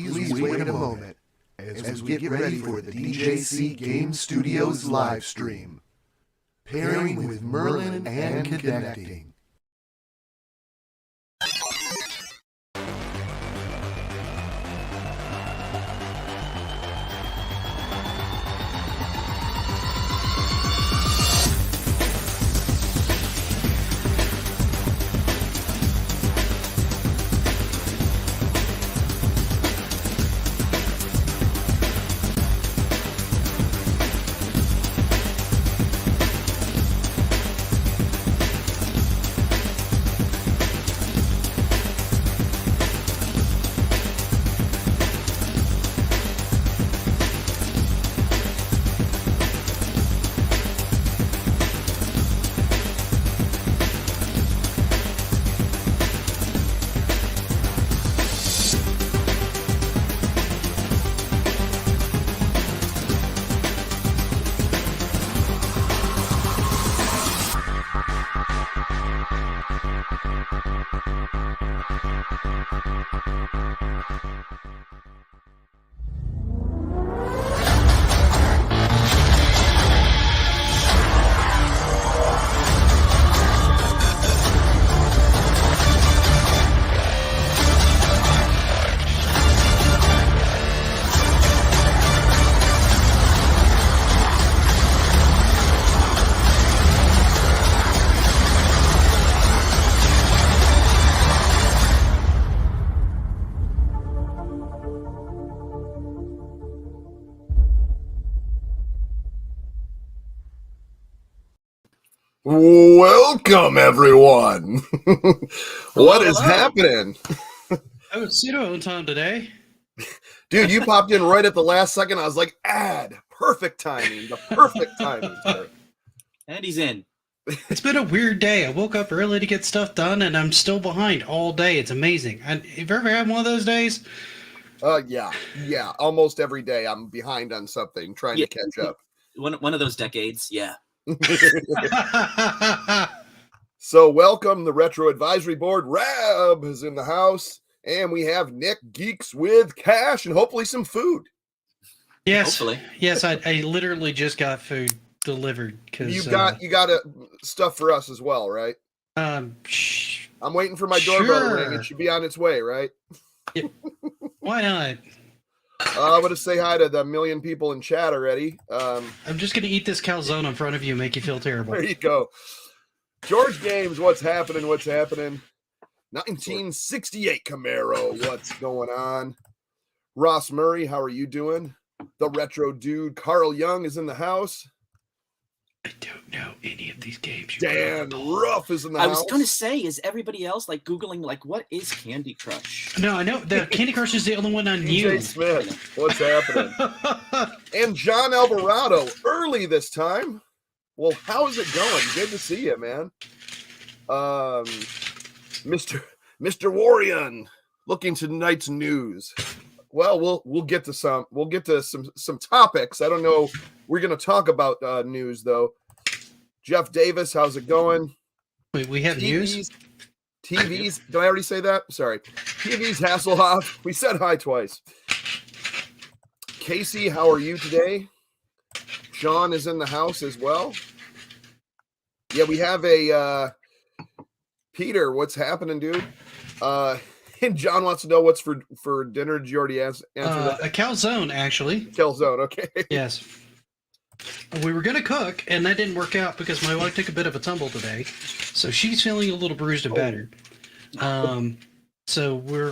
Please wait a moment as we get ready for the DJC Game Studios live stream. Pairing with Merlin and connecting. Welcome, everyone. What is happening? I was pseudo on time today. Dude, you popped in right at the last second. I was like, perfect timing. The perfect timing, sir. And he's in. It's been a weird day. I woke up early to get stuff done, and I'm still behind all day. It's amazing. Have you ever had one of those days? Yeah. Almost every day I'm behind on something, trying to catch up. One of those decades, yeah. So welcome, the Retro Advisory Board. Rab is in the house, and we have Nick Geeks with cash and hopefully some food. Yes, hopefully. Yes. I literally just got food delivered because you got stuff for us as well, right? I'm waiting for my doorbell to ring. It should be on its way, right? Yeah. Why not? I want to say hi to the million people in chat already. I'm just going to eat this calzone in front of you and make you feel terrible. There you go. George Games, what's happening? 1968 Camaro, what's going on? Ross Murray, how are you doing? The retro dude, Carl Young, is in the house. I don't know any of these games. Dan Ruff is in the house. I was going to say, is everybody else like Googling, like, what is Candy Crush? No, I know. The Candy Crush is the only one I knew. DJ Smith, what's happening? And John Alvarado, early this time. Well, how is it going? Good to see you, man. Mr. Warrior, looking to tonight's news. Well, we'll get to some topics. I don't know. We're going to talk about news though. Jeff Davis, how's it going? Wait, we have news? TVs. Did I already say that? Sorry. TVs Hasselhoff. We said hi twice. Casey, how are you today? Sean is in the house as well. Yeah, we have a Peter. What's happening, dude? And John wants to know what's for dinner. Did you already answer that? A calzone, actually. Calzone, okay. Yes. We were going to cook, and that didn't work out because my wife took a bit of a tumble today. So she's feeling a little bruised and battered. So we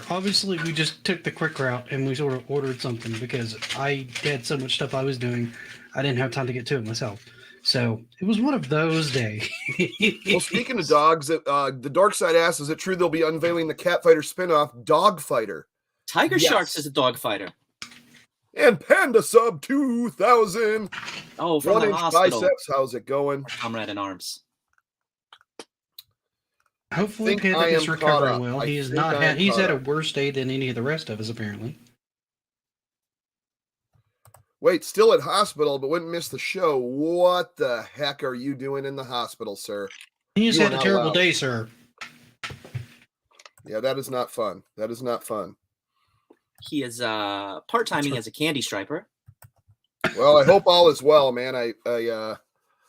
just took the quick route, and we sort of ordered something because I had so much stuff I was doing, I didn't have time to get to it myself. So it was one of those days. Well, speaking of dogs, the Dark Side asks, is it true they'll be unveiling the Cat Fighter spinoff, Dog Fighter? Tiger Sharks is a dog fighter. And Panda Sub 2000. Oh, from the hospital. Biceps, how's it going? Comrade in Arms. Hopefully Panda is recovering well. He's had a worse day than any of the rest of us, apparently. Wait, still at hospital, but wouldn't miss the show. What the heck are you doing in the hospital, sir? He just had a terrible day, sir. Yeah, that is not fun. That is not fun. He is part-timing as a candy striper. Well, I hope all is well, man. I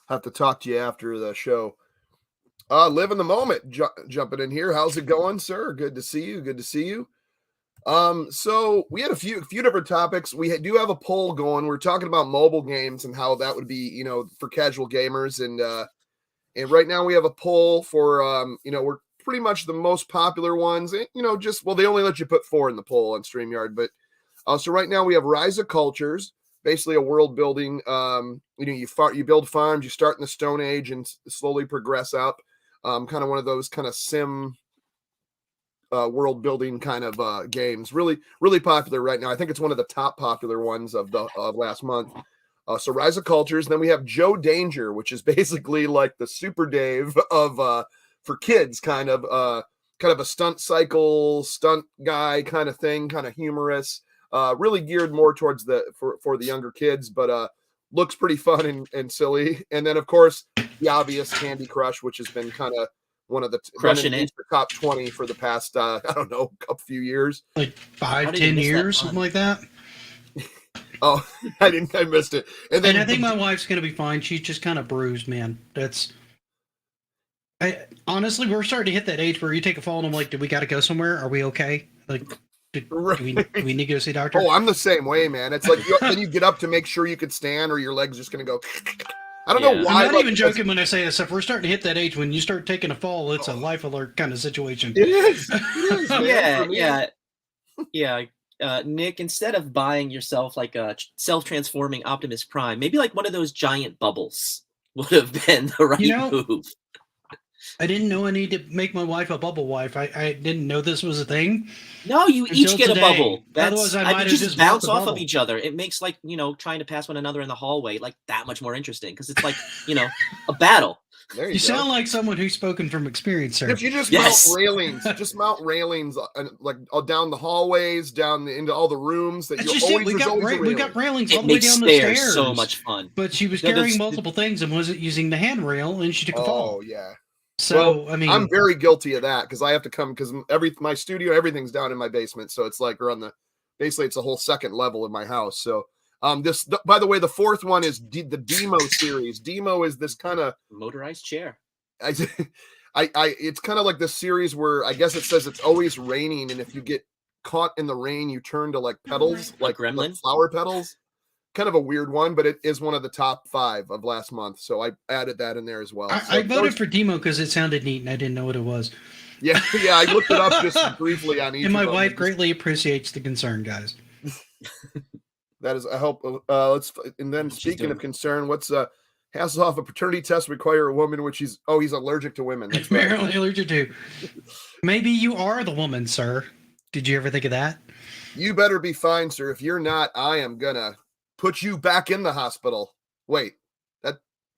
have to talk to you after the show. Live in the moment, jumping in here. How's it going, sir? Good to see you. Good to see you. So we had a few different topics. We do have a poll going. We're talking about mobile games and how that would be, you know, for casual gamers. And right now we have a poll for, you know, we're pretty much the most popular ones. And, you know, just, well, they only let you put 4 in the poll on StreamYard. But so right now we have Rise of Cultures, basically a world building. You know, you build farms, you start in the Stone Age and slowly progress up. Kind of one of those kind of sim world building kind of games. Really popular right now. I think it's one of the top popular ones of the last month. So Rise of Cultures. Then we have Joe Danger, which is basically like the Super Dave of for kids, kind of a stunt guy kind of thing, kind of humorous. Really geared more towards for the younger kids, but looks pretty fun and silly. And then of course the obvious Candy Crush, which has been kind of one of the Crushing it. top 20 for the past I don't know, a few years, like 5-10 years, something like that. Oh, I missed it. And then I think my wife's gonna be fine. She's just kind of bruised, man. Honestly, we're starting to hit that age where you take a fall and I'm like, do we got to go somewhere? Are we okay? Like, do we need to go see a doctor? Oh, I'm the same way, man. It's like then you get up to make sure you can stand, or your leg's just gonna go. I don't know why. I'm not even joking when I say this stuff. We're starting to hit that age when you start taking a fall. It's a life alert kind of situation. It is. Yeah. Nick, instead of buying yourself like a self-transforming Optimus Prime, maybe like one of those giant bubbles would have been the right move. I didn't know I need to make my wife a bubble wife. I didn't know this was a thing. No, you each get a bubble. Otherwise, I might have just bounce off of each other. It makes, like, you know, trying to pass one another in the hallway like that much more interesting because it's like, you know, a battle. There you sound like someone who's spoken from experience, sir. If you just mount railings, like down the hallways, into all the rooms that you always. We got railings all the way down the stairs. So much fun. But she was carrying multiple things and wasn't using the handrail, and she took a fall. Oh yeah. So I mean, I'm very guilty of that because I have to come because my studio, everything's down in my basement, so it's like we're basically it's a whole second level of my house. So this, by the way, the fourth one is the Demo series. Demo is this kind of motorized chair. It's kind of like this series where I guess it says it's always raining, and if you get caught in the rain, you turn to like petals, like gremlin flower petals. Kind of a weird one, but it is one of the top 5 of last month, so I added that in there as well. I voted for Demo because it sounded neat, and I didn't know what it was. Yeah, I looked it up just briefly on each. And my wife greatly appreciates the concern, guys. That is, I hope. And then speaking of concern, what's Hasselhoff, a paternity test require a woman, which he's allergic to women. That's right. Apparently allergic to. Maybe you are the woman, sir. Did you ever think of that? You better be fine, sir. If you're not, I am gonna put you back in the hospital. Wait,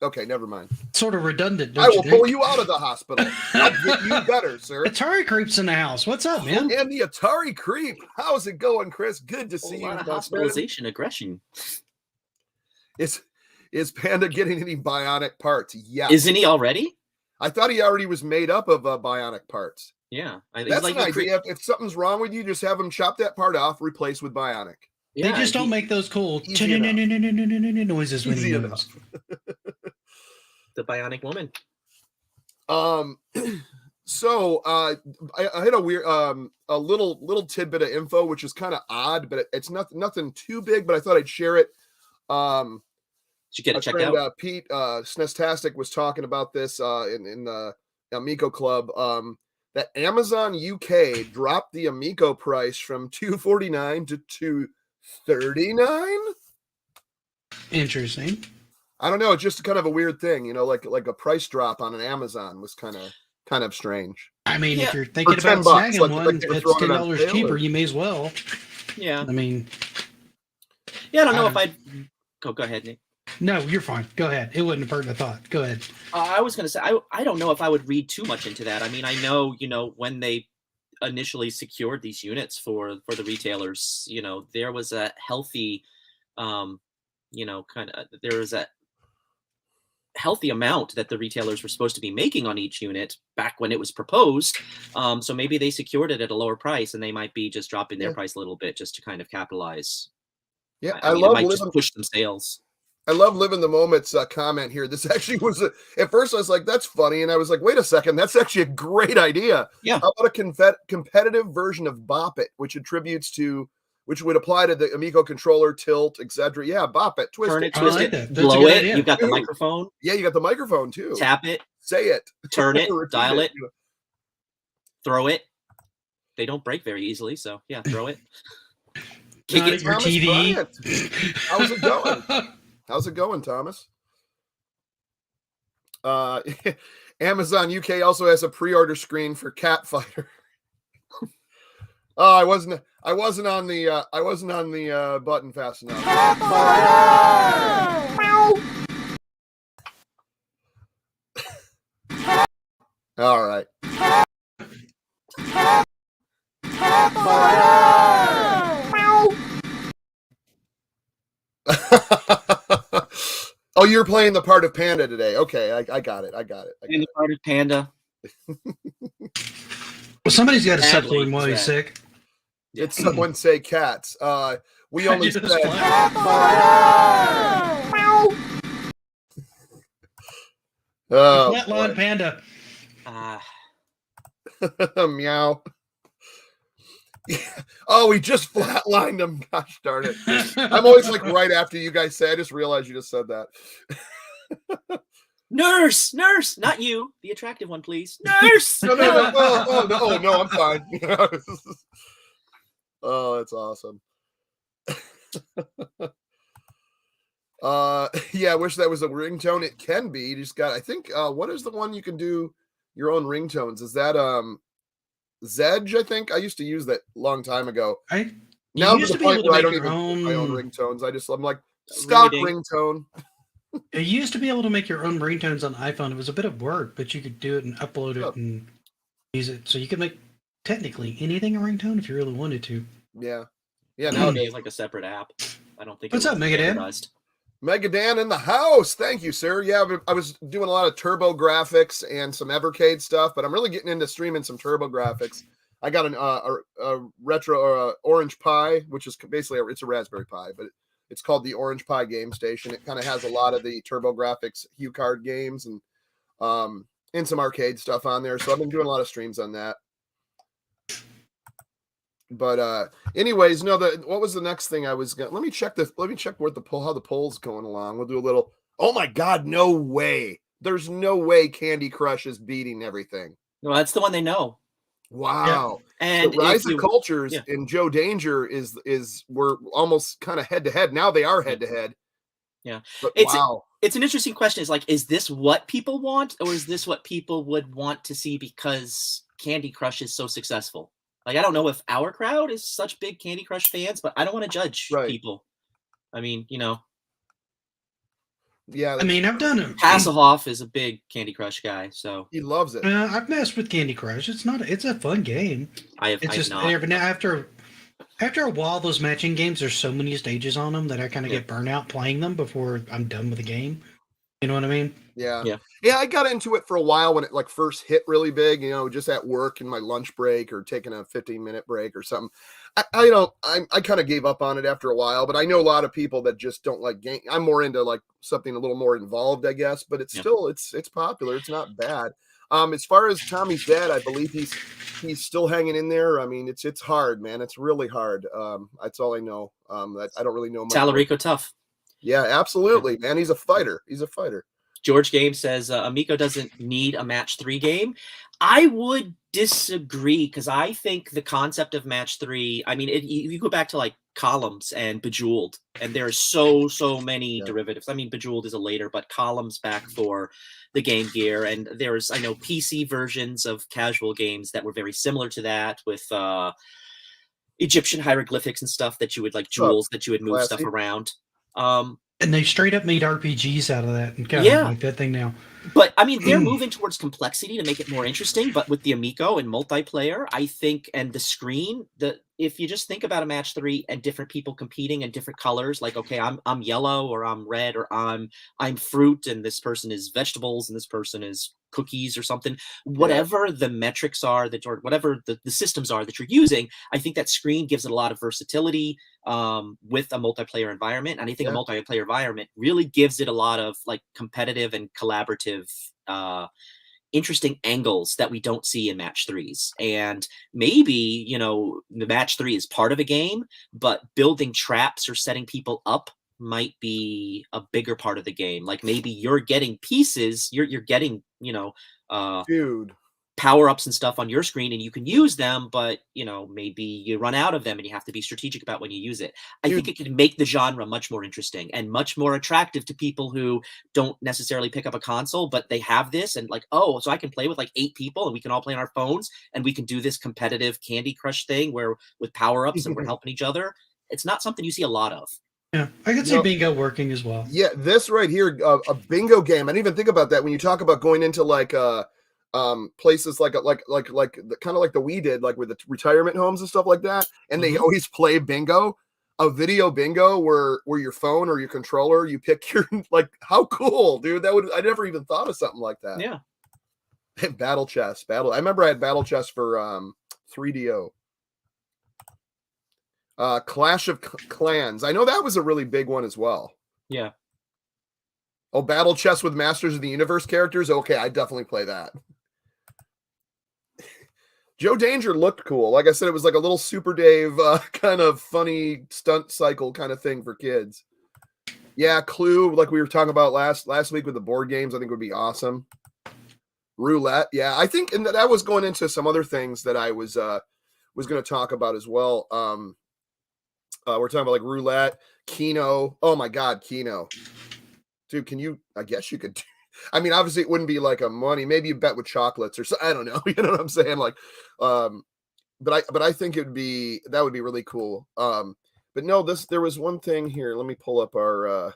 okay, never mind. Sort of redundant. I will pull you out of the hospital. I'll get you better, sir. Atari Creep's in the house. What's up, man? And the Atari Creep. How's it going, Chris? Good to see you. Hospitalization aggression. Is Panda getting any bionic parts? Yeah. Isn't he already? I thought he already was made up of bionic parts. Yeah, that's like an idea. If something's wrong with you, just have him chop that part off, replace with bionic. Yeah, they just don't make those cool noises when he moves. The bionic woman. So I had a weird a little tidbit of info, which is kind of odd, but it's nothing too big, but I thought I'd share it. Did you get it checked out? Pete Snestastic was talking about this in the Amico Club. That Amazon UK dropped the Amico price from $249 to $239. Interesting. I don't know. It's just kind of a weird thing, you know, like a price drop on an Amazon was kind of strange. I mean, if you're thinking about snagging one that's $10 cheaper, you may as well. Yeah. I mean, yeah, I don't know if I'd go ahead, Nick. No, you're fine. Go ahead. It wouldn't have hurt a thought. Go ahead. I was going to say, I don't know if I would read too much into that. I mean, I know, you know, when they initially secured these units for the retailers, you know, there was a healthy, you know, there was a healthy amount that the retailers were supposed to be making on each unit back when it was proposed. So maybe they secured it at a lower price, and they might be just dropping their price a little bit just to kind of capitalize. Yeah, I mean, it might just push some sales. I love living the moments comment here. This actually was at first I was like, that's funny. And I was like, wait a second, that's actually a great idea. Yeah. How about a competitive version of Bop It, which would apply to the Amico controller, tilt, etc. Yeah, Bop It, twist Turn it, it, twist like it, that. blow it. Idea. You've got the microphone. Yeah, you got the microphone too. Tap it. Say it. Turn it. Repeat Dial it. Throw it. They don't break very easily, so yeah, throw it. Kick Not it. your Thomas TV. Bryant. How's it going? How's it going, Thomas? Amazon UK also has a pre-order screen for Cat Fighter. Oh, I wasn't on the button fast enough. All right. Oh, you're playing the part of Panda today. Okay, I got it. And the part of Panda. Well, somebody's got to suck for him while he's sick. Did someone say cats? We only said. Flatline Panda. Meow. Oh, we just flatlined him. Gosh darn it. I'm always like right after you guys say, I just realized you just said that. Nurse, not you. The attractive one, please. Nurse. No, I'm fine. Oh, that's awesome. Yeah, I wish that was a ringtone. It can be. You just got, I think, what is the one you can do your own ringtones? Is that Zedge? I think I used to use that a long time ago. Now to the point where I don't even do my own ringtones. I'm like, stock ringtone. You used to be able to make your own ringtones on iPhone. It was a bit of work, but you could do it and upload it and use it. So you could make technically anything a ringtone if you really wanted to. Yeah. Nowadays, like a separate app. I don't think. What's up, Megadan? Megadan in the house. Thank you, sir. Yeah, I was doing a lot of Turbo Graphics and some Evercade stuff, but I'm really getting into streaming some Turbo Graphics. I got a retro or Orange Pi, which is basically it's a Raspberry Pi, but it's called the Orange Pi Game Station. It kind of has a lot of the Turbo Graphics Hue Card games and some arcade stuff on there. So I've been doing a lot of streams on that. But anyways, no, what was the next thing I was gonna let me check what how the poll's going along. We'll do a little. Oh my god, no way. There's no way Candy Crush is beating everything. Well, that's the one they know. Wow. Yeah. And the Rise of Cultures and Joe Danger we're almost kind of head to head. Now they are head to head. Yeah. But it's an interesting question. It's like, is this what people want, or is this what people would want to see because Candy Crush is so successful? Like, I don't know if our crowd is such big Candy Crush fans, but I don't want to judge people. I mean, Yeah. I mean, I've done it. Hasselhoff is a big Candy Crush guy, so he loves it. I've messed with Candy Crush. It's a fun game. It's not. After a while, those matching games, there's so many stages on them that I kind of get burnt out playing them before I'm done with the game. You know what I mean? Yeah. I got into it for a while when it like first hit really big, just at work in my lunch break or taking a 15-minute break or something. I kind of gave up on it after a while, but I know a lot of people that just don't like game. I'm more into like something a little more involved, I guess, but it's still, it's popular. It's not bad. As far as Tommy's dad, I believe he's still hanging in there. I mean, it's hard, man. It's really hard. That's all I know. I don't really know much. Talarico tough. Yeah, absolutely, man. He's a fighter. George Game says Amico doesn't need a match 3 game. I would disagree because I think the concept of match 3. I mean, you go back to like Columns and Bejeweled, and there's so many derivatives. I mean, Bejeweled is a later, but Columns back for the Game Gear, and there's I know PC versions of casual games that were very similar to that with Egyptian hieroglyphics and stuff that you would like jewels that you would move stuff around. And they straight up made RPGs out of that and kind of like that thing now. But I mean, they're moving towards complexity to make it more interesting. But with the Amico and multiplayer, I think, and the screen, if you just think about a match 3 and different people competing in different colors, like, okay, I'm yellow, or I'm red, or I'm fruit, and this person is vegetables, and this person is cookies or something. Whatever the metrics are that, or whatever the systems are that you're using, I think that screen gives it a lot of versatility with a multiplayer environment. And I think a multiplayer environment really gives it a lot of like competitive and collaborative interesting angles that we don't see in match 3s. And maybe, you know, the match 3 is part of a game, but building traps or setting people up might be a bigger part of the game. Like maybe you're getting pieces, you're getting, you know, Dude, power-ups and stuff on your screen, and you can use them, but you know, maybe you run out of them and you have to be strategic about when you use it. I think it can make the genre much more interesting and much more attractive to people who don't necessarily pick up a console, but they have this and like, oh, so I can play with like 8 people and we can all play on our phones and we can do this competitive Candy Crush thing where with power-ups and we're helping each other. It's not something you see a lot of. Yeah, I could see bingo working as well. Yeah, this right here, a bingo game. I didn't even think about that when you talk about going into like places like kind of like the we did, like with the retirement homes and stuff like that, and they always play bingo, a video bingo where your phone or your controller, you pick your like, how cool, dude. That would, I never even thought of something like that. Yeah. Battle chess. I remember I had battle chess for 3DO. Clash of Clans. I know that was a really big one as well. Yeah. Oh, battle chess with Masters of the Universe characters. Okay, I definitely play that. Joe Danger looked cool. Like I said, it was like a little Super Dave kind of funny stunt cycle kind of thing for kids. Yeah, Clue, like we were talking about last week with the board games, I think would be awesome. Roulette, yeah, I think, and that was going into some other things that I was going to talk about as well. We're talking about like roulette, Keno. Oh my God, Keno, dude, can you? I guess you could. I mean, obviously it wouldn't be like a money. Maybe you bet with chocolates or so. I don't know. You know what I'm saying? Like, but I think that would be really cool. But no, there was one thing here. Let me pull up our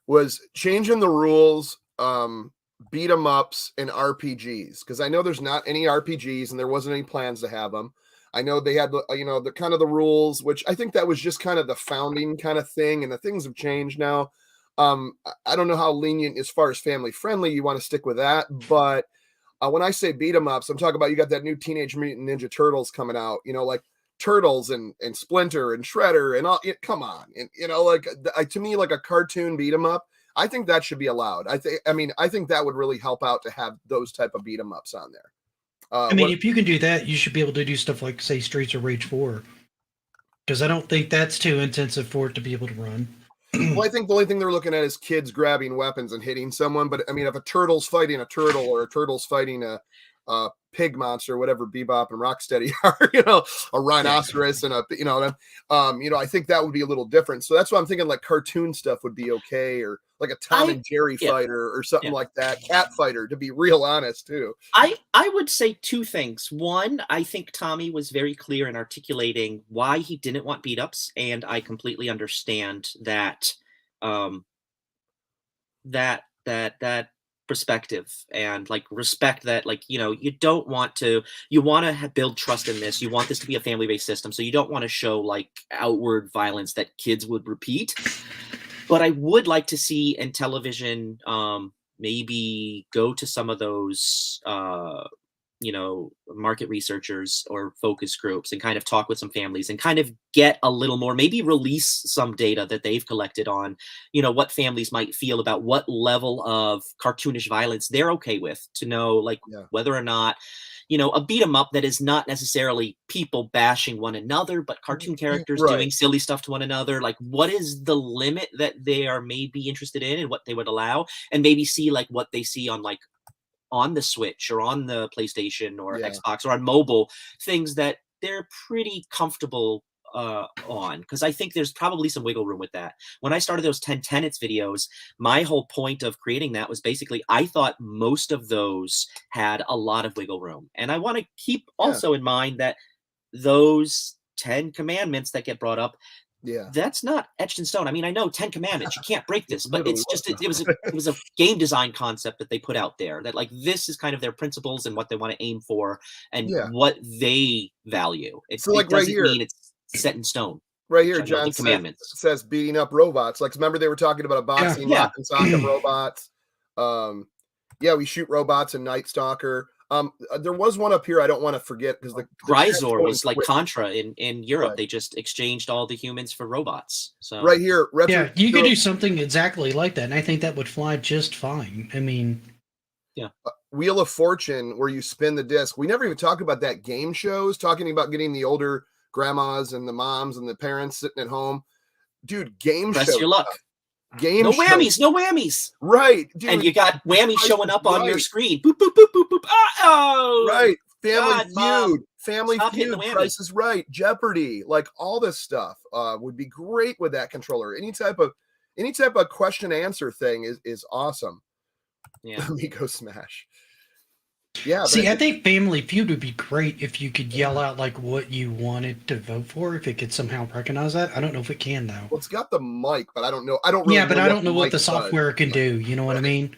was changing the rules, beat 'em ups and RPGs, because I know there's not any RPGs and there wasn't any plans to have them. I know they had, you know, the kind of the rules, which I think that was just kind of the founding kind of thing, and the things have changed now. I don't know how lenient as far as family friendly you want to stick with that, but when I say beat 'em ups, I'm talking about you got that new Teenage Mutant Ninja Turtles coming out, you know, like Turtles and Splinter and Shredder and all. Come on, and you know, like to me, like a cartoon beat 'em up. I think that should be allowed. I think that would really help out to have those type of beat 'em ups on there. I mean, if you can do that, you should be able to do stuff like, say, Streets of Rage 4. Because I don't think that's too intensive for it to be able to run. Well, I think the only thing they're looking at is kids grabbing weapons and hitting someone. But I mean, if a turtle's fighting a turtle or a turtle's fighting a pig monster, whatever Bebop and Rocksteady are, you know, a rhinoceros and a, you know, I think that would be a little different. So that's why I'm thinking like cartoon stuff would be okay, or like a Tom and Jerry fighter or something like that. Cat fighter, to be real honest too. I would say 2 things. One, I think Tommy was very clear in articulating why he didn't want beat ups, and I completely understand that that perspective, and like respect that, like, you know, you want to build trust in this. You want this to be a family-based system, so you don't want to show like outward violence that kids would repeat. But I would like to see Intellivision maybe go to some of those you know, market researchers or focus groups and kind of talk with some families and kind of get a little more, maybe release some data that they've collected on, you know, what families might feel about what level of cartoonish violence they're okay with, to know like whether or not, you know, a beat 'em up that is not necessarily people bashing one another, but cartoon characters doing silly stuff to one another. Like, what is the limit that they are maybe interested in and what they would allow, and maybe see like what they see on like on the Switch or on the PlayStation or Xbox or on mobile, things that they're pretty comfortable on, because I think there's probably some wiggle room with that. When I started those 10 Tenets videos, my whole point of creating that was basically I thought most of those had a lot of wiggle room, and I want to keep also in mind that those 10 commandments that get brought up, Yeah. That's not etched in stone. I mean, I know 10 Commandments, you can't break this, but Literally it's just was, it was a game design concept that they put out there that like this is kind of their principles and what they want to aim for and Yeah. what they value. So like It right doesn't here, mean it's set in stone. right here, which I know the John commandments. says beating up robots. Like remember they were talking about a boxing Yeah. lock and sock'em robots. Yeah, we shoot robots in Night Stalker. There was one up here I don't want to forget because the Grisor was like quick. Contra in Europe. Right. They just exchanged all the humans for robots. So Right here, Yeah, you could do something exactly like that, and I think that would fly just fine. I mean, yeah. Wheel of Fortune, where you spin the disc. We never even talked about that game shows, talking about getting the older grandmas and the moms and the parents sitting at home. Dude, game Press shows. your luck. Game no shows. whammies, no whammies. Right, dude. And you got whammies showing up on your screen. Boop, boop, boop, boop, boop. Oh, right. Family God, Feud. Mom. Family Stop hitting Feud. the whammy. Price is Right. Jeopardy. Like all this stuff would be great with that controller. Any type of question answer thing is awesome. Yeah. Amico Smash. Yeah. See, I think Family Feud would be great if you could yell out like what you wanted to vote for. If it could somehow recognize that, I don't know if it can though. Well, it's got the mic, but I don't know. I don't really. Yeah, but know I don't know what mic the software can do. You know what I mean?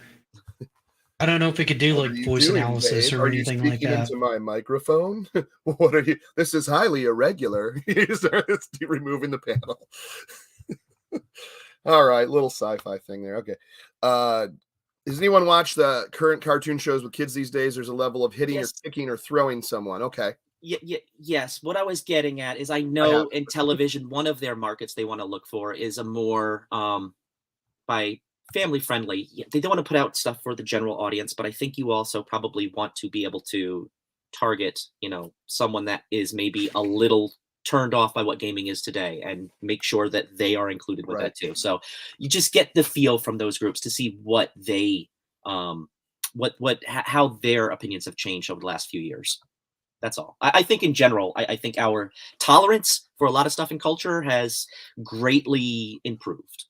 I don't know if it could do like voice analysis or anything like that. Into my microphone? What are you? This is highly irregular. He's removing the panel. All right, little sci-fi thing there. Okay. Does anyone watch the current cartoon shows with kids these days? There's a level of hitting or kicking or throwing someone. Okay. Yes. What I was getting at is I know in television, one of their markets they want to look for is a more by family friendly. They don't want to put out stuff for the general audience, but I think you also probably want to be able to target, someone that is maybe a little turned off by what gaming is today and make sure that they are included with that too. So you just get the feel from those groups to see what they how their opinions have changed over the last few years. That's all. I think in general, I think our tolerance for a lot of stuff in culture has greatly improved.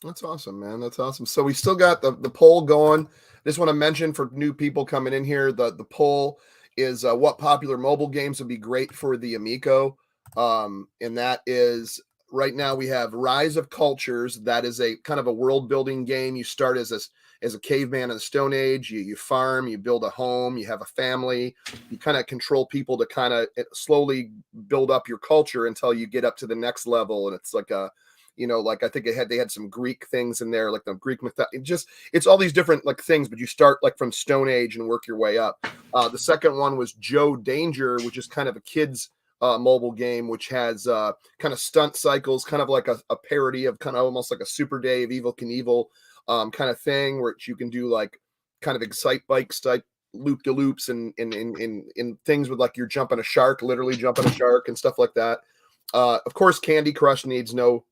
That's awesome, man. That's awesome. So we still got the poll going. I just want to mention for new people coming in here, the poll is what popular mobile games would be great for the Amico. And that is right now we have Rise of Cultures. That is a kind of a world building game. You start as a caveman in the Stone Age. You farm, you build a home, you have a family. You kind of control people to kind of slowly build up your culture until you get up to the next level. And it's like like I think they had some Greek things in there, like the Greek myth. It's all these different like things, but you start like from Stone Age and work your way up. The second one was Joe Danger, which is kind of a kid's mobile game, which has kind of stunt cycles, kind of like a parody of kind of almost like a Super Day of Evel Knievel kind of thing, where you can do like kind of excite bikes type loop de loops and in things with like you're jumping a shark, literally jumping a shark and stuff like that. Of course, Candy Crush needs no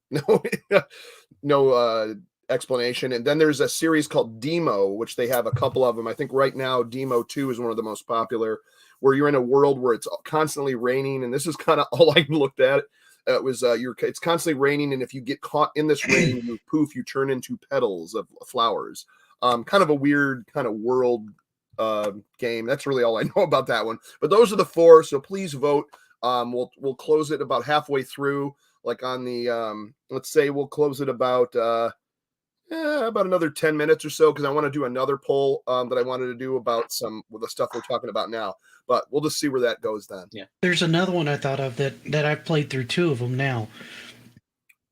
explanation. And then there's a series called Demo, which they have a couple of them. I think right now Demo 2 is one of the most popular, where you're in a world where it's constantly raining. And this is kind of all I looked at. It was it's constantly raining, and if you get caught in this rain, you turn into petals of flowers. Kind of a weird kind of world game. That's really all I know about that one. But those are the four. So please vote. We'll close it about halfway through, like on the let's say we'll close it about another 10 minutes or so, because I want to do another poll that I wanted to do about some with the stuff we're talking about now. But we'll just see where that goes then. Yeah. There's another one I thought of that I've played through two of them now.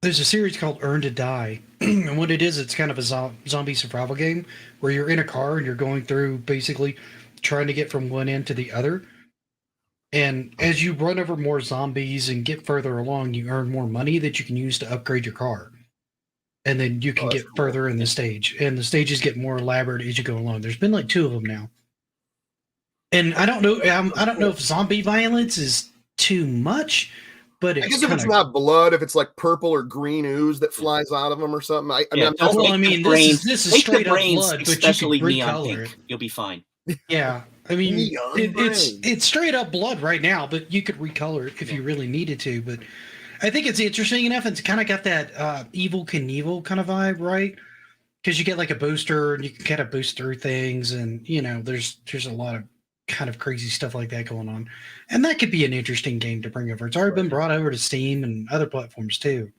There's a series called Earn to Die. And what it is, it's kind of a zombie survival game where you're in a car and you're going through basically trying to get from one end to the other. And as you run over more zombies and get further along, you earn more money that you can use to upgrade your car. And then you can get further in the stage. And the stages get more elaborate as you go along. There's been like two of them now. And I don't know if zombie violence is too much, but I guess if it's not blood, if it's like purple or green ooze that flies out of them or something. This is straight up blood, but especially you can recolor it. You'll be fine. Yeah, I mean, it's straight up blood right now, but you could recolor it if you really needed to. But I think it's interesting enough. It's kind of got that Evel Knievel kind of vibe, right? Because you get like a booster and you can kind of boost through things, and there's a lot of kind of crazy stuff like that going on. And that could be an interesting game to bring over. It's already been brought over to Steam and other platforms too.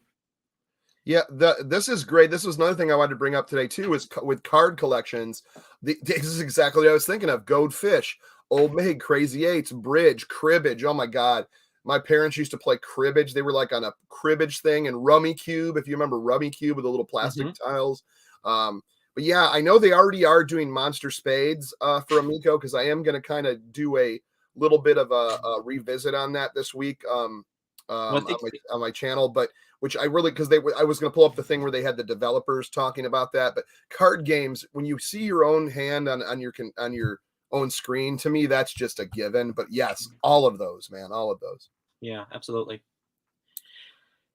Yeah, this is great. This was another thing I wanted to bring up today too, is with card collections. This is exactly what I was thinking of. Goldfish, Old Maid, Crazy Eights, Bridge, Cribbage. Oh my God. My parents used to play cribbage. They were like on a cribbage thing, and Rummy Cube, if you remember Rummy Cube with the little plastic tiles. But yeah, I know they already are doing Monster Spades for Amico, because I am going to kind of do a little bit of a revisit on that this week on my channel. But which I really, because I was going to pull up the thing where they had the developers talking about that. But card games, when you see your own hand on your own screen, to me that's just a given. But yes, all of those, man, all of those. Yeah, absolutely.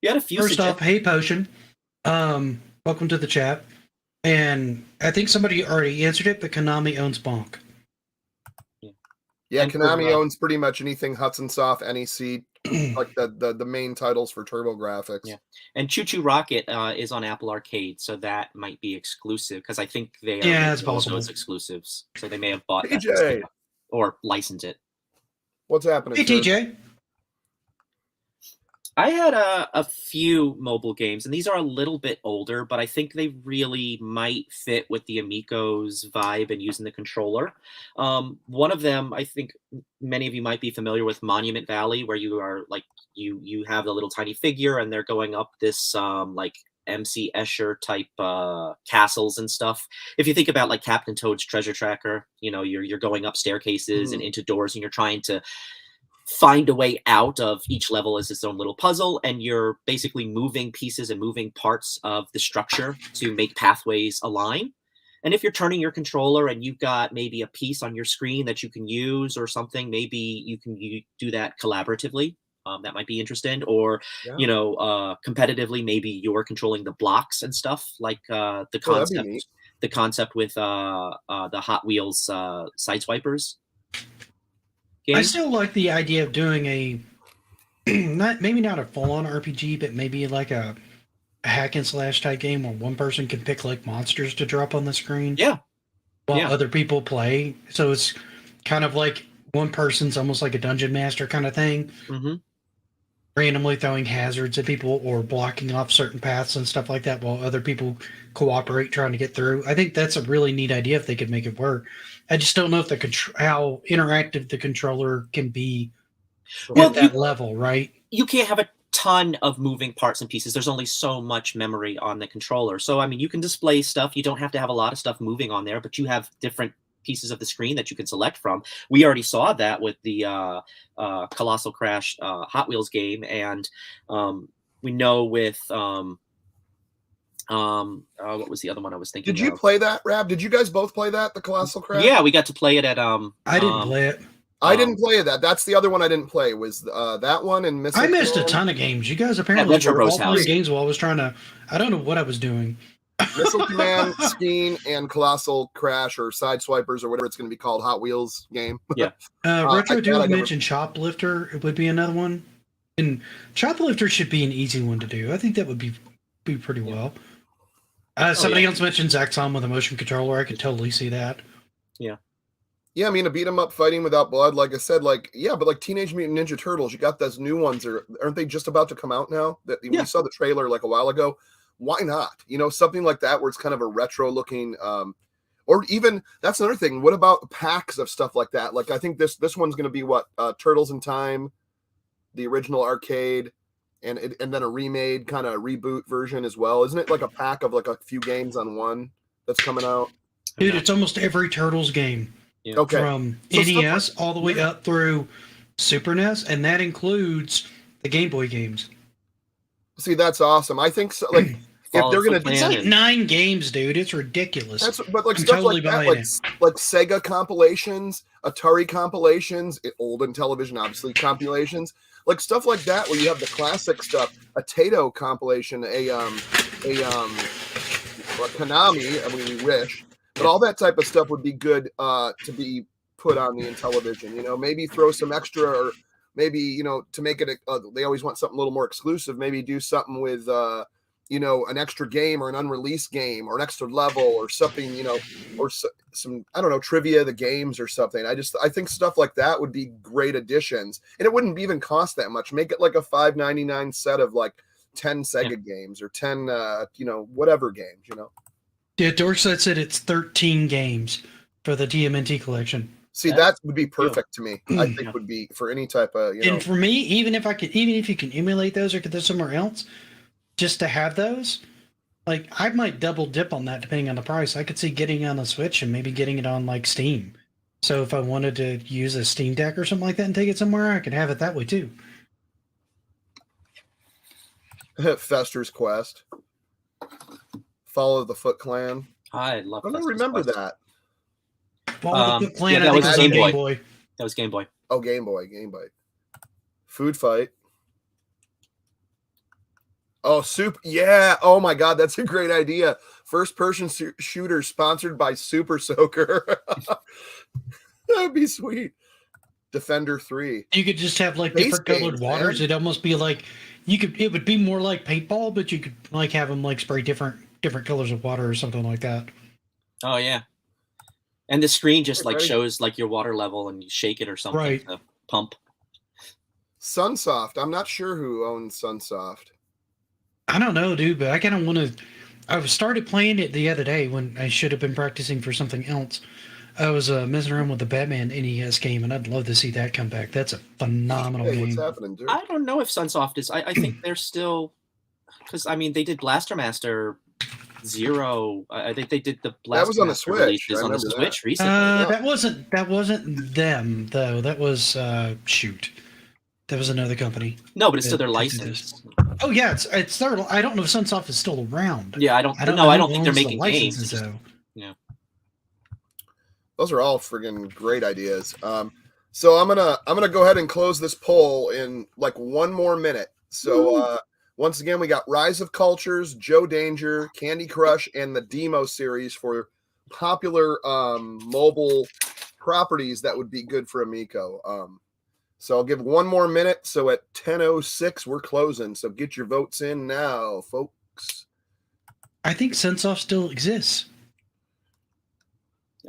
You had a few. First off, hey Potion, welcome to the chat. And I think somebody already answered it, but Konami owns Bonk. Yeah, Konami owns pretty much anything Hudson Soft, NEC, like the main titles for TurboGrafx. Yeah, and Choo Choo Rocket is on Apple Arcade, so that might be exclusive, because I think they are those exclusives, so they may have bought that or licensed it. What's happening? Hey, TJ. I had a few mobile games, and these are a little bit older, but I think they really might fit with the Amico's vibe and using the controller. One of them, I think many of you might be familiar with, Monument Valley, where you are like you have the little tiny figure, and they're going up this like MC Escher type castles and stuff. If you think about like Captain Toad's Treasure Tracker, you know, you're going up staircases and into doors, and you're trying to find a way out of each level as its own little puzzle, and you're basically moving pieces and moving parts of the structure to make pathways align. And if you're turning your controller and you've got maybe a piece on your screen that you can use or something, maybe you can do that collaboratively. That might be interesting. Or you know, competitively, maybe you're controlling the blocks and stuff, like the concept with the Hot Wheels Sideswipers game. I still like the idea of doing a maybe not a full-on RPG, but maybe like a hack and slash type game where one person can pick like monsters to drop on the screen. Yeah. While other people play. So it's kind of like one person's almost like a dungeon master kind of thing. Randomly throwing hazards at people or blocking off certain paths and stuff like that while other people cooperate trying to get through. I think that's a really neat idea if they could make it work. I just don't know if how interactive the controller can be at that level, right? You can't have a ton of moving parts and pieces. There's only so much memory on the controller. So, I mean, you can display stuff. You don't have to have a lot of stuff moving on there, but you have different pieces of the screen that you can select from. We already saw that with the Colossal Crash Hot Wheels game, and we know with what was the other one I was thinking? Did you play that, Rab? Did you guys both play that, the Colossal Crash? Yeah, we got to play it at I didn't play it. I didn't play that. That's the other one I didn't play. Was that one and I missed a ton of games. You guys apparently Retro were Bros all house. three games while I was trying to. I don't know what I was doing. Missile Command, Skeen, and Colossal Crash, or Sideswipers, or whatever it's going to be called, Hot Wheels game. Yeah. Retro Dude mentioned Choplifter. It would be another one, and Choplifter should be an easy one to do. I think that would be pretty well. Somebody else mentioned Zaxxon with a motion controller. I could totally see that. Yeah. Yeah, I mean, a beat 'em up fighting without blood, like I said, but like Teenage Mutant Ninja Turtles, you got those new ones, aren't they just about to come out now? We saw the trailer like a while ago. Why not? You know, something like that where it's kind of a retro looking, or even that's another thing. What about packs of stuff like that? Like I think this one's going to be what Turtles in Time, the original arcade, and then a remade kind of reboot version as well. Isn't it like a pack of like a few games on one that's coming out? Dude, it's almost every Turtles game. Yeah. Okay. From NES all the way up through Super NES, and that includes the Game Boy games. See, that's awesome. I think so. Like if they're gonna, it's like 9 games, dude. It's ridiculous. But like I'm stuff totally like that, like Sega compilations, Atari compilations, old Intellivision obviously compilations, like stuff like that where you have the classic stuff, a Tato compilation, a Konami. I mean, we wish. But all that type of stuff would be good to be put on the Intellivision. You know, maybe throw some extra, or maybe, you know, to make it. They always want something a little more exclusive. Maybe do something with, an extra game or an unreleased game or an extra level or something, or some, I don't know, trivia of the games or something. I think stuff like that would be great additions, and it wouldn't even cost that much. Make it like a $5.99 set of like 10 Sega games or 10, whatever games, Yeah, Dork said it's 13 games for the TMNT collection. See, that would be perfect to me. I think would be for any type of, And for me, even if you can emulate those or get those somewhere else, just to have those, like I might double dip on that depending on the price. I could see getting it on the Switch and maybe getting it on like Steam. So if I wanted to use a Steam Deck or something like that and take it somewhere, I could have it that way too. Fester's Quest. Follow the Foot Clan. I love. I don't remember that. That was Game Boy. That was Game Boy. Oh, Game Boy. Food Fight. Oh, Super. Yeah. Oh my God, that's a great idea. First person shooter sponsored by Super Soaker. That'd be sweet. Defender 3. You could just have like different colored waters. It'd almost be like it would be more like paintball, but you could like have them like spray different colors of water or something like that. Oh yeah. And the screen just like shows like your water level and you shake it or something to pump. Sunsoft. I'm not sure who owns Sunsoft. I don't know, dude, but I kind of want to. I started playing it the other day when I should have been practicing for something else. I was messing around with the Batman NES game, and I'd love to see that come back. That's a phenomenal game. What's happening, dude? I don't know if Sunsoft is. I think they're still, because I mean they did Blaster Master Zero. I think they did the Blaster. That was on the Master Switch. releases on the Switch recently. That wasn't them though. That was shoot. That was another company. No, but it's still their license. Oh yeah, it's their. I don't know if Sunsoft is still around. Yeah, I don't think they're making games. Though. Yeah. Those are all friggin' great ideas. So I'm gonna go ahead and close this poll in like one more minute. So once again, we got Rise of Cultures, Joe Danger, Candy Crush, and the Demo series for popular mobile properties that would be good for Amico. So I'll give one more minute. So at 10:06, we're closing. So get your votes in now, folks. I think Sunsoft still exists.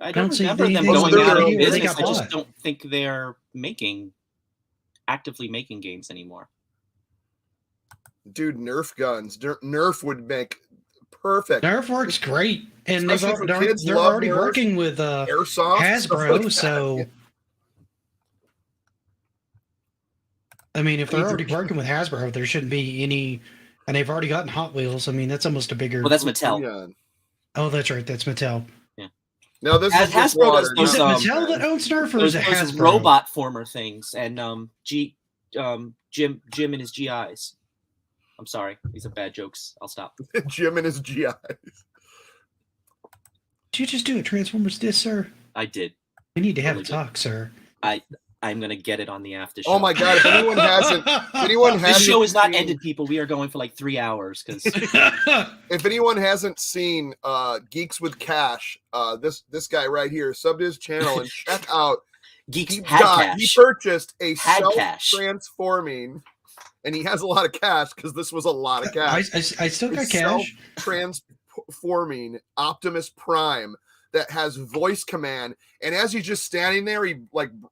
I don't remember them going out of business. I just don't think they're actively making games anymore. Dude, Nerf guns. Nerf would make perfect. Nerf works great, and they're already working with Airsoft, Hasbro. Like so, I mean, if they're already working with Hasbro, there shouldn't be any. And they've already gotten Hot Wheels. I mean, that's almost a bigger. Well, that's Mattel. Oh, that's right. That's Mattel. No, this is Hasbro does those, is it Mattel that owns Nerf, or is it Hasbro? Robot former things, and Jim and his GIs. I'm sorry, these are bad jokes. I'll stop. Jim and his GIs. Did you just do a Transformers diss, sir? I did. We need to have a talk, sir. I'm gonna get it on the after show. Oh my God! If anyone hasn't, this show is not ended, people. We are going for like 3 hours because if anyone hasn't seen Geeks with Cash, this guy right here, sub to his channel and check out Geeks he Cash. purchased a self-transforming, and he has a lot of cash because this was a lot of cash. I still got cash. Self-transforming Optimus Prime that has voice command, and as he's just standing there, he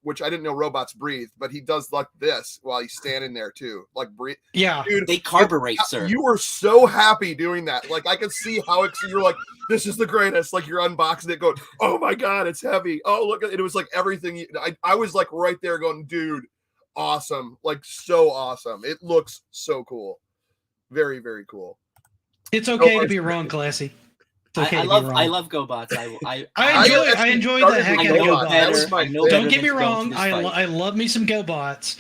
which I didn't know robots breathe, but he does like this while he's standing there too, like breathe. Yeah, dude, they carburate, sir. You were so happy doing that. Like I could see how you're like, this is the greatest. Like you're unboxing it, going, oh my God, it's heavy. Oh look at it. It was like everything. I was like right there, going, dude, awesome, like so awesome. It looks so cool, very very cool. It's okay to be wrong, Classy. Okay, I love GoBots. I enjoy the heck out of GoBots. Don't get me wrong. I love me some GoBots.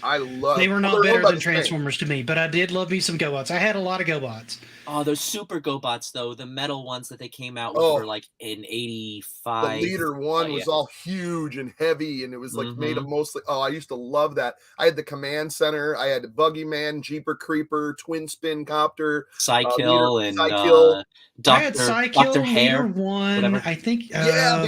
They were not better than Transformers to me, but I did love me some GoBots. I had a lot of GoBots. Oh, those super GoBots though, the metal ones that they came out with were like in '85. The leader one was all huge and heavy, and it was like made of mostly. Oh, I used to love that. I had the Command Center. I had the Buggy Man, Jeeper Creeper, Twin Spin Copter, Psykill, and I had Psykill. later hair, one, whatever. I think. Yeah,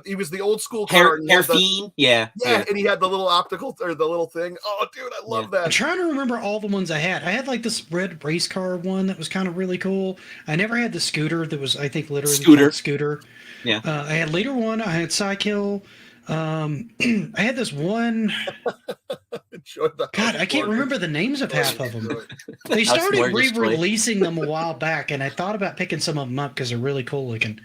he was the old school car. Hair, and he had the- fiend. Yeah. and he had the little optical or the little thing. Oh, dude, I love I'm that. trying to remember all the ones I had. I had like this red race car one that was kind of really cool. I never had the scooter that was, I think, literally called Scooter. Yeah. I had later one. I had Cykill. I had this one. God, I can't remember the names of half of them. They started re-releasing them a while back, and I thought about picking some of them up because they're really cool looking.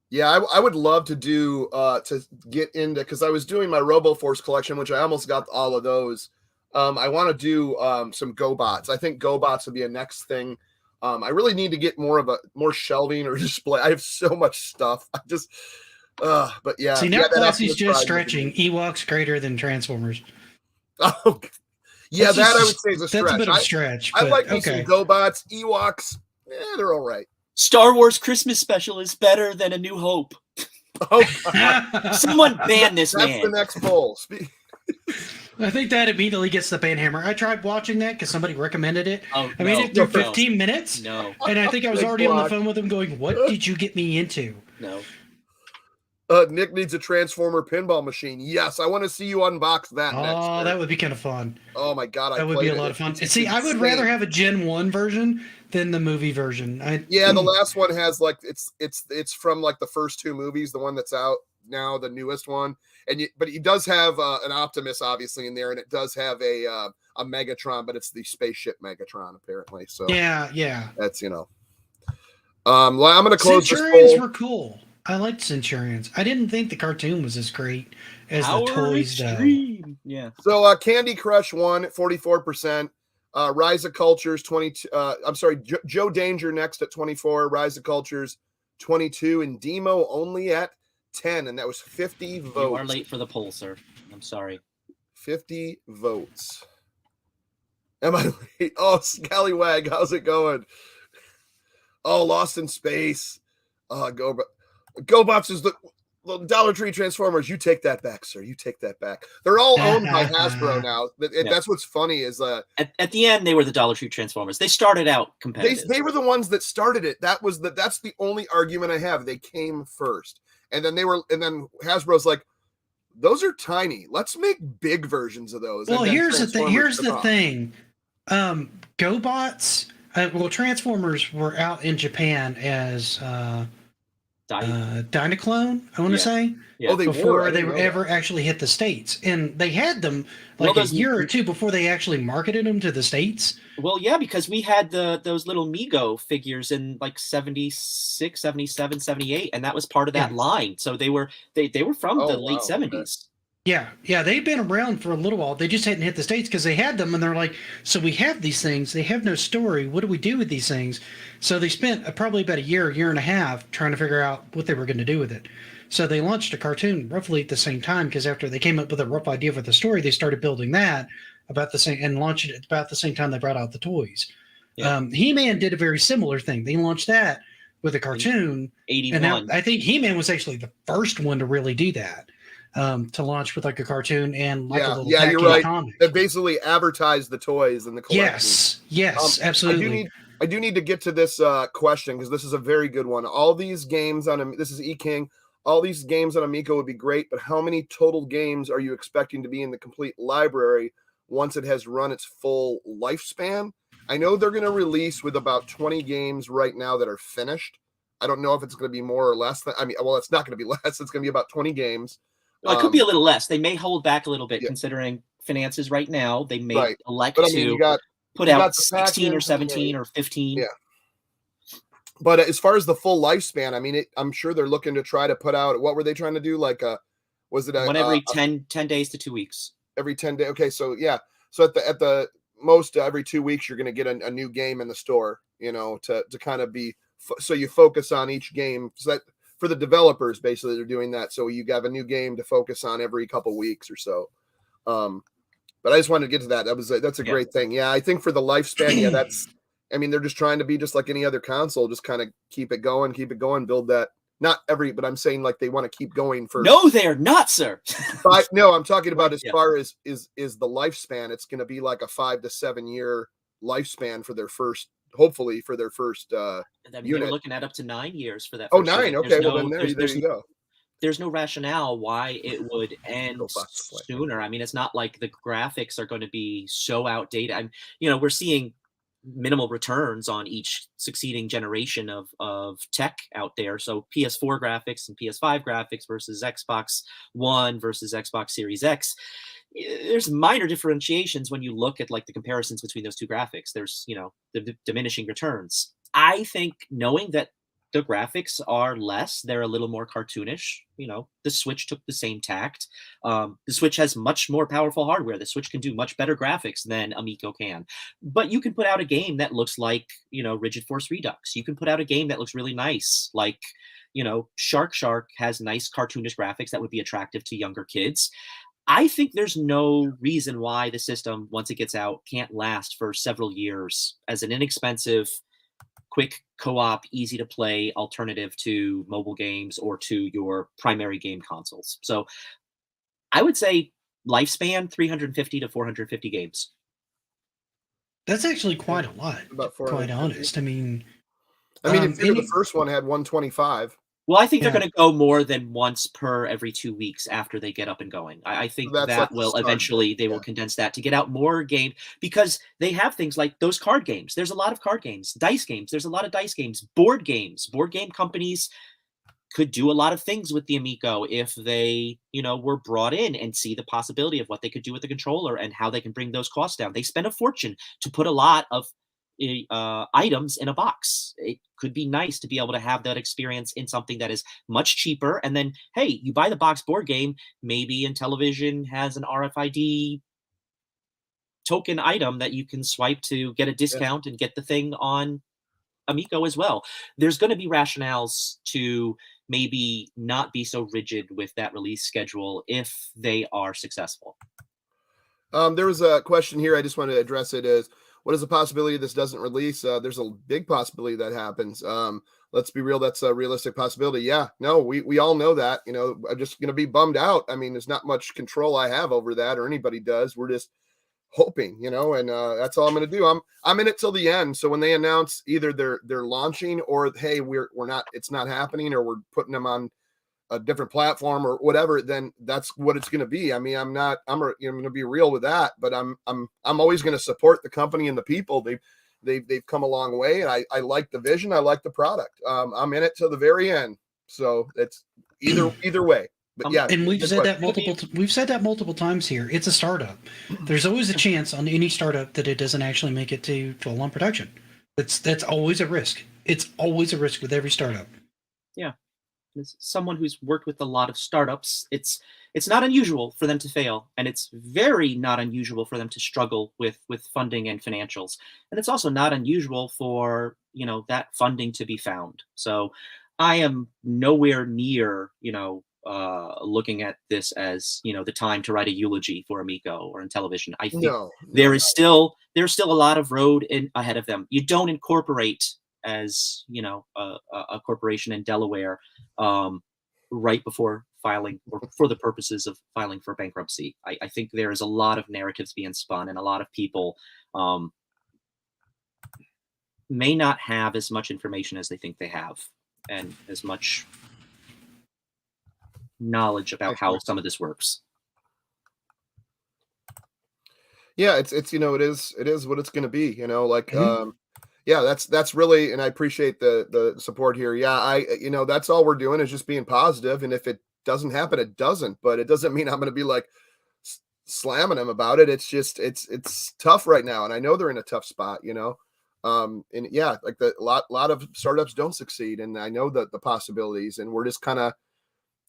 Yeah, I would love to do to get into, because I was doing my RoboForce collection, which I almost got all of those. I want to do some GoBots. I think GoBots would be a next thing. I really need to get more shelving or display. I have so much stuff. I just, but yeah. See, now Classy's just stretching. Ewoks greater than Transformers. Oh, yeah, that's that just, I would say is a stretch. That's a bit of a stretch. I like me okay. some GoBots, Ewoks. Yeah, they're all right. Star Wars Christmas special is better than A New Hope. Oh, someone ban this man. That's the next poll. I think that immediately gets the ban hammer. I tried watching that because somebody recommended it. Oh, I made it through 15 minutes. No. And I think I was already on the phone with him going, what did you get me into? No. Nick needs a Transformer pinball machine. Yes, I want to see you unbox that next year. That would be kind of fun. Oh my God, that would be a lot of fun. See, I would rather have a Gen 1 version than the movie version. The last one has like it's from like the first two movies, the one that's out now, the newest one. But he does have an Optimus obviously in there, and it does have a Megatron, but it's the spaceship Megatron apparently. So yeah. That's well, I'm going to close this poll. Centurions were cool. I liked Centurions. I didn't think the cartoon was as great as the toys, though. Yeah. So Candy Crush won at 44%. Rise of Cultures 22. I'm sorry, Joe Danger next at 24. Rise of Cultures 22, and Demo only at 10, and that was 50 votes. You are late for the poll, sir. I'm sorry. 50 votes. Am I late? Oh, Scallywag, how's it going? Oh, Lost in Space. GoBots is the Dollar Tree Transformers. You take that back, sir. You take that back. They're all owned by Hasbro now. That's what's funny is at the end they were the Dollar Tree Transformers. They started out competitive. They were the ones that started it. That's the only argument I have. They came first, and then Hasbro's like, those are tiny. Let's make big versions of those. Well, here's the thing. GoBots. Transformers were out in Japan as Dynaclone, I want to say. Yeah. Before they were ever actually hit the States. And they had them like a year or two before they actually marketed them to the States. Well, yeah, because we had those little Mego figures in like 76, 77, 78, and that was part of that line. So they were from the late 70s. Okay. Yeah, they've been around for a little while. They just hadn't hit the States because they had them, and they're like, so we have these things. They have no story. What do we do with these things? So they spent probably about a year and a half trying to figure out what they were going to do with it. So they launched a cartoon roughly at the same time, because after they came up with a rough idea for the story, they started building that about the same and launched it about the same time they brought out the toys. Yeah. He-Man did a very similar thing. They launched that with a cartoon. 81. And I think He-Man was actually the first one to really do that. To launch with like a cartoon and like a little you're right. comic. That basically advertised the toys and the collection. Yes, absolutely. I do need to get to this question, because this is a very good one. All these games this is E-King. All these games on Amico would be great, but how many total games are you expecting to be in the complete library once it has run its full lifespan? I know they're going to release with about 20 games right now that are finished. I don't know if it's going to be more or less. It's not going to be less. It's going to be about 20 games. Well, it could be a little less. They may hold back a little bit considering finances right now. They may elect to put out 16 or 17 or 15. Yeah. But as far as the full lifespan, I'm sure they're looking to try to put out, what were they trying to do? Like, was it one every 10 days to 2 weeks? Every 10 days. Okay. So yeah. So at the most every 2 weeks, you're going to get a new game in the store, to kind of be, so you focus on each game. So that, for the developers, basically, they're doing that. So you have a new game to focus on every couple weeks or so. But I just wanted to get to that. That's a great thing. Yeah, I think for the lifespan, they're just trying to be just like any other console, just kind of keep it going, build that. Not every, but I'm saying like they want to keep going for. No, they're not, sir. No, I'm talking about as far as is the lifespan. It's going to be like a 5 to 7 year lifespan for their first hopefully for their first I mean, they unit. were looking at up to 9 years for that. Oh, First 9. unit. Okay, well then there you go. There's no rationale why it would end Go fast, play. sooner. I mean, it's not like the graphics are going to be so outdated. I'm, we're seeing minimal returns on each succeeding generation of tech out there. So PS4 graphics and PS5 graphics versus Xbox One versus Xbox Series X. There's minor differentiations when you look at like the comparisons between those two graphics. There's, the diminishing returns. I think knowing that the graphics are less, they're a little more cartoonish. The Switch took the same tact. The Switch has much more powerful hardware. The Switch can do much better graphics than Amico can. But you can put out a game that looks like, Rigid Force Redux. You can put out a game that looks really nice, like, Shark has nice cartoonish graphics that would be attractive to younger kids. I think there's no reason why the system, once it gets out, can't last for several years as an inexpensive, quick co-op, easy to play alternative to mobile games or to your primary game consoles. So I would say lifespan 350 to 450 games. That's actually quite a lot. About quite honest. I mean, if the first one had 125. Well, I think they're going to go more than once per every 2 weeks after they get up and going. I think That's that like will eventually, they will condense that to get out more games, because they have things like those card games. There's a lot of card games, dice games. There's a lot of dice games, board games. Board game companies could do a lot of things with the Amico if they, were brought in and see the possibility of what they could do with the controller and how they can bring those costs down. They spend a fortune to put a lot of items in a box. It could be nice to be able to have that experience in something that is much cheaper. And then, hey, you buy the box board game, maybe Intellivision has an RFID token item that you can swipe to get a discount and get the thing on Amico as well. There's going to be rationales to maybe not be so rigid with that release schedule if they are successful. There was a question here. I just want to address it as, what is the possibility this doesn't release? There's a big possibility that happens. Let's be real. That's a realistic possibility. Yeah, no, we all know that, I'm just going to be bummed out. I mean, there's not much control I have over that, or anybody does. We're just hoping, and that's all I'm going to do. I'm in it till the end. So when they announce either they're launching, or, hey, we're not, it's not happening, or we're putting them on a different platform or whatever, then that's what it's going to be. I mean, I'm going to be real with that, but I'm always going to support the company and the people. They've come a long way, and I like the vision. I like the product. I'm in it till the very end. So it's either way. But yeah, and we've said that multiple times here. It's a startup. There's always a chance on any startup that it doesn't actually make it to full-on production. That's always a risk. It's always a risk with every startup. Yeah. As someone who's worked with a lot of startups, it's not unusual for them to fail, and it's very not unusual for them to struggle with funding and financials. And it's also not unusual for, that funding to be found. So I am nowhere near, looking at this as, the time to write a eulogy for Amico or Intellivision. I think there's still a lot of road ahead of them. You don't incorporate as a corporation in Delaware right before filing, or for the purposes of filing for bankruptcy. I think there is a lot of narratives being spun, and a lot of people may not have as much information as they think they have, and as much knowledge about how some of this works. Yeah, it's it is what it's going to be, yeah, that's really, and I appreciate the support here. Yeah, that's all we're doing is just being positive. And if it doesn't happen, it doesn't. But it doesn't mean I'm going to be like slamming them about it. It's just it's tough right now, and I know they're in a tough spot. And yeah, like a lot of startups don't succeed, and I know the possibilities, and we're just kind of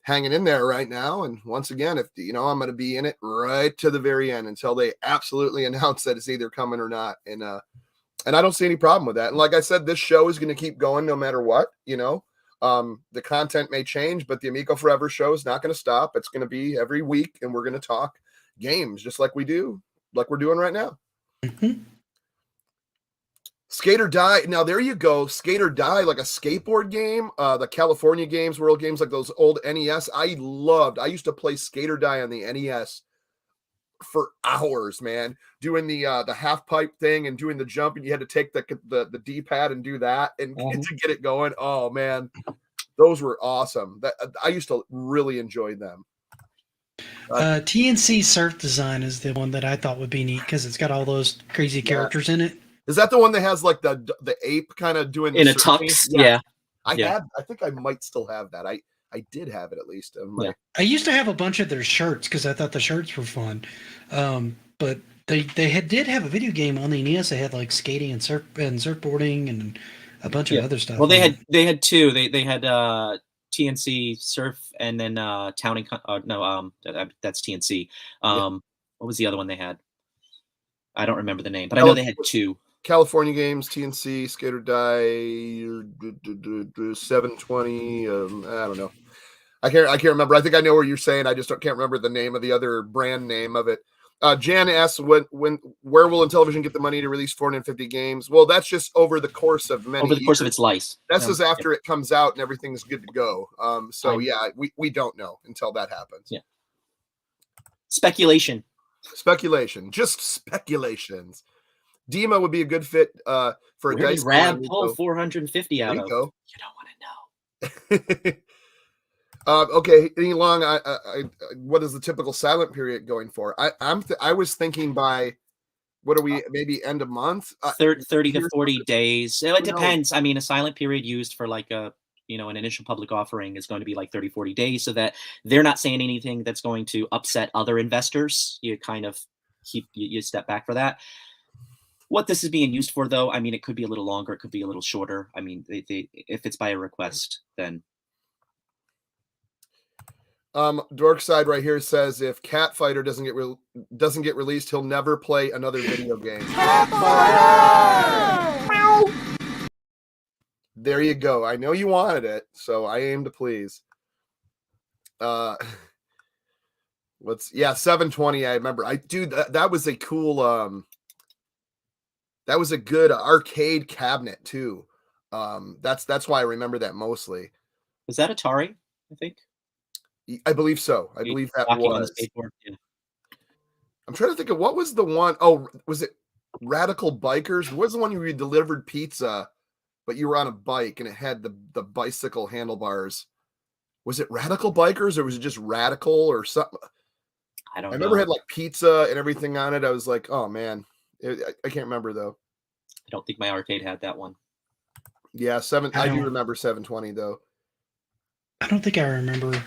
hanging in there right now. And once again, if I'm going to be in it right to the very end until they absolutely announce that it's either coming or not. And I don't see any problem with that. And like I said, this show is going to keep going no matter what, the content may change, but the Amico Forever show is not going to stop. It's going to be every week, and we're going to talk games just like we're doing right now. Mm-hmm. Skate or Die. Now there you go. Skate or Die, like a skateboard game, the California games, world games, like those old NES. I used to play Skate or Die on the NES for hours, man, doing the half pipe thing and doing the jump, and you had to take the D-pad and do that and to get it going. Oh man, those were awesome. That I used to really enjoy them. TNC Surf Design is the one that I thought would be neat because it's got all those crazy characters in it. Is that the one that has like the ape kind of doing in the a surfing? tux? Yeah. I think I might still have that. I did have it at least. I used to have a bunch of their shirts because I thought the shirts were fun. But they did have a video game on the NES. They had like skating and surfboarding and a bunch of other stuff. Well, they had two. They had TNC Surf and then Town and that's TNC. What was the other one they had? I don't remember the name, but I know they had two. California Games, TNC, Skate or Die, 720. I don't know. I can't remember. I think I know what you're saying. I just can't remember the name of the other brand name of it. Jan asks, where will Intellivision get the money to release 450 games? Well, that's just over the course of many years. Of its life. That's just after it comes out and everything's good to go. We don't know until that happens. Yeah. Speculation, just speculations. Dima would be a good fit for a dice. Rab pull 450 out of. You don't want to know. Okay, any long? What is the typical silent period going for? I was thinking by what are we? Maybe end of month. 30 to 40 days. So it depends. I mean, a silent period used for like an initial public offering is going to be like 30, 40 days, so that they're not saying anything that's going to upset other investors. You kind of you step back for that. What this is being used for, though, I mean, it could be a little longer, it could be a little shorter. I mean, if it's by a request, then. Dorkside right here says if Cat Fighter doesn't get released, he'll never play another video game. There you go. I know you wanted it, so I aim to please. 720. I remember. That was a cool. That was a good arcade cabinet too. That's why I remember that mostly. Was that Atari? I think. I believe so. I believe that was. Yeah. I'm trying to think of what was the one. Oh, was it Radical Bikers? What was the one where you delivered pizza, but you were on a bike and it had the bicycle handlebars? Was it Radical Bikers or was it just Radical or something? I don't know. I remember it had like pizza and everything on it. I was like, oh man, I can't remember though. I don't think my arcade had that one. Yeah, I do remember 720 though. I don't think I remember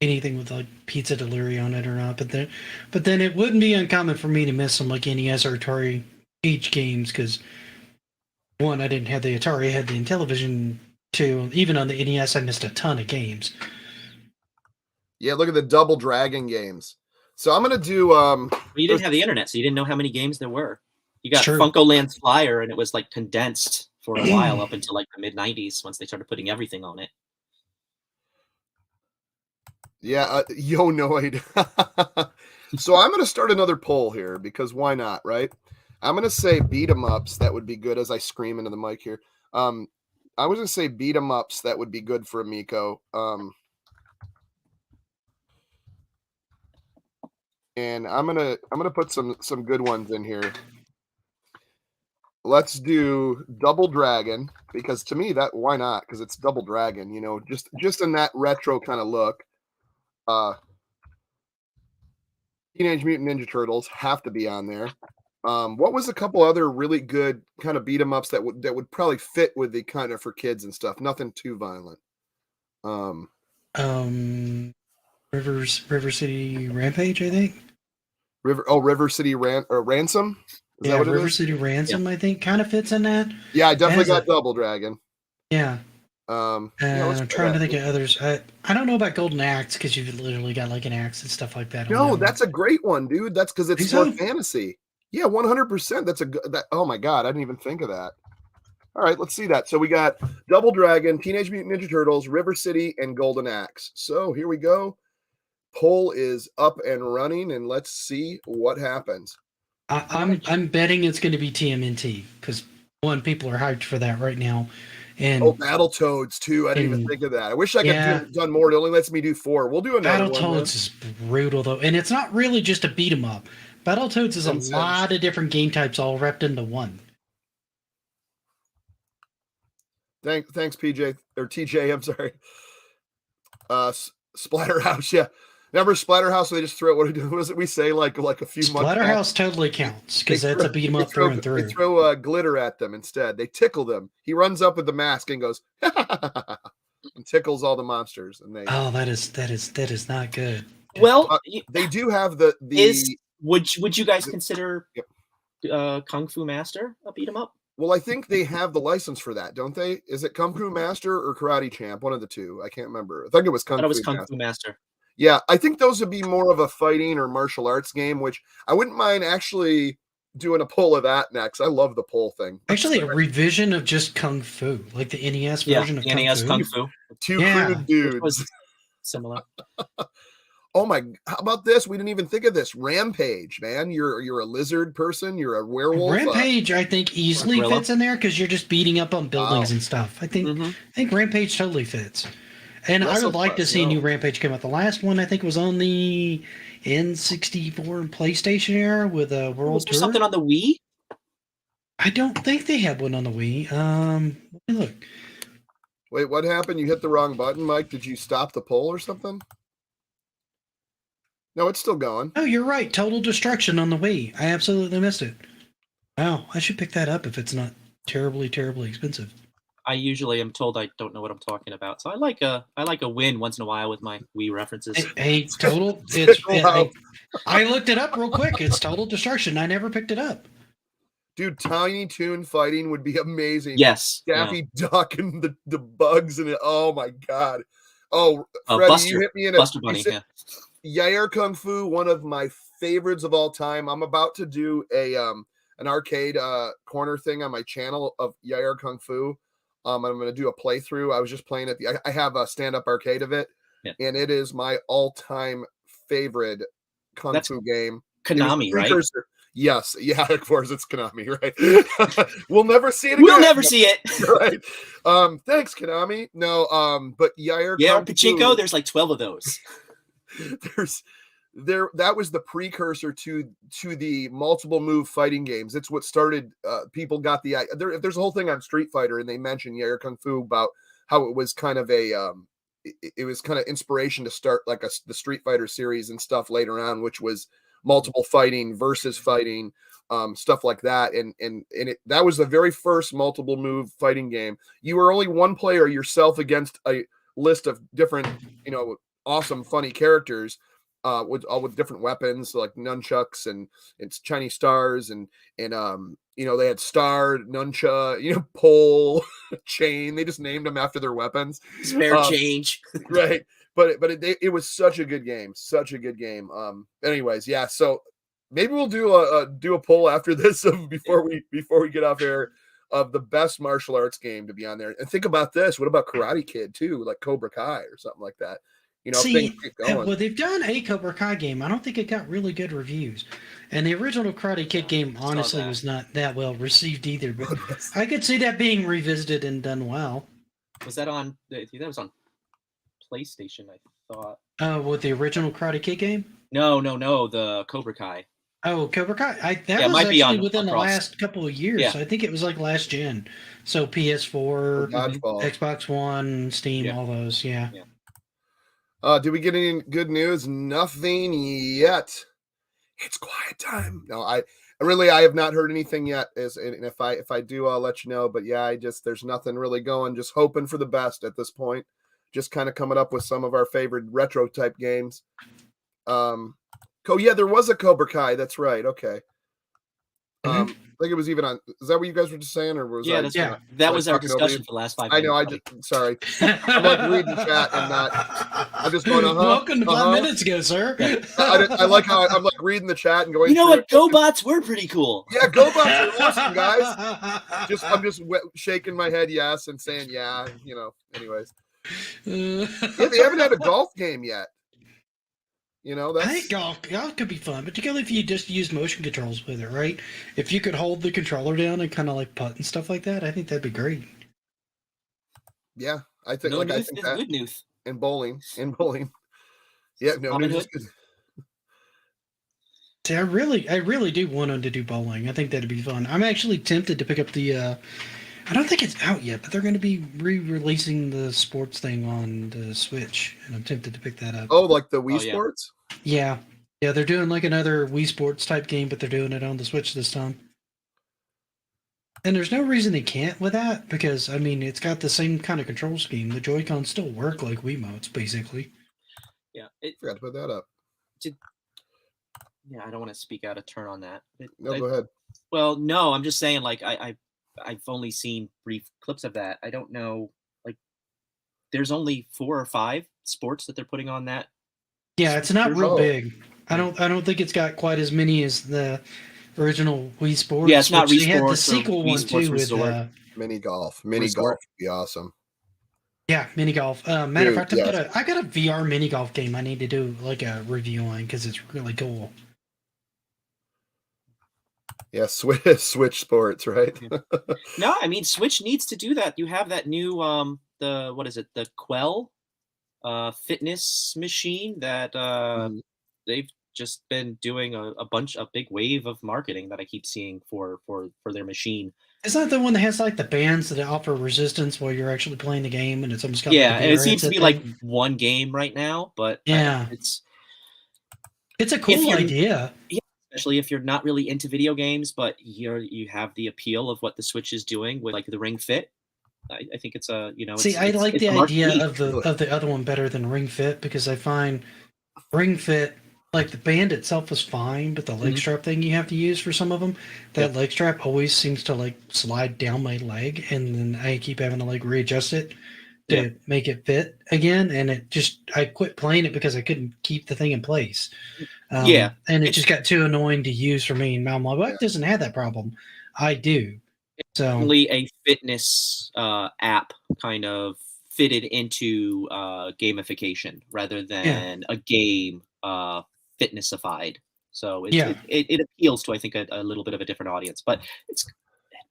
anything with like pizza delivery on it or not, but then it wouldn't be uncommon for me to miss some like NES or Atari H games because one, I didn't have the Atari, I had the Intellivision. Two, even on the NES, I missed a ton of games. Yeah, look at the Double Dragon games. So I'm gonna do. You didn't have the internet, so you didn't know how many games there were. You got Funko Land's Flyer, and it was like condensed for a while up until like the mid '90s once they started putting everything on it. Yeah, Yonoid. So I'm going to start another poll here because why not, right? I'm going to say beat 'em ups. That would be good as I scream into the mic here. I was going to say beat 'em ups. That would be good for Amico. And I'm gonna put some good ones in here. Let's do Double Dragon because to me why not? Because it's Double Dragon, just in that retro kind of look. Teenage Mutant Ninja Turtles have to be on there. What was a couple other really good kind of beat 'em ups that would probably fit with the kind of for kids and stuff? Nothing too violent. River City Rampage, I think. River City Ransom. Is that what River City Ransom, I think, kind of fits in that. Yeah, I definitely got Double Dragon. Yeah. I'm trying to think of others. I don't know about Golden Axe because you've literally got like an axe and stuff like that. No, that's a great one, dude. That's because it's more fantasy. Yeah, 100%. That's a good. Oh my god, I didn't even think of that. All right, let's see that. So we got Double Dragon, Teenage Mutant Ninja Turtles, River City, and Golden Axe. So here we go. Poll is up and running, and let's see what happens. I'm betting it's going to be TMNT because one, people are hyped for that right now. And Battletoads too. I didn't even and- think of that. I wish I could yeah. have done more. It only lets me do 4. We'll do another one. Battletoads is brutal though, and it's not really just a beat 'em up. Battletoads is a Nonsense. lot of different game types all wrapped into one. Thanks, PJ or TJ. I'm sorry. Splatterhouse. Yeah, remember Splatterhouse? They just throw what was it? We say like a few months. Splatterhouse totally counts because that's a beat 'em up through and through. They throw glitter at them instead. They tickle them. He runs up with the mask and goes and tickles all the monsters. And they that is not good. Well, they do have the would you guys consider Kung Fu Master a beat 'em up? Well, I think they have the license for that, don't they? Is it Kung Fu Master or Karate Champ? One of the two. I can't remember. I think it was Kung Fu Master. Yeah, I think those would be more of a fighting or martial arts game, which I wouldn't mind actually doing a poll of that next. I love the poll thing. Actually, a revision of just Kung Fu, like the NES version of NES Kung Fu. Two crude dudes. Was similar. Oh my! How about this? We didn't even think of this. Rampage, man. You're a lizard person. You're a werewolf. Rampage, I think, easily fits in there because you're just beating up on buildings and stuff. I think Rampage totally fits. And I would like to see a new Rampage come out. The last one I think was on the N64 and PlayStation era with a World Tour. Something on the Wii? I don't think they had one on the Wii. Let me look. Wait, what happened? You hit the wrong button, Mike. Did you stop the poll or something? No, it's still going. Oh, you're right. Total Destruction on the Wii. I absolutely missed it. Wow, I should pick that up if it's not terribly, terribly expensive. I usually am told I don't know what I'm talking about, so I like a win once in a while with my Wii references. Hey, Total. I looked it up real quick. It's Total Destruction. I never picked it up. Dude, Tiny Toon fighting would be amazing. Yes. Daffy Duck and the bugs and it. Oh my god. Oh, Freddie, you hit me in a Buster Bunny. Yair Kung Fu, one of my favorites of all time. I'm about to do an arcade corner thing on my channel of Yair Kung Fu. I'm going to do a playthrough. I was just playing it. I have a stand-up arcade of it, and it is my all-time favorite Kung Fu game. Konami, right? Yes. Yeah, of course, it's Konami, right? We'll never see it again. We'll never see it. Right. Thanks, Konami. No, but Yair Kung Pachinko, Fu, there's like 12 of those. That was the precursor to the multiple move fighting games. It's what started people got the there's a whole thing on Street Fighter and they mentioned Yair Kung Fu about how it was kind of it was kind of inspiration to start like the Street Fighter series and stuff later on, which was multiple fighting versus fighting, stuff like that. And that was the very first multiple move fighting game. You were only one player yourself against a list of different, awesome, funny characters with different weapons like nunchucks and Chinese stars and they had star, nuncha, pole, chain. They just named them after their weapons. Spare change, right? But it was such a good game, anyways, yeah. So maybe we'll do a poll after this before we get off air of the best martial arts game to be on there. And think about this. What about Karate Kid too? Like Cobra Kai or something like that. See, well, they've done a Cobra Kai game. I don't think it got really good reviews. And the original Karate Kid game, honestly, was not that well received either. But I could see that being revisited and done well. Was that on? That was on PlayStation, I thought. Oh, with the original Karate Kid game? No, the Cobra Kai. Oh, Cobra Kai. That was actually within the last couple of years. Yeah. I think it was like last gen. So PS4, Xbox One, Steam, all those. Yeah. Did we get any good news? Nothing yet. It's quiet time. No, I have not heard anything yet. And if I do, I'll let you know. But yeah, there's nothing really going. Just hoping for the best at this point. Just kind of coming up with some of our favorite retro type games. There was a Cobra Kai. That's right. Okay. Mm-hmm. I think it was even on. Is that what you guys were just saying, or was that was our discussion for the last 5 minutes? I know. Sorry. I'm like reading the chat and not. I'm just going. Welcome to 5 minutes ago, sir. I like how I'm like reading the chat and going. You know what? GoBots were pretty cool. Yeah, GoBots are awesome, guys. I'm just shaking my head yes and saying yeah. Anyways. They haven't had a golf game yet. I think golf could be fun, particularly if you just use motion controls with it, right? If you could hold the controller down and kind of like putt and stuff like that, I think that'd be great. Yeah, I think No like I news think is that good news. in bowling. Yeah, no Robin news is Hood? good. See, I really do want them to do bowling. I think that'd be fun. I'm actually tempted to pick up the. I don't think it's out yet, but they're going to be re-releasing the sports thing on the Switch, and I'm tempted to pick that up. Oh, like the Wii Oh, yeah. Sports? Yeah, yeah, they're doing like another Wii Sports type game, but they're doing it on the Switch this time. And there's no reason they can't with that, because I mean, it's got the same kind of control scheme. The Joy-Cons still work like Wiimotes, basically. Yeah. Forgot to put that up. Yeah, I don't want to speak out of turn on that. No, go ahead. Well, no, I'm just saying, like, I've only seen brief clips of that. I don't know, like, there's only 4 or 5 sports that they're putting on that. Yeah, it's not real Oh. big. I don't think it's got quite as many as the original Wii Sports. Yeah, it's not which Wii they had the Sports or sequel Wii one Sports too with Resort. Mini golf. Mini Resort. golf would be awesome. yeah, mini golf. Matter Dude, of fact, yes. I got a VR mini golf game I need to do like a review on because it's really cool. Yeah, Switch Sports, right? No, I mean Switch needs to do that. You have that new the what is it? The Quell fitness machine that they've just been doing a big wave of marketing that I keep seeing for their machine. Isn't that the one that has like the bands that offer resistance while you're actually playing the game, and it's almost got Yeah, like a and it VR seems to headset be like thing? one game right now, but Yeah. it's a cool idea. especially if you're not really into video games, but you have the appeal of what the Switch is doing with like the Ring Fit. I think it's a See, I like it's the a market idea need. of the other one better than Ring Fit because I find Ring Fit, like the band itself is fine, but the leg strap thing you have to use for some of them, that leg strap always seems to like slide down my leg, and then I keep having to like readjust it to make it fit again, and I quit playing it because I couldn't keep the thing in place. And it just got too annoying to use for me. And I'm like, well, it doesn't have that problem. I do. So Only a fitness app kind of fitted into gamification rather than a game fitnessified. So it appeals to, I think, a little bit of a different audience. But it'd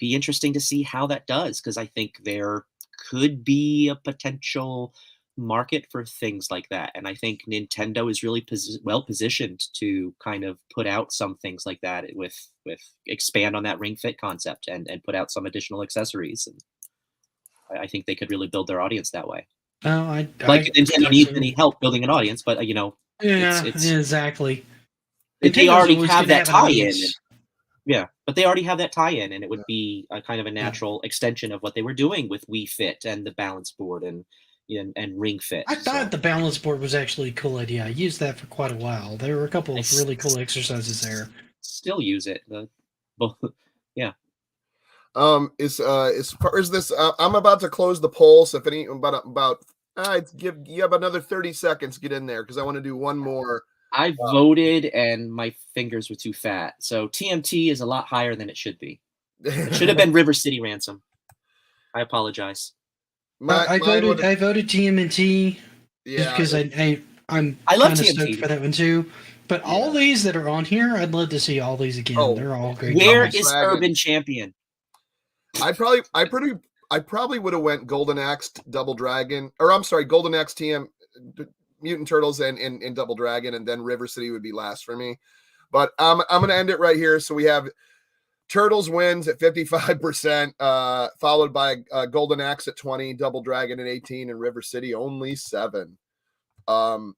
be interesting to see how that does, because I think there could be a potential market for things like that. And I think Nintendo is really well positioned to kind of put out some things like that with expand on that Ring Fit concept and put out some additional accessories. And I think they could really build their audience that way. Nintendo needs any help building an audience, but it's exactly. They already have that tie-in. Yeah, but they already have that tie-in, and it would be a kind of a natural extension of what they were doing with Wii Fit and the balance board and Ring Fit. I thought the balance board was actually a cool idea. I used that for quite a while. There were a couple of really cool exercises there. Still use it. Yeah. As far as this, I'm about to close the poll. So if any about give you have another 30 seconds, get in there because I want to do one more. I voted and my fingers were too fat. So TMT is a lot higher than it should be. It should have been River City Ransom. I apologize. I voted TMNT just because I'm I love kind of TMT stoked for that one too. But all these that are on here, I'd love to see all these again. They're all great. Where is Urban Champion? I probably would have went Golden Axe, Double Dragon, or I'm sorry, Golden Axe TM Mutant Turtles and Double Dragon, and then River City would be last for me. But I'm gonna end it right here. So we have Turtles wins at 55%, followed by Golden Axe at 20, Double Dragon at 18, and River City only 7. So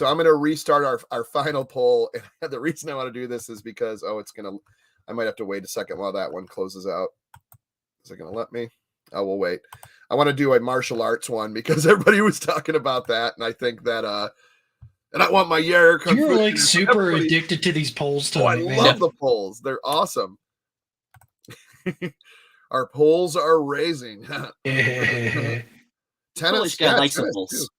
I'm gonna restart our final poll. And the reason I want to do this is because I might have to wait a second while that one closes out. Is it gonna let me? I will wait. I want to do a martial arts one because everybody was talking about that, and I think that and I want my year. You're like super addicted to these polls tonight, I love the polls. They're awesome. Our polls are raising. Tennis likes the polls.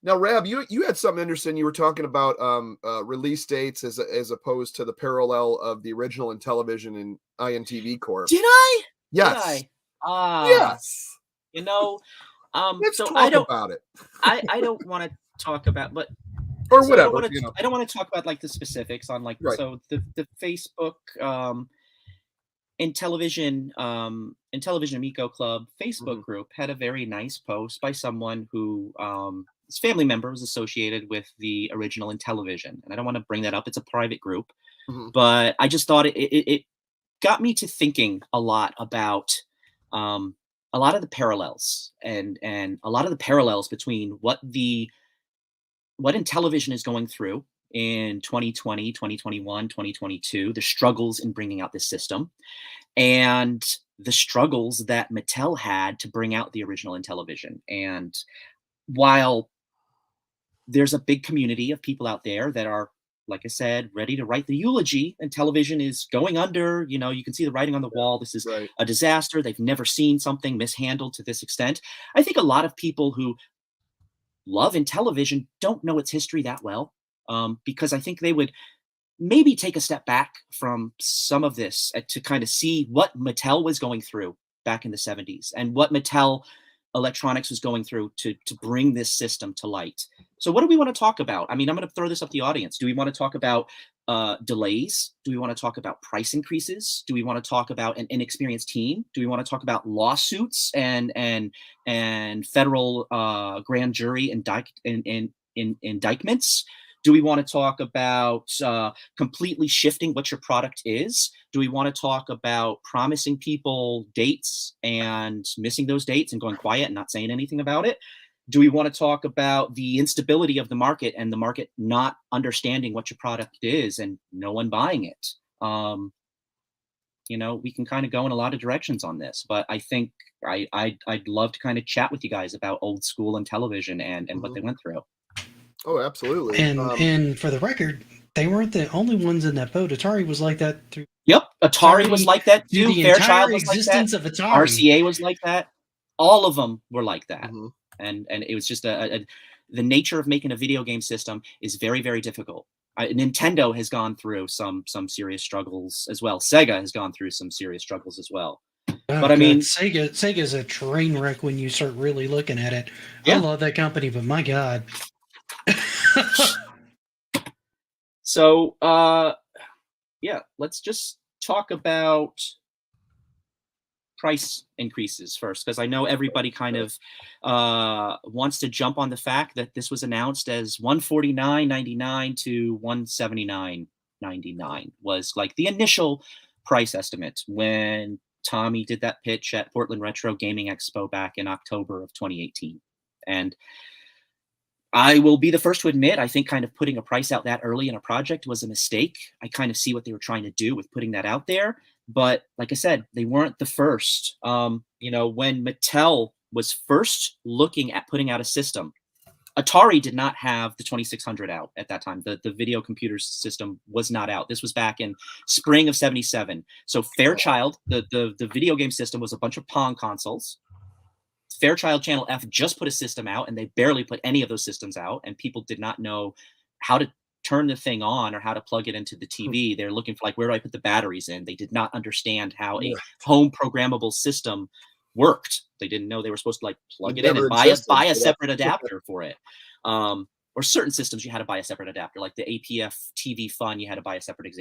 Now, Rab, you had something interesting. You were talking about release dates as opposed to the parallel of the original Intellivision and INTV Corp. Did I? Yes. Yes. Let's so talk I don't about it. I don't want to talk about, but or so whatever. I don't want to talk about like the specifics on like so the Facebook. Intellivision Amico Club Facebook group had a very nice post by someone who his family member was associated with the original Intellivision, and I don't want to bring that up. It's a private group, but I just thought it got me to thinking a lot about a lot of the parallels and a lot of the parallels between what Intellivision is going through in 2020, 2021, 2022, the struggles in bringing out this system, and the struggles that Mattel had to bring out the original Intellivision. And while there's a big community of people out there that are, like I said, ready to write the eulogy, and Intellivision is going under, you can see the writing on the wall. This is a disaster. They've never seen something mishandled to this extent. I think a lot of people who love Intellivision don't know its history that well, because I think they would maybe take a step back from some of this to kind of see what Mattel was going through back in the 70s and what Mattel Electronics was going through to bring this system to light. So what do we want to talk about? I mean, I'm going to throw this up to the audience. Do we want to talk about delays? Do we want to talk about price increases? Do we want to talk about an inexperienced team? Do we want to talk about lawsuits and federal grand jury indictments? Do we want to talk about completely shifting what your product is? Do we want to talk about promising people dates and missing those dates and going quiet and not saying anything about it? Do we want to talk about the instability of the market and the market not understanding what your product is and no one buying it? We can kind of go in a lot of directions on this, but I think I'd love to kind of chat with you guys about old school Intellivision and what they went through. Oh, absolutely. And for the record, they weren't the only ones in that boat. Atari was like that through. Yep, Atari was like that too. The Fairchild entire was like existence that. of Atari. RCA was like that. All of them were like that. And it was just the nature of making a video game system is very, very difficult. Nintendo has gone through some serious struggles as well. Sega has gone through some serious struggles as well. But I mean, Sega's a train wreck when you start really looking at it. Yeah. I love that company, but my God. So, let's just talk about price increases first, because I know everybody kind of wants to jump on the fact that this was announced as $149.99 to $179.99 was like the initial price estimate when Tommy did that pitch at Portland Retro Gaming Expo back in October of 2018. And I will be the first to admit, I think kind of putting a price out that early in a project was a mistake. I kind of see what they were trying to do with putting that out there. But like I said, they weren't the first. When Mattel was first looking at putting out a system, Atari did not have the 2600 out at that time. The video computer system was not out. This was back in spring of 77. So Fairchild, the video game system, was a bunch of Pong consoles. Fairchild Channel F just put a system out, and they barely put any of those systems out, and people did not know how to turn the thing on or how to plug it into the TV. They're looking for, like, where do I put the batteries in? They did not understand how a home programmable system worked. They didn't know they were supposed to like plug it in and buy a separate adapter for it. Or certain systems you had to buy a separate adapter, like the APF TV Fun, you had to buy a separate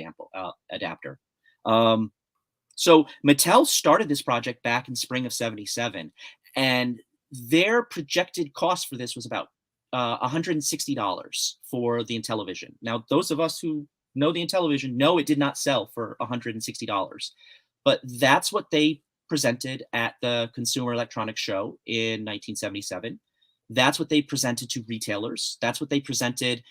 adapter. So Mattel started this project back in spring of 77, and their projected cost for this was about $160 for the Intellivision. Now, those of us who know the Intellivision know it did not sell for $160, but that's what they presented at the Consumer Electronics Show in 1977. That's what they presented to retailers. That's what they presented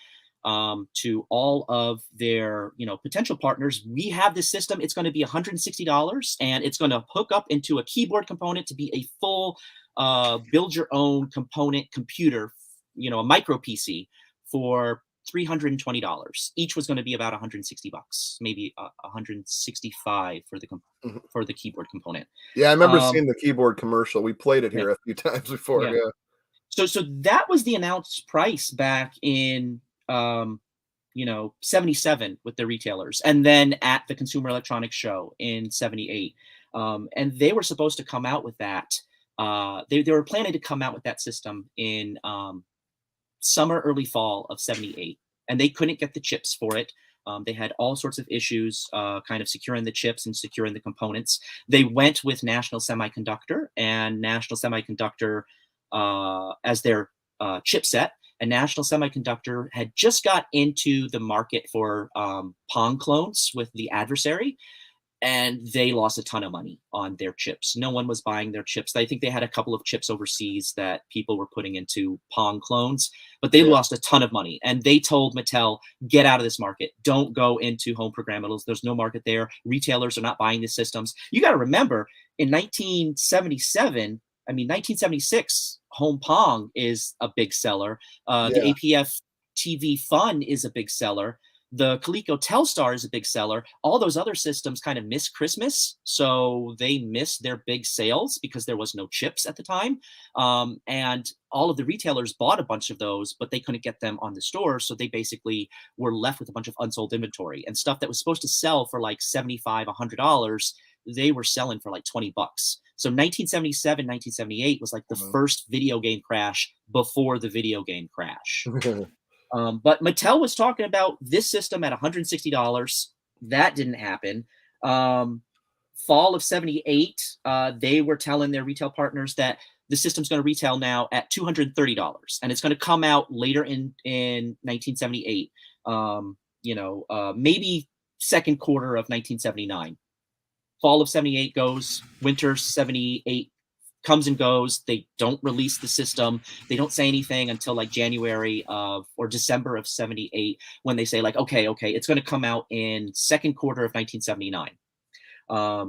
to all of their potential partners. We have this system. It's going to be $160, and it's going to hook up into a keyboard component to be a full build your own component computer, a micro PC for $320. Each was going to be about $160, maybe $165 for the keyboard component. Yeah, I remember seeing the keyboard commercial. We played it here a few times before. Yeah. So that was the announced price back in 77 with the retailers, and then at the Consumer Electronics Show in 78. And they were supposed to come out with that. They were planning to come out with that system in summer, early fall of 78, and they couldn't get the chips for it. They had all sorts of issues kind of securing the chips and securing the components. They went with National Semiconductor, and National Semiconductor as their chipset. And National Semiconductor had just got into the market for Pong clones with the adversary, and they lost a ton of money on their chips. No one was buying their chips. I think they had a couple of chips overseas that people were putting into Pong clones, but they lost a ton of money. And they told Mattel, get out of this market. Don't go into home programmables. There's no market there. Retailers are not buying the systems. You got to remember, in 1976, home Pong is a big seller. The APF TV Fun is a big seller. The Coleco Telstar is a big seller. All those other systems kind of miss Christmas, so they missed their big sales because there was no chips at the time. And all of the retailers bought a bunch of those, but they couldn't get them on the store, so they basically were left with a bunch of unsold inventory. And stuff that was supposed to sell for like $75, $100, they were selling for like $20. So 1977, 1978 was like the first video game crash before the video game crash. But Mattel was talking about this system at $160. That didn't happen. Fall of 78, they were telling their retail partners that the system's going to retail now at $230, and it's going to come out later in 1978. Maybe second quarter of 1979. Fall of 78 goes, winter 78 comes and goes. They don't release the system. They don't say anything until like January or December of 78, when they say like, okay, it's going to come out in second quarter of 1979. I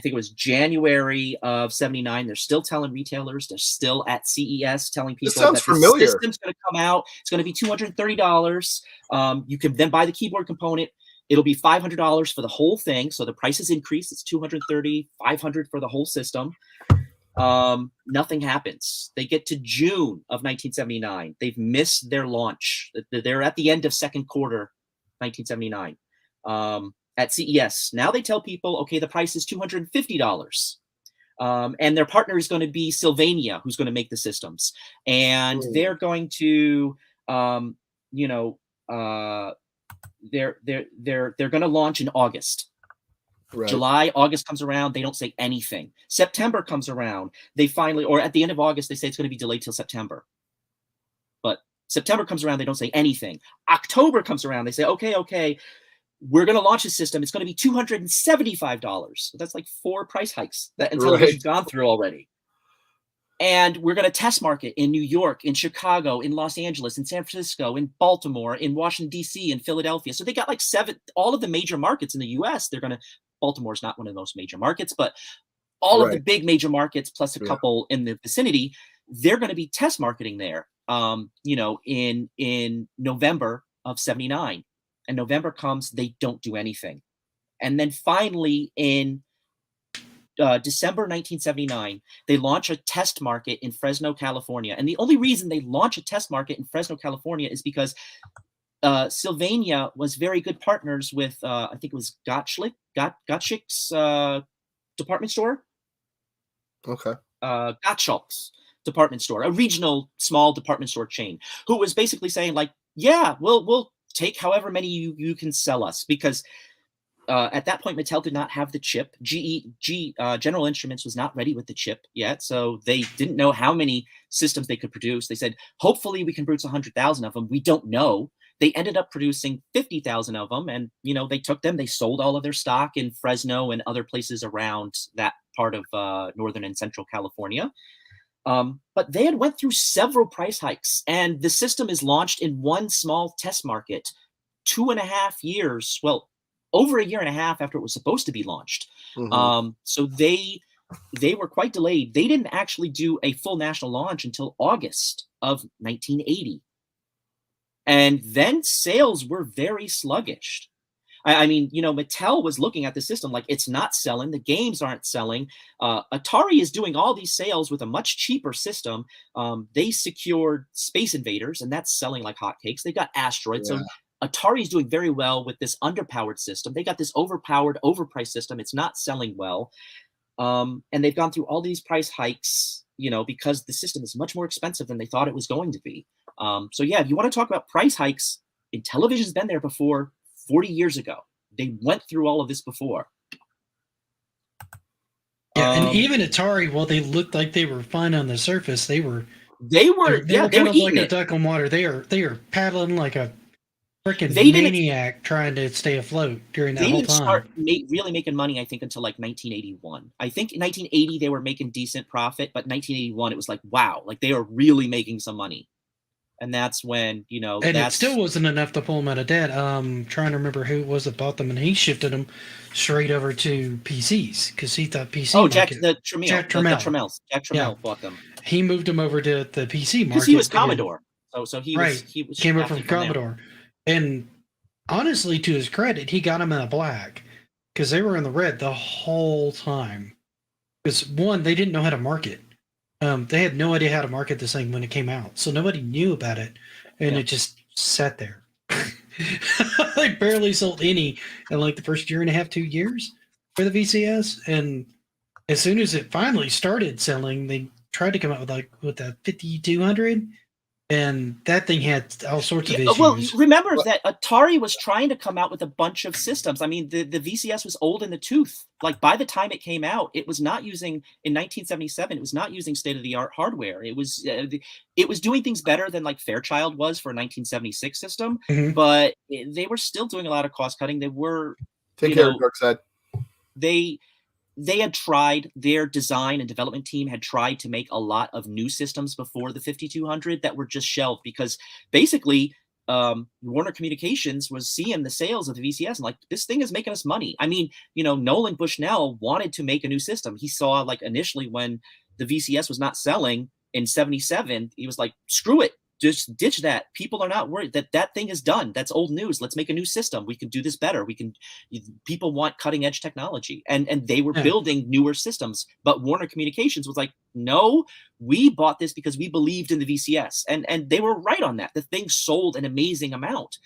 think it was January of 79. They're still telling retailers, they're still at CES telling people that the system's going to come out. It's going to be $230. You can then buy the keyboard component. It'll be $500 for the whole thing. So the price has increased. It's $230, $500 for the whole system. Nothing happens. They get to June of 1979. They've missed their launch. They're at the end of second quarter 1979 at CES. Now they tell people, okay, the price is $250. And their partner is going to be Sylvania, who's going to make the systems. And they're going to, they're going to launch in August. Right. July, August comes around, they don't say anything. September comes around, they finally, or at the end of August, they say it's going to be delayed till September. But September comes around, they don't say anything. October comes around, they say, okay, we're going to launch a system. It's going to be $275. So that's like 4 price hikes that Intellivision's gone through already. And we're going to test market in New York, in Chicago, in Los Angeles, in San Francisco, in Baltimore, in Washington, D.C., in Philadelphia. So they got like 7, all of the major markets in the U.S. They're going to, Baltimore's not one of those major markets, but all of the big major markets, plus a couple in the vicinity, they're going to be test marketing there, in November of 79. And November comes, they don't do anything. And then finally in December 1979, they launch a test market in Fresno, California. And the only reason they launch a test market in Fresno, California is because Sylvania was very good partners with, I think it was Gottschalk's department store. Okay. Gottschalk's department store, a regional small department store chain, who was basically saying like, yeah, we'll take however many you can sell us, because at that point, Mattel did not have the chip. General Instruments was not ready with the chip yet, so they didn't know how many systems they could produce. They said, hopefully we can produce 100,000 of them. We don't know. They ended up producing 50,000 of them, and they took them. They sold all of their stock in Fresno and other places around that part of northern and central California. But they had went through several price hikes, and the system is launched in one small test market 2.5 years. Well, over 1.5 years after it was supposed to be launched. So they were quite delayed. They didn't actually do a full national launch until August of 1980. And then sales were very sluggish. I mean, Mattel was looking at the system like, it's not selling. The games aren't selling. Atari is doing all these sales with a much cheaper system. They secured Space Invaders, and that's selling like hotcakes. They got Asteroid. So Atari is doing very well with this underpowered system. They got this overpowered, overpriced system. It's not selling well. And they've gone through all these price hikes, because the system is much more expensive than they thought it was going to be. So yeah, if you want to talk about price hikes, Intellivision's been there before. 40 years ago. They went through all of this before. Yeah, and even Atari, while they looked like they were fine on the surface, they were kind of like a duck on water. They are paddling like a freaking maniac trying to stay afloat during that whole time. They didn't start really making money, I think, until like 1981. I think in 1980 they were making decent profit, but 1981 it was like, wow, like they are really making some money. And that's when, and it still wasn't enough to pull them out of debt. Trying to remember who it was that bought them, and he shifted them straight over to PCs because he thought PC. Oh, Jack Tramiel bought them. He moved them over to the PC market because he was Commodore. So he came over from Commodore, and honestly, to his credit, he got them in a black because they were in the red the whole time. Because one, they didn't know how to market. They had no idea how to market this thing when it came out, so nobody knew about it, and it just sat there. They barely sold any in like the first year and a half, 2 years for the VCS, and as soon as it finally started selling, they tried to come out with that 5200, and that thing had all sorts of issues. Well, remember that Atari was trying to come out with a bunch of systems. I mean, the VCS was old in the tooth. Like by the time it came out, it was not using in 1977. It was not using state-of-the-art hardware. It was doing things better than like Fairchild was for a 1976 system, but they were still doing a lot of cost cutting. They were take care of Darkside. They had tried, their design and development team had tried to make a lot of new systems before the 5200 that were just shelved because basically Warner Communications was seeing the sales of the VCS and like, this thing is making us money. I mean, Nolan Bushnell wanted to make a new system. He saw like initially when the VCS was not selling in 77, he was like, screw it. Just ditch that. People are not worried that thing is done. That's old news. Let's make a new system. We can do this better. People want cutting edge technology, and they were building newer systems. But Warner Communications was like, no, we bought this because we believed in the VCS, and they were right on that. The thing sold an amazing amount,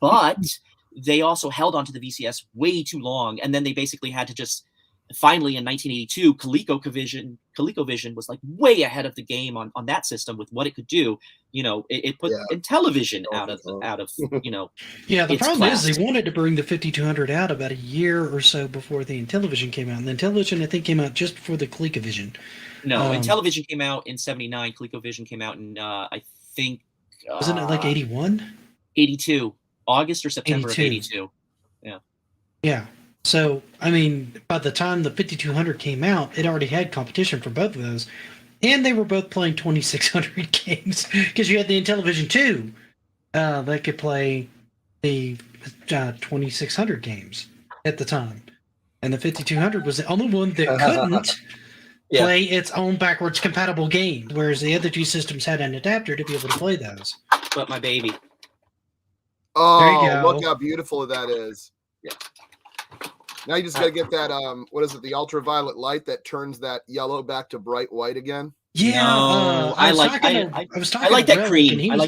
but they also held onto the VCS way too long, and then they basically had to just. Finally, in 1982, ColecoVision was like way ahead of the game on that system with what it could do. It put Intellivision out of Yeah, the problem is they wanted to bring the 5200 out about a year or so before the Intellivision came out. And the Intellivision, I think, came out just before the ColecoVision. No, Intellivision came out in 79. ColecoVision came out in, I think... Wasn't it like 81? 82. August or September of 82. Yeah. Yeah. So, I mean, by the time the 5200 came out, it already had competition for both of those. And they were both playing 2600 games because you had the Intellivision 2 that could play the 2600 games at the time. And the 5200 was the only one that couldn't play its own backwards compatible games, whereas the other two systems had an adapter to be able to play those. But my baby. Oh, look how beautiful that is. Yeah. Now you just got to get that, what is it, the ultraviolet light that turns that yellow back to bright white again? Yeah. No, I like that cream. I like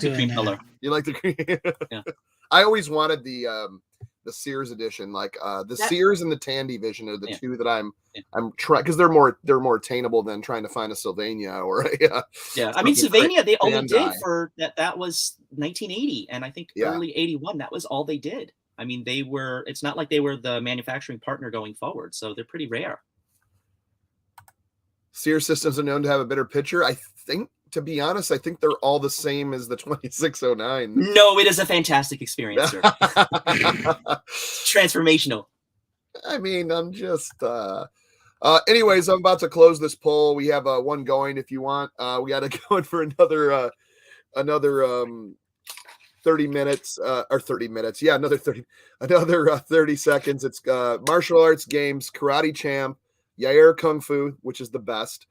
the cream color. You like the cream? Yeah. I always wanted the Sears edition, like Sears and the Tandy-Vision are the two that I'm trying, because they're more attainable than trying to find a Sylvania or a I mean, Sylvania they only did for that was 1980, and I think early 81 that was all they did. I mean, it's not like they were the manufacturing partner going forward, so they're pretty rare. Sears systems are known to have a better picture. I think, to be honest, I think they're all the same as the 2609. No, it is a fantastic experience, sir. Transformational. I mean, I'm just... anyways, I'm about to close this poll. We have one going if you want. We got to go in for another 30 minutes or 30 minutes. Yeah, another 30 seconds. It's martial arts games, Karate Champ, Yair Kung Fu, which is the best,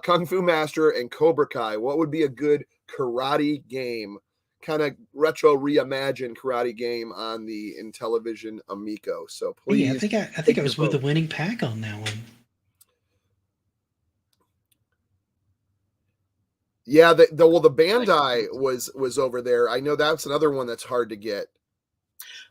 Kung Fu Master, and Cobra Kai. What would be a good karate game? Kind of retro reimagined karate game on the Intellivision Amico. So please. Hey, I think I was with the winning pack on that one. Yeah, the Bandai was over there. I know that's another one that's hard to get.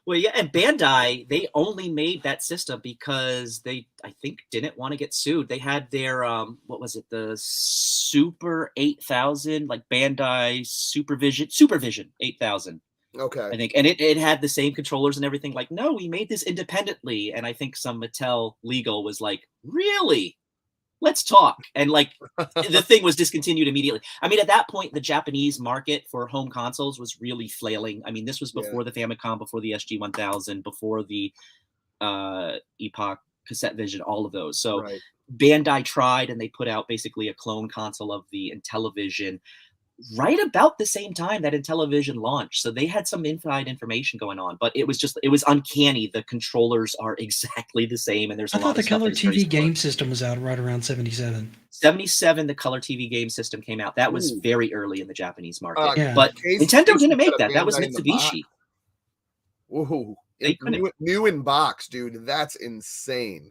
Well, yeah, and Bandai, they only made that system because they, I think, didn't want to get sued. They had their what was it, the Super 8000, like Bandai Supervision 8000. Okay. I think, and it had the same controllers and everything. Like, no, we made this independently, and I think some Mattel legal was like, really? Let's talk. And like, the thing was discontinued immediately. I mean, at that point, the Japanese market for home consoles was really flailing. I mean, this was before the Famicom, before the SG-1000, before the Epoch, Cassette Vision, all of those. So Bandai tried, and they put out basically a clone console of the Intellivision right about the same time that Intellivision launched. So they had some inside information going on, but it was uncanny. The controllers are exactly the same, and there's a lot of the stuff color that's very TV similar. game system was out right around 77. 77, the color TV game system came out. That was very early in the Japanese market. Yeah. But Nintendo didn't make that. That was Bandai in the box. Mitsubishi. Woohoo. They couldn't. New in box, dude. That's insane.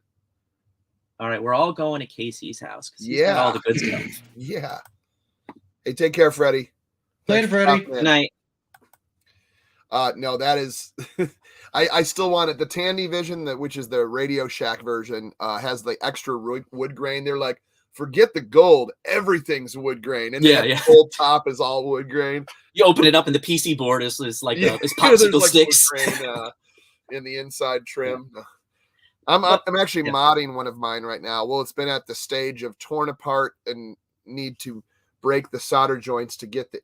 All right, we're all going to Casey's house because he's got all the good stuff. Yeah. Hey, take care, Freddie. Later, Freddie. Good night. No, that is I still want it. The Tandy Vision, which is the Radio Shack version, has the extra wood grain. They're like, forget the gold, everything's wood grain. And the whole top is all wood grain. You open it up and the PC board is like is popsicle sticks. Wood grain, in the inside trim. I'm actually modding one of mine right now. Well, it's been at the stage of torn apart and need to break the solder joints to get they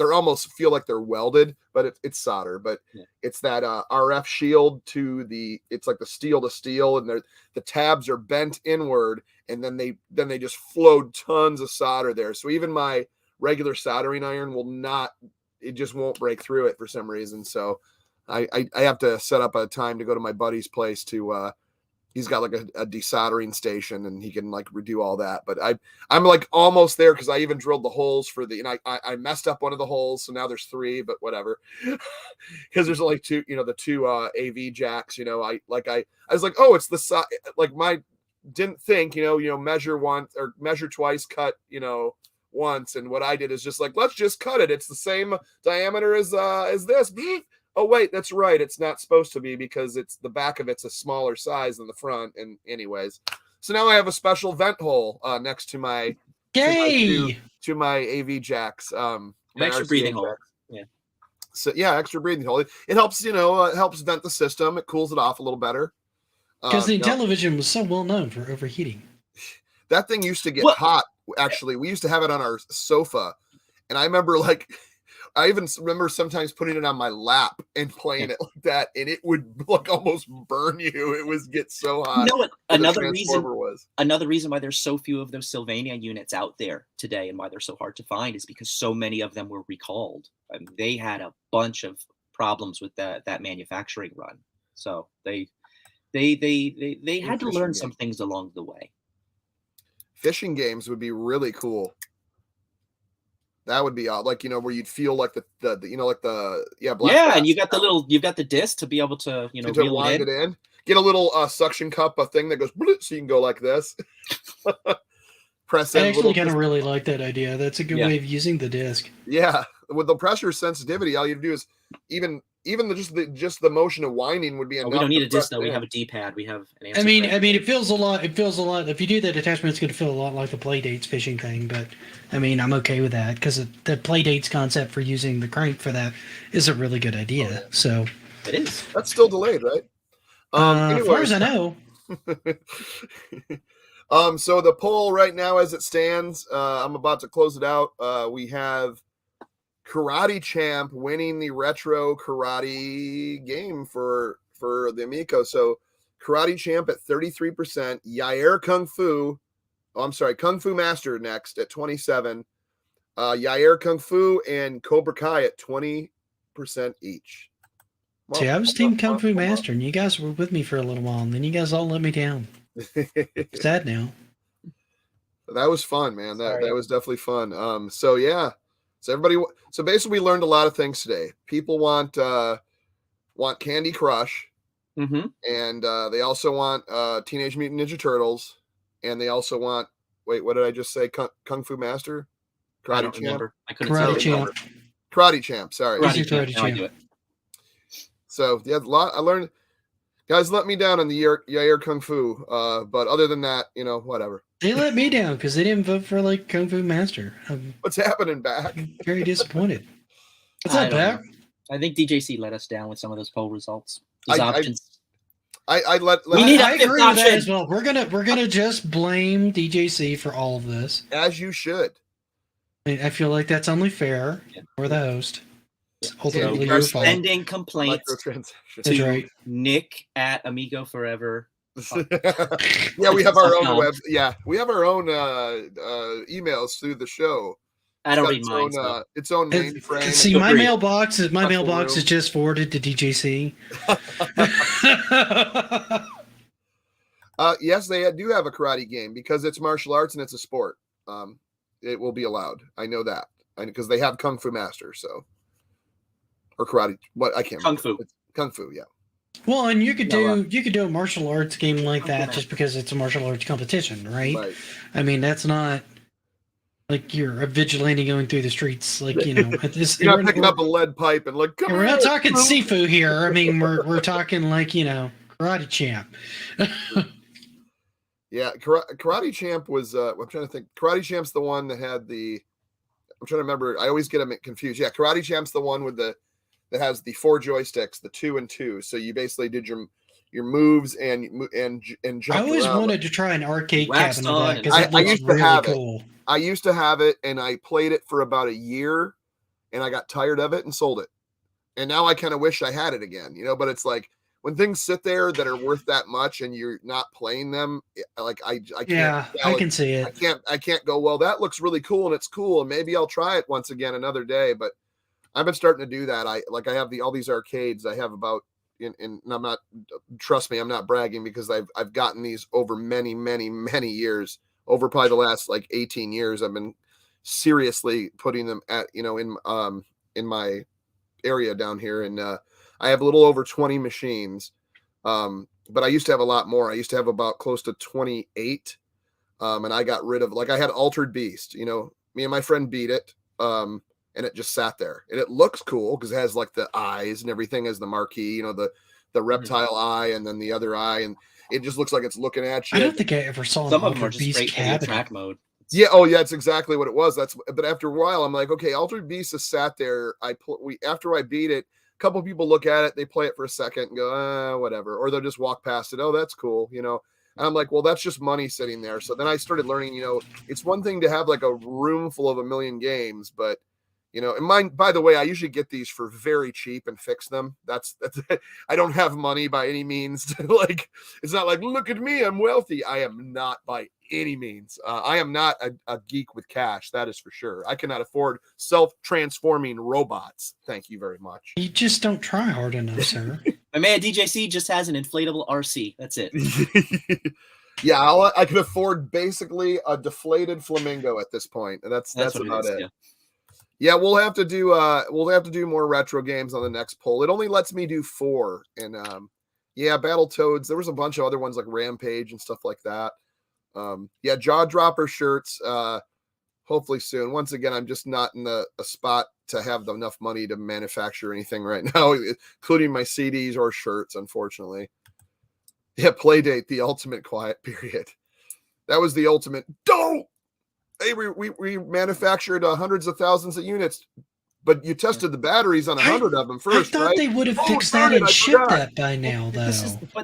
almost feel like they're welded, but it's solder. But it's that RF shield it's like the steel to steel, and the tabs are bent inward, and then they just flowed tons of solder there. So even my regular soldering iron it just won't break through it for some reason. So I have to set up a time to go to my buddy's place to he's got like a desoldering station, and he can like redo all that. But I'm like almost there, because I even drilled the holes for I messed up one of the holes, so now there's 3, but whatever. Because there's only 2, the 2 AV jacks. I was like, oh, it's the side. Like didn't think, measure once or measure twice, cut, once. And what I did is just like, let's just cut it. It's the same diameter as this. Oh, wait, that's right. It's not supposed to be, because it's the back of it's a smaller size than the front. And anyways, so now I have a special vent hole next to my to my AV jacks. Extra breathing hole. Yeah. So extra breathing hole. It helps, it helps vent the system. It cools it off a little better. Because the Intellivision was so well known for overheating. That thing used to get hot. Actually, we used to have it on our sofa, and I remember I even remember sometimes putting it on my lap and playing it like that, and it would like almost burn you. It was get so hot. You know what? Another reason why there's so few of those Sylvania units out there today, and why they're so hard to find, is because so many of them were recalled. I mean, they had a bunch of problems with that manufacturing run, so they had to learn some things along the way. Fishing games would be really cool. That would be like, where you'd feel like black and you got you've got the disc to be able to, to wind it in. Get a little suction cup, a thing that goes so you can go like this. Press. I actually kind of really like that idea. That's a good way of using the disc. Yeah, with the pressure sensitivity, all you have to do is even just the motion of winding would be enough. We don't need a disc though. We have a D-pad. We have an answer. I mean, it feels a lot. If you do that attachment, it's going to feel a lot like the Playdates fishing thing. But I mean, I'm okay with that, because the Playdates concept for using the crank for that is a really good idea. So it is. That's still delayed, right? As far as I know. So the poll right now, as it stands, I'm about to close it out. We have Karate Champ winning the retro karate game for the Amico. So Karate Champ at 33%, Yair Kung Fu. Oh, I'm sorry, Kung Fu Master next at 27%. Yair Kung Fu and Cobra Kai at 20% each. Well, see, I was Team Kung Fu Master, and you guys were with me for a little while, and then you guys all let me down. Sad now. That was fun, man. That was definitely fun. So yeah. So basically, we learned a lot of things today. People want Candy Crush, and they also want Teenage Mutant Ninja Turtles, and they also want what did I just say? Kung Fu Master, Karate Champ. I couldn't tell you. Karate Champ. Sorry, Karate Champ. So yeah, a lot I learned. Guys let me down on the Yair Kung Fu, but other than that, whatever. They let me down because they didn't vote for Kung Fu Master. What's happening back? I'm very disappointed. What's up, back? I think DJC let us down with some of those poll results. Those I- options. I let We need a I fifth agree with that option. as well. We're gonna just blame DJC for all of this. as you should. I feel like that's only fair Yeah. for the host. It's So ultimately we your are fault. sending complaints Microtransactions. That's to right. Nick at Amigo Forever. Yeah, we have our own .com. web. Yeah, we have our own emails through the show. I don't read Its mine. own, So. its own mainframe. See, Feel my free. mailbox is Special is room. just forwarded to DJC. Yes, they do have a karate game because it's martial arts and it's a sport. It will be allowed. I know that because they have Kung Fu Master, so or karate. What I can't Kung remember. Fu. It's Kung Fu, yeah. Well, and you could No, do a martial arts game like Kung Fu that Master. just because it's a martial arts competition, right? Right. I mean, that's not like you're a vigilante going through the streets, like You're not picking up a lead pipe and like. Come we're not here, talking Kung Fu." Sifu here. I mean, we're talking like Karate Champ. Yeah, Karate Champ was. I'm trying to think. Karate Champ's the one that had the. I'm trying to remember. I always get them confused. Yeah, Karate Champ's the one with that has the 4 joysticks, the 2 and 2. So you basically did your moves and jumped I always around. wanted to try an arcade Waxed cabinet of on that and- because it I looks used to really have it. cool. I used to have it, and I played it for about a year, and I got tired of it and sold it. And now I kind of wish I had it again, But it's like when things sit there that are worth that much, and you're not playing them, like I can't. Yeah, I can see it. I can't go. Well, that looks really cool, and it's cool, and maybe I'll try it once again another day. But I've been starting to do that. I have all these arcades. I have about, and I'm not. Trust me, I'm not bragging because I've gotten these over many years. Over probably the last like 18 years, I've been seriously putting them at in my area down here, and I have a little over 20 machines. But I used to have a lot more. I used to have about close to 28. And I got rid of I had Altered Beast. Me and my friend beat it. And it just sat there, and it looks cool because it has like the eyes and everything as the marquee. The reptile eye and then the other eye, and it just looks like it's looking at you. I don't think I ever saw Some an of them are Altered just Beast straight for the cabinet. track mode. Yeah. Oh, yeah. It's exactly what it was. But after a while, I'm like, okay, Altered Beast has sat there. After I beat it, a couple people look at it, they play it for a second and go, whatever, or they'll just walk past it. Oh, that's cool, And I'm like, well, that's just money sitting there. So then I started learning, it's one thing to have like a room full of 1 million games, but and mine, by the way, I usually get these for very cheap and fix them. That's I don't have money by any means. It's not like, look at me, I'm wealthy. I am not by any means. I am not a geek with cash. That is for sure. I cannot afford self-transforming robots. Thank you very much. You just don't try hard enough, sir. My man DJC just has an inflatable RC. That's it. Yeah, I can afford basically a deflated flamingo at this point. And that's what about is, it. yeah. Yeah, we'll have to do more retro games on the next poll. It only lets me do 4. And yeah, Battletoads. There was a bunch of other ones like Rampage and stuff like that. Yeah, Jaw Dropper shirts. Hopefully soon. Once again, I'm just not in a spot to have enough money to manufacture anything right now, including my CDs or shirts, unfortunately. Yeah, Playdate, the ultimate quiet period. That was the ultimate. Don't! Hey, we manufactured hundreds of thousands of units, but you tested the batteries on 100 of them first, I thought right? they would have fixed darn that it, and I shipped forgot. that by now, though.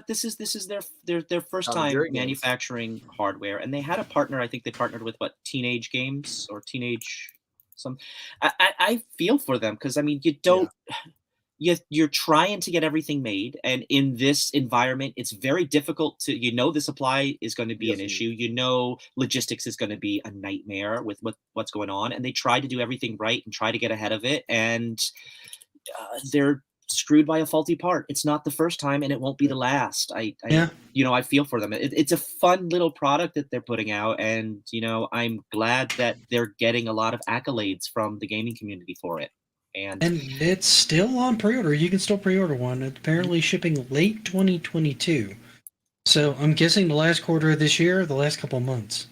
This is their first time very games. manufacturing hardware, and they had a partner. I think they partnered with Teenage Games or Teenage some. I feel for them because I mean you don't. You're trying to get everything made, and in this environment, it's very difficult to. The supply is going to be an issue. Logistics is going to be a nightmare with what's going on, and they try to do everything right and try to get ahead of it, and they're screwed by a faulty part. It's not the first time, and it won't be the last. I feel for them. It's a fun little product that they're putting out, and I'm glad that they're getting a lot of accolades from the gaming community for it. And it's still on pre-order. You can still pre-order one. It's apparently shipping late 2022. So I'm guessing the last quarter of this year, the last couple of months.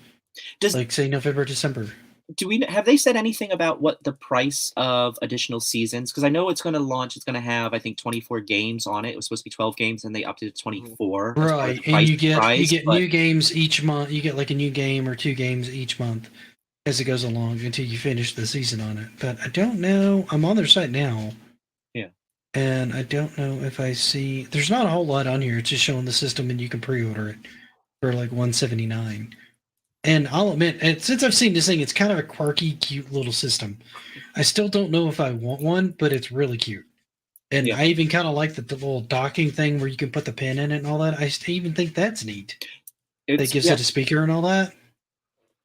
Say November, December. Have they said anything about what the price of additional seasons? Because I know it's going to launch. It's going to have, I think, 24 games on it. It was supposed to be 12 games, and they upped it to 24. Right, and you get new games each month. You get like a new game or 2 games each month as it goes along until you finish the season on it. But I don't know. I'm on their site now. Yeah. And I don't know if I see. There's not a whole lot on here. It's just showing the system, and you can pre-order it for like $179. And I'll admit, since I've seen this thing, it's kind of a quirky, cute little system. I still don't know if I want one, but it's really cute. And Yeah. I even kind of like the little docking thing where you can put the pin in it and all that. I even think that's neat. It gives it a speaker and all that.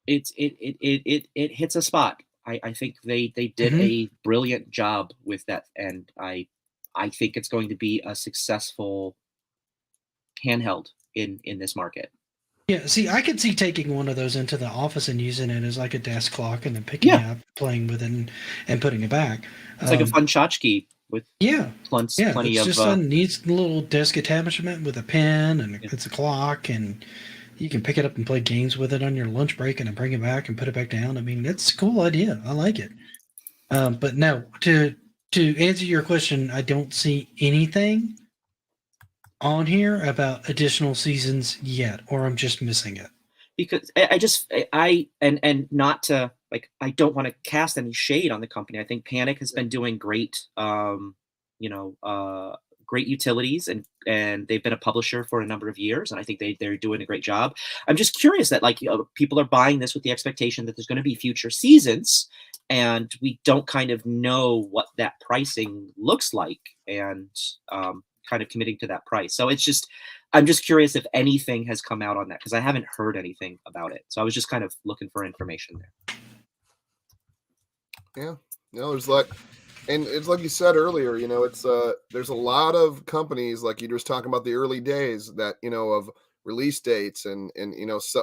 It hits a spot. I think they did a brilliant job with that, and I think it's going to be a successful handheld in this market. Yeah, see, I could see taking one of those into the office and using it as like a desk clock, and then picking it up, playing with it, and putting it back. It's like a fun tchotchke with plenty it's of. Just a neat little desk attachment with a pen, and it's a clock, and you can pick it up and play games with it on your lunch break, and then bring it back and put it back down. I mean, that's a cool idea. I like it. But no, to answer your question, I don't see anything on here about additional seasons yet, or I'm just missing it. Because and not to like, I don't want to cast any shade on the company. I think Panic has been doing great, great utilities, and they've been a publisher for a number of years, and I think they're doing a great job. I'm just curious that people are buying this with the expectation that there's going to be future seasons, and we don't kind of know what that pricing looks like, and kind of committing to that price. So I'm just curious if anything has come out on that, because I haven't heard anything about it. So I was just kind of looking for information there. Yeah, no, there's and it's like you said earlier, it's there's a lot of companies, like you were just talking about the early days that, of release dates and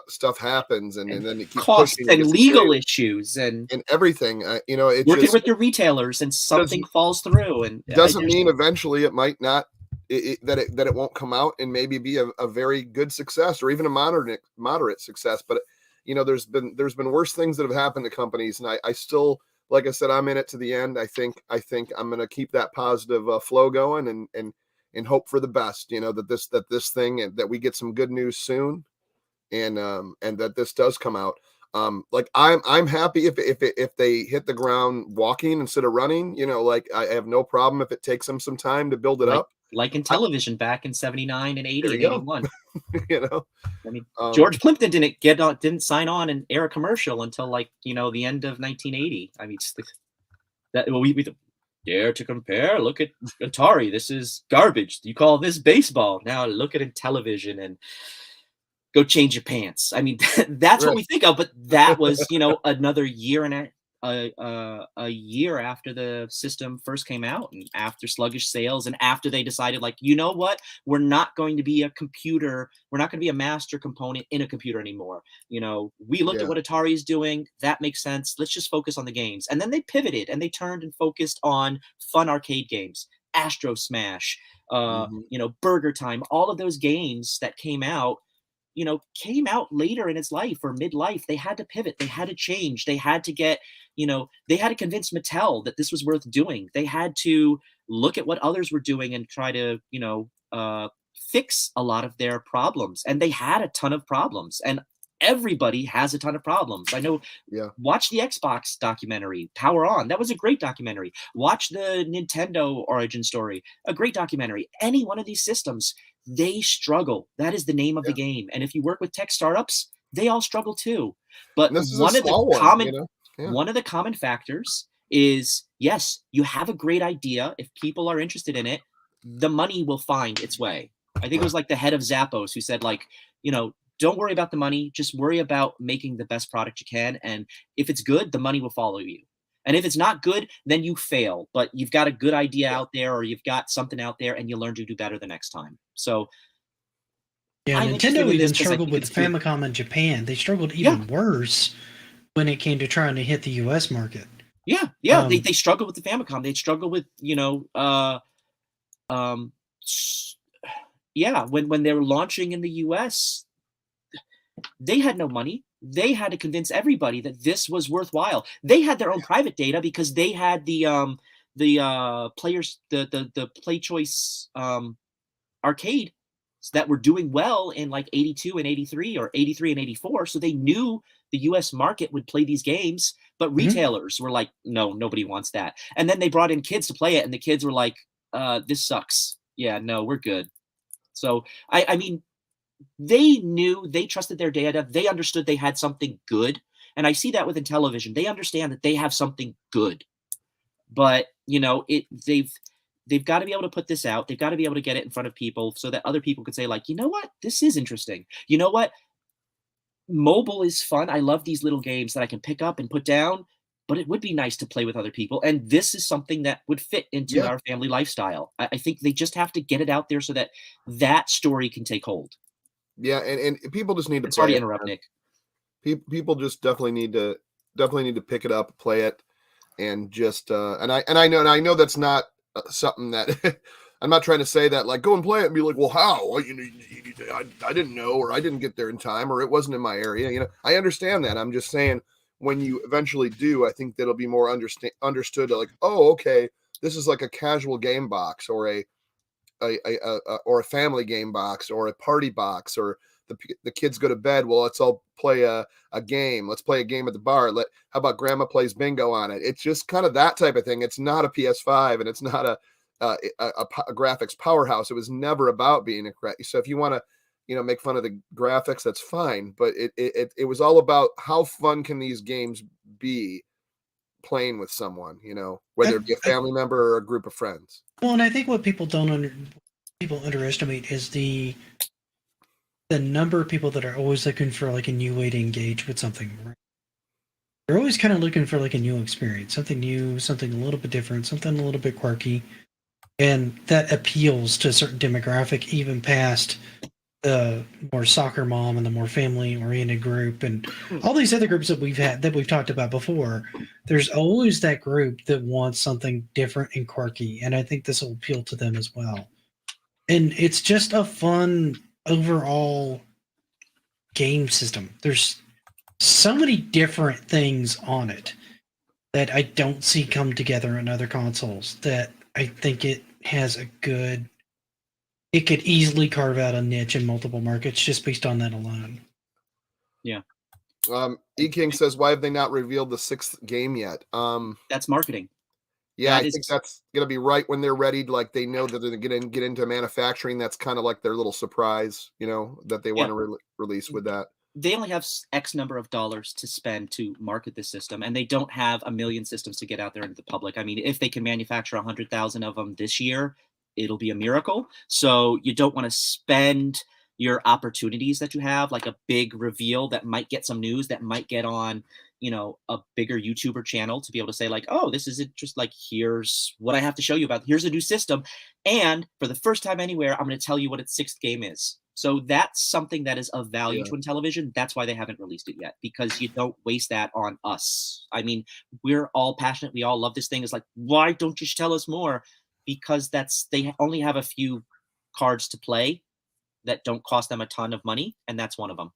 stuff happens and then it keeps costs pushing and legal issues and everything. It's working just with your retailers, and something falls through, and doesn't mean eventually it might not. That it won't come out and maybe be a very good success or even a moderate success. But there's been worse things that have happened to companies, and I still, like I said, I'm in it to the end. I think I'm going to keep that positive flow going and hope for the best. That this thing, and that we get some good news soon, and that this does come out. Like I'm happy if they hit the ground walking instead of running. I have no problem if it takes them some time to build it up. Like Intellivision back in 79 and 80 and 81. I mean, George Plimpton didn't sign on and air a commercial until the end of 1980. I mean, we dare to compare. Look at Atari. This is garbage. You call this baseball? Now look at Intellivision and go change your pants. I mean, that's what we think of. But that was another year and a year after the system first came out, and after sluggish sales, and after they decided, what, we're not going to be a computer, we're not going to be a master component in a computer anymore. We looked at what Atari is doing, that makes sense, let's just focus on the games. And then they pivoted and they turned and focused on fun arcade games, Astro Smash, Burger Time, all of those games that came out later in its life or midlife. They had to pivot, they had to change, they had to get, they had to convince Mattel that this was worth doing. They had to look at what others were doing and try to, fix a lot of their problems. And they had a ton of problems, and everybody has a ton of problems. I know. Watch the Xbox documentary, Power On. That was a great documentary. Watch the Nintendo origin story, a great documentary. Any one of these systems, they struggle. That is the name of the game. And if you work with tech startups, they all struggle too. But one of the common factors is, yes, you have a great idea. If people are interested in it, the money will find its way. I think it was like the head of Zappos who said, don't worry about the money, just worry about making the best product you can. And if it's good, the money will follow you. And if it's not good, then you fail. But you've got a good idea out there, or you've got something out there, and you learn to do better the next time. So Nintendo even struggled with the Famicom in Japan. They struggled even worse when it came to trying to hit the US market. They struggled with the Famicom. They struggled with, when they were launching in the US, they had no money. They had to convince everybody that this was worthwhile. They had their own private data because they had the players, the Play Choice arcade that were doing well in 82 and 83 or 83 and 84. So they knew the US market would play these games, but retailers were like, no, nobody wants that. And then they brought in kids to play it, and the kids were like, this sucks. Yeah, no, we're good. So I mean, they knew, they trusted their data, they understood they had something good, and I see that with Intellivision. They understand that they have something good, but they've got to be able to put this out. They've got to be able to get it in front of people so that other people could say, like, you know what, this is interesting. You know what, mobile is fun. I love these little games that I can pick up and put down, but it would be nice to play with other people. And this is something that would fit into our family lifestyle. I think they just have to get it out there so that that story can take hold. Yeah, and people just need to Sorry play to it. interrupt, Nick. People just definitely need to pick it up, play it, and just and I know that's not something that I'm not trying to say that like go and play it and be like, well, how? Well, I didn't know, or I didn't get there in time, or it wasn't in my area. I understand that. I'm just saying when you eventually do, I think that'll be more understood. Like, oh, okay, this is like a casual game box, or a family game box, or a party box, or the kids go to bed. Well, let's all play a game. Let's play a game at the bar. How about grandma plays bingo on it? It's just kind of that type of thing. It's not a PS5, and it's not a graphics powerhouse. It was never about being a so if you want to make fun of the graphics, that's fine, but it was all about how fun can these games be playing with someone, whether it be a family member or a group of friends. Well, and I think what people people underestimate is the number of people that are always looking for like a new way to engage with something. They're always kind of looking for like a new experience, something new, something a little bit different, something a little bit quirky, and that appeals to a certain demographic, even past the more soccer mom and the more family-oriented group and all these other groups that we've talked about before. There's always that group that wants something different and quirky, and I think this will appeal to them as well. And it's just a fun overall game system. There's so many different things on it that I don't see come together in other consoles that I think it has it could easily carve out a niche in multiple markets just based on that alone. Yeah. E-King says, why have they not revealed the 6th game yet? That's marketing. Yeah, I think that's going to be right when they're ready. Like they know that they're going to get into manufacturing. That's kind of like their little surprise, that they want to release with that. They only have X number of dollars to spend to market this system, and they don't have a million systems to get out there into the public. I mean, if they can manufacture 100,000 of them this year, it'll be a miracle. So you don't want to spend your opportunities that you have, like a big reveal that might get some news, that might get on, a bigger YouTuber channel, to be able to say like, oh, this is just like, here's what I have to show you about. Here's a new system. And for the first time anywhere, I'm going to tell you what its 6th game is. So that's something that is of value to Intellivision. That's why they haven't released it yet, because you don't waste that on us. I mean, we're all passionate. We all love this thing. It's like, why don't you tell us more? Because they only have a few cards to play that don't cost them a ton of money, and that's one of them.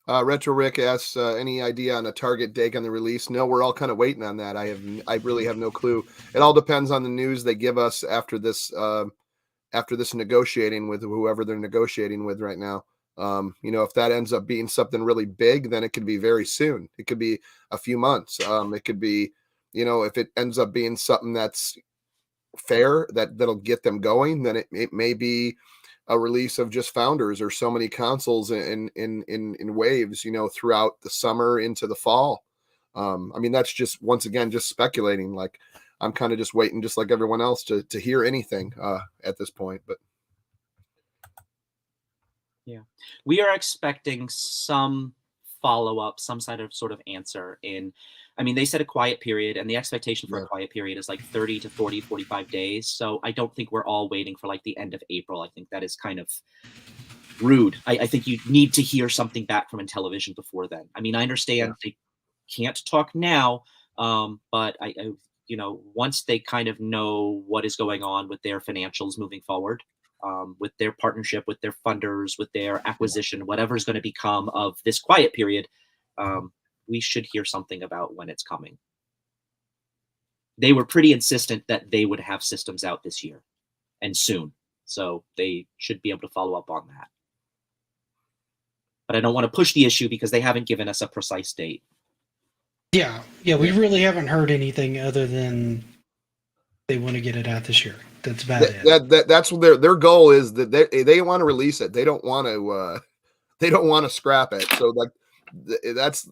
Retro Rick asks, any idea on a target date on the release? No, we're all kind of waiting on that. I really have no clue. It all depends on the news they give us after this negotiating with whoever they're negotiating with right now. If that ends up being something really big, then it could be very soon. It could be a few months. It could be, if it ends up being something that's fair, that'll get them going, then it may be a release of just Founders or so many consoles in waves, throughout the summer into the fall. I mean, that's just, once again, just speculating. Like I'm kind of just waiting, just like everyone else, to hear anything at this point. But yeah, we are expecting some follow-up, some sort of answer in. I mean, they said a quiet period, and the expectation for a quiet period is like 30 to 40, 45 days. So I don't think we're all waiting for like the end of April. I think that is kind of rude. I think you need to hear something back from Intellivision before then. I mean, I understand they can't talk now, but I once they kind of know what is going on with their financials moving forward, with their partnership, with their funders, with their acquisition, whatever is going to become of this quiet period, we should hear something about when it's coming. They were pretty insistent that they would have systems out this year and soon. So they should be able to follow up on that. But I don't want to push the issue because they haven't given us a precise date. Yeah, we really haven't heard anything other than they want to get it out this year. That's about it. That's what their goal is, that they want to release it. They don't want to scrap it. So like that's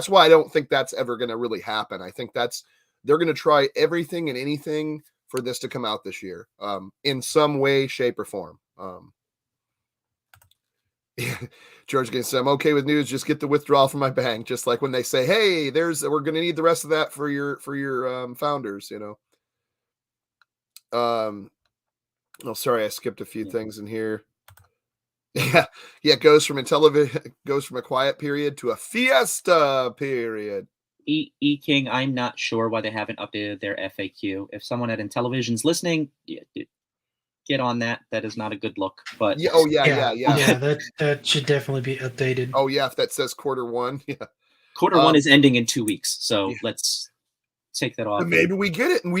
why I don't think that's ever going to really happen. I think they're going to try everything and anything for this to come out this year, in some way, shape, or form. George Gaines said, I'm okay with news. Just get the withdrawal from my bank. Just like when they say, hey, we're going to need the rest of that for your founders, Oh, sorry, I skipped a few things in here. Yeah, it goes from Intellivision, goes from a quiet period to a fiesta period. King, I'm not sure why they haven't updated their FAQ. If someone at Intellivision's listening, get on that. That is not a good look. But yeah, that should definitely be updated. Oh yeah, if that says Q1, yeah. Q1 is ending in 2 weeks, so let's take that off. Maybe we get it, and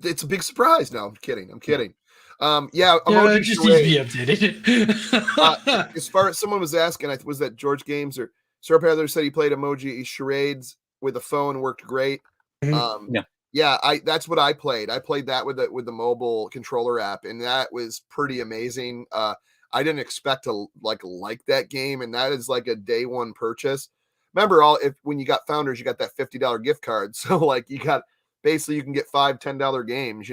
it's a big surprise. No, I'm kidding. Emoji it just needs to be updated. As far as someone was asking, was that George Games or Sir Peddler said he played emoji charades with a phone, worked great. That's what I played. I played that with the mobile controller app, and that was pretty amazing. I didn't expect to like that game, and that is like a day one purchase. Remember, when you got Founders, you got that $50 gift card, so like you can get $5-10 games,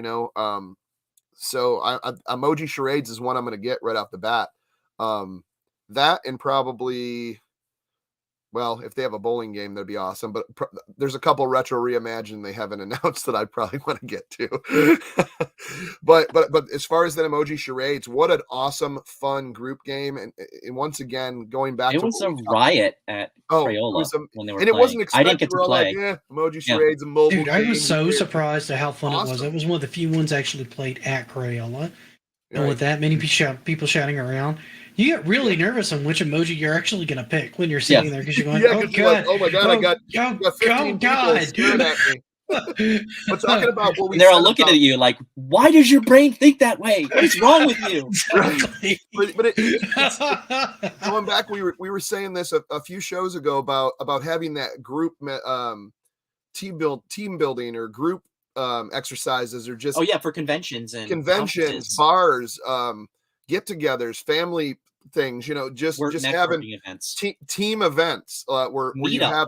So emoji charades is one I'm going to get right off the bat. That and probably, well, if they have a bowling game, that'd be awesome. But there's a couple retro reimagined they haven't announced that I'd probably want to get to. but as far as that emoji charades, what an awesome, fun group game. And once again, going back, it was a riot at Crayola when they were playing. It wasn't expected. I didn't get to play. Like, emoji charades and mobile. Dude, I was so surprised at how fun it was. It was one of the few ones actually played at Crayola. And with that many people shouting around, you get really nervous on which emoji you're actually going to pick when you're sitting there, because you're going, oh, God. Like, oh my God, I got 15 people staring at me. But talking about what we they're all looking at you like, why does your brain think that way? What's wrong with you? Exactly. but it's going back, we were saying this a few shows ago about having that group team building or group exercises, or just for conventions, bars, get-togethers, family things, just having events. Team events where you have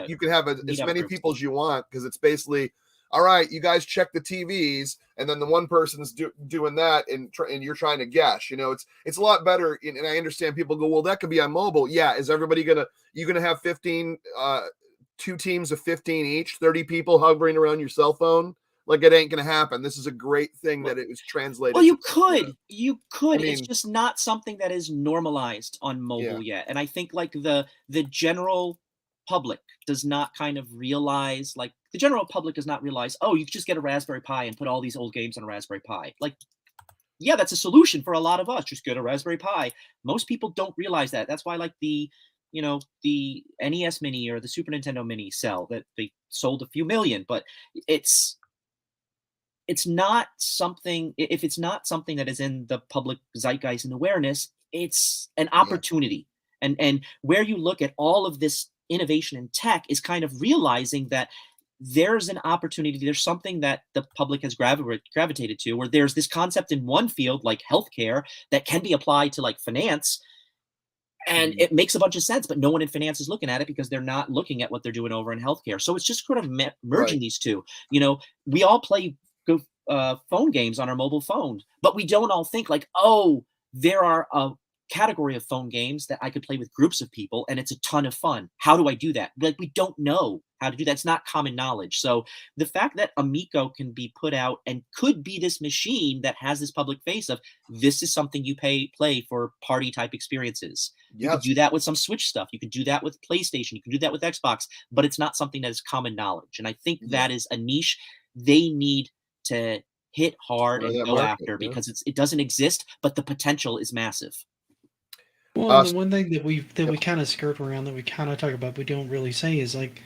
you can have as many people as you want, because it's basically, all right, you guys check the TVs, and then the one person's doing that, and you're trying to guess. It's a lot better. And I understand people go, well, that could be on mobile. Yeah, is everybody you gonna have 15? 2 teams of 15 each, 30 people hovering around your cell phone? Like, it ain't going to happen. This is a great thing that it was translated. Well, you could. I mean, it's just not something that is normalized on mobile yet. And I think like the general public does not kind of realize, oh, you could just get a Raspberry Pi and put all these old games on a Raspberry Pi. Like, yeah, that's a solution for a lot of us. Just get a Raspberry Pi. Most people don't realize that. That's why like the NES Mini or the Super Nintendo Mini sell, that they sold a few million, but it's not something, if it's not something that is in the public zeitgeist and awareness, it's an opportunity. And where you look at all of this innovation in tech is kind of realizing that there's an opportunity, there's something that the public has gravitated to, where there's this concept in one field like healthcare that can be applied to like finance. And it makes a bunch of sense, but no one in finance is looking at it because they're not looking at what they're doing over in healthcare. So it's just sort of merging these two. We all play phone games on our mobile phone, but we don't all think like, oh, there are a category of phone games that I could play with groups of people and it's a ton of fun. How do I do that? Like, we don't know how to do that. It's not common knowledge. So the fact that Amico can be put out and could be this machine that has this public face of, this is something you play for party type experiences. You could do that with some Switch stuff. You could do that with PlayStation. You can do that with Xbox, but it's not something that is common knowledge. And I think that is a niche they need to hit hard and go after, because it doesn't exist, but the potential is massive. Well, the one thing that we kind of skirt around, that we kind of talk about, but we don't really say, is like,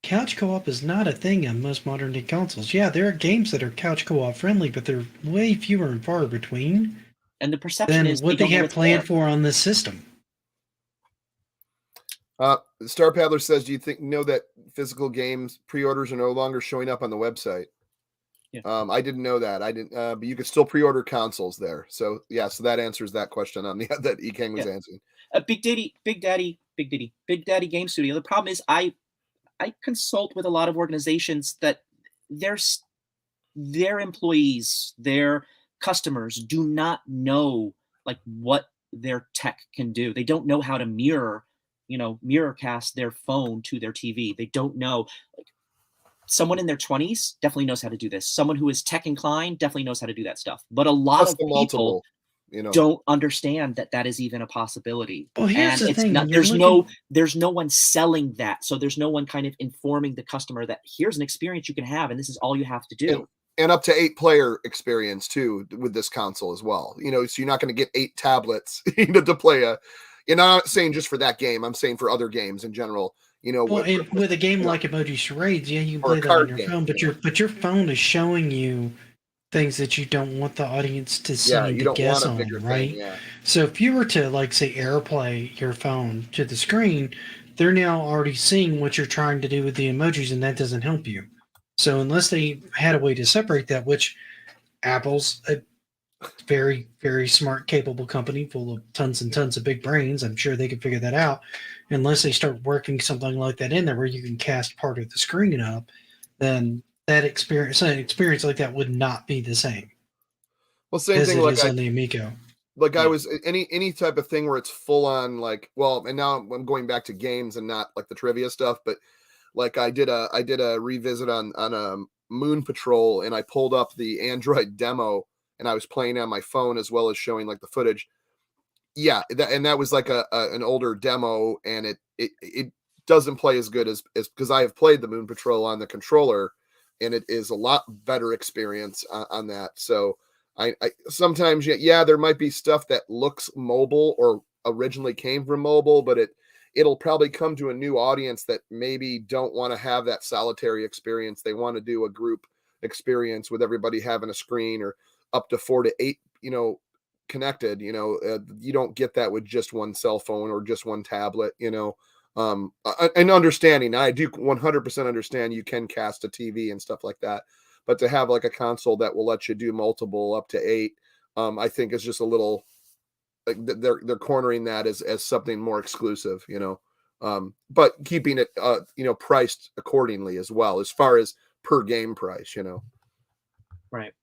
couch co-op is not a thing on most modern day consoles. Yeah, there are games that are couch co-op friendly, but they're way fewer and far between. And the perception is what they have planned for on this system. Star Paddler says, do you know that physical games pre-orders are no longer showing up on the website? Yeah. I didn't know that. I didn't, but you could still pre-order consoles there. So yeah, so that answers that question on the that Ekang was answering. Big Daddy Game Studio. The problem is I consult with a lot of organizations that their employees, their customers do not know like what their tech can do. They don't know how to mirror cast their phone to their TV. They don't know. Like, someone in their 20s definitely knows how to do this. Someone who is tech inclined definitely knows how to do that stuff. But a lot Plus of the people multiple, you know, don't understand that that is even a possibility. Well, here's And the it's thing. not, when you're there's no one selling that. So there's no one kind of informing the customer that here's an experience you can have and this is all you have to do. and up to 8-player experience too with this console as well. You know, so you're not going to get 8 tablets, you know, to play a. And I'm not saying just for that game. I'm saying for other games in general. You know, Well, with a game like Emoji Charades, yeah, you can Or a play that on card your game, phone, but you know. your phone is showing you things that you don't want the audience to see yeah, you to don't guess want a on, bigger right? thing. Yeah. So if you were to like say AirPlay your phone to the screen, they're now already seeing what you're trying to do with the emojis, and that doesn't help you. So unless they had a way to separate that, which Apple's a very, very smart, capable company full of tons and tons of big brains, I'm sure they could figure that out. Unless they start working something like that in there where you can cast part of the screen up, then an experience like that would not be the same Well, same as thing it like is on the Amico. Like I Yeah. was any type of thing where it's full on like, well, and now I'm going back to games and not like the trivia stuff, but like I did a revisit on a Moon Patrol, and I pulled up the Android demo and I was playing on my phone as well as showing like the footage. Yeah, that was like an older demo, and it doesn't play as good as because I have played the Moon Patrol on the controller, and it is a lot better experience on that. So I sometimes there might be stuff that looks mobile or originally came from mobile, but it'll probably come to a new audience that maybe don't want to have that solitary experience. They want to do a group experience with everybody having a screen or up to 4 to 8, connected. You don't get that with just one cell phone or just one tablet. And understanding, I do 100% understand you can cast a TV and stuff like that. But to have like a console that will let you do multiple up to 8, I think is just a little like they're cornering that as something more exclusive, but keeping it, priced accordingly as well, as far as per game price, Right.